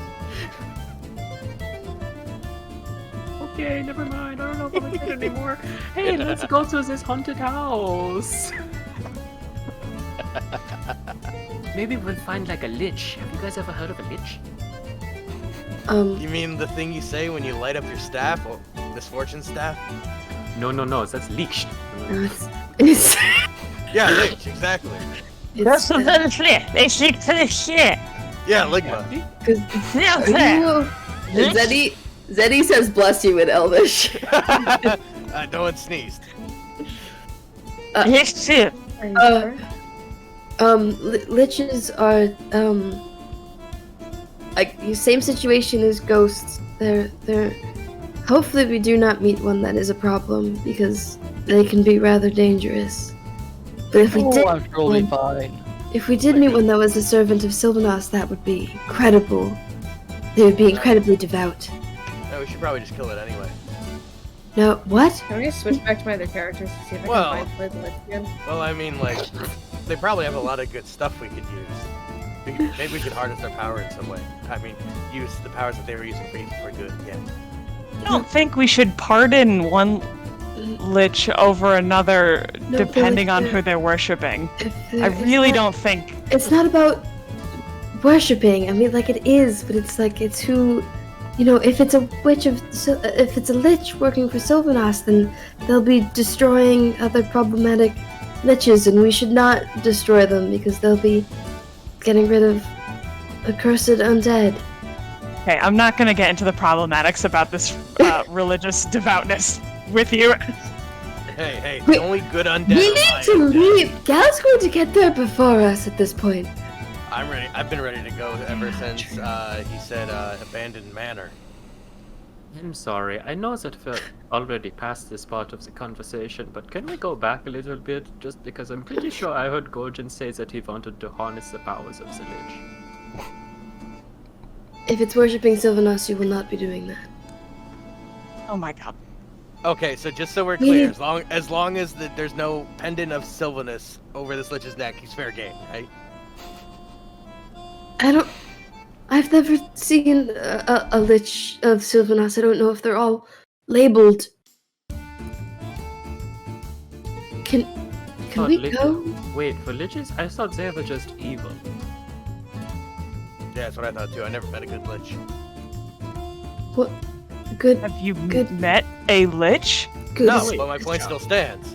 Okay, never mind. I don't know if I'm excited anymore. Hey, let's go to this haunted house. Maybe we'll find like a lich. Have you guys ever heard of a lich? You mean the thing you say when you light up your staff? Or misfortune staff? No, that's leeched. It's Yeah, lich, exactly. it's Yeah, Ligma. Zeddy says bless you in Elvish. No one sneezed. Liches are like the same situation as ghosts. They're hopefully we do not meet one that is a problem because they can be rather dangerous. But if we did, I'm totally one- fine. If we did meet one that was a servant of Sylvanas, that would be incredible. They would be incredibly devout. No, we should probably just kill it anyway. No, what? Can we switch back to my other characters to see if I Well- can find the Lich again? Well, I mean, like, they probably have a lot of good stuff we could use. Maybe we could harness their power in some way. I mean, use the powers that they were using for good. Yeah. I don't think we should pardon one lich over another, No, depending but on if who they're worshipping. If I it's really not- don't think. It's not about worshipping. I mean, like it is, but it's like it's who, you know. If it's a if it's a lich working for Sylvanas, then they'll be destroying other problematic liches, and we should not destroy them because they'll be getting rid of accursed undead. Okay, I'm not gonna get into the problematics about this religious devoutness with you. Hey, Wait, the only good undead. We are need mine. to leave. Gal's going to get there before us at this point. I'm ready. I've been ready to go ever since he said abandoned manor. I'm sorry, I know that we're already past this part of the conversation, but can we go back a little bit? Just because I'm pretty sure I heard Gorgon say that he wanted to harness the powers of the Lich. If it's worshipping Sylvanas, you will not be doing that. Oh my god. Okay, so just so we're We clear, need- as long as there's no pendant of Sylvanus over this lich's neck, he's fair game, right? I've never seen a lich of Sylvanas. I don't know if they're all labeled. Can Thought we lich- go? Wait, for Liches? I thought they were just evil. Yeah, that's what I thought too. I never met a good lich. What? Good. Have you Good. met a lich? Good. No, wait, but my point still stands.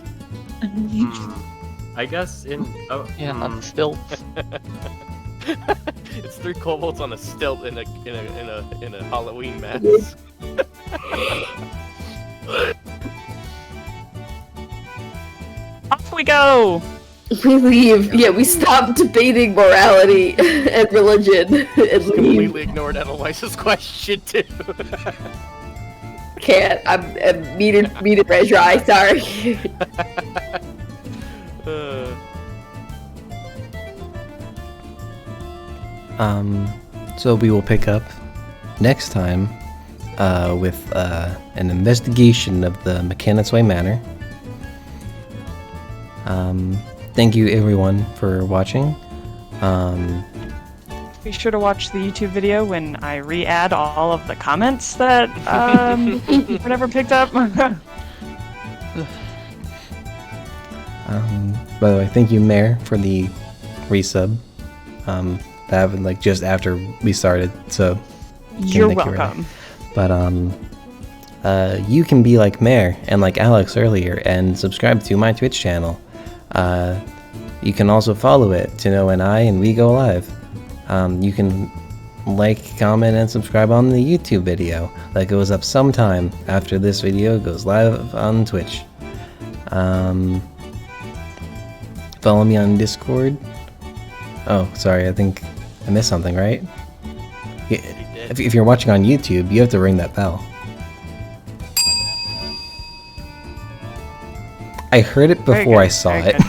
I guess in... Oh, Yeah, on stilts. It's 3 kobolds on a stilt in a Halloween mask. Off we go! We leave. Yeah, we stop debating morality and religion and leave. Completely ignored Edelweiss's question too. Can't. I'm meted red dry. Sorry. So we will pick up next time with an investigation of the Mechanicsway Manor. Thank you everyone for watching. Be sure to watch the YouTube video when I re-add all of the comments that were never picked up. By the way, thank you, Mare, for the resub. That happened like just after we started, so You're thank you, Renee. welcome. But you can be like Mare and like Alex earlier and subscribe to my Twitch channel. You can also follow it to know when I and we go live. You can like, comment, and subscribe on the YouTube video that goes up sometime after this video goes live on Twitch. Follow me on Discord. Oh, sorry, I think I missed something, right? Yeah, if you're watching on YouTube, you have to ring that bell. I heard it Very before good, I saw very it. good.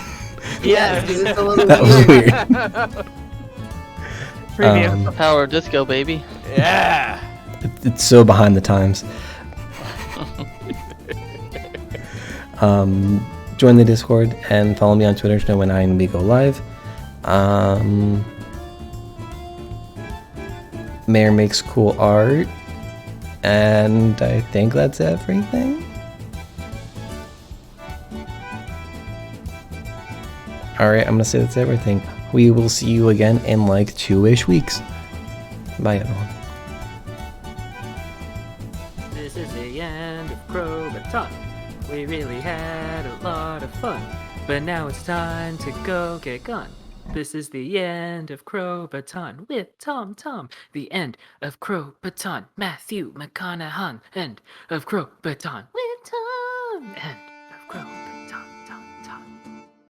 Yes, it was a little That was weird. Preview. Power disco, baby. Yeah. It's so behind the times. Join the Discord and follow me on Twitter to know when I and we go live. Mayor makes cool art, and I think that's everything. Alright, I'm gonna say that's everything. We will see you again in like 2-ish weeks. Bye, everyone. This is the end of Crobaton. We really had a lot of fun, but now it's time to go get gone. This is the end of Crobaton with Tom. The end of Crobaton. Matthew McConaughey. End of Crobaton with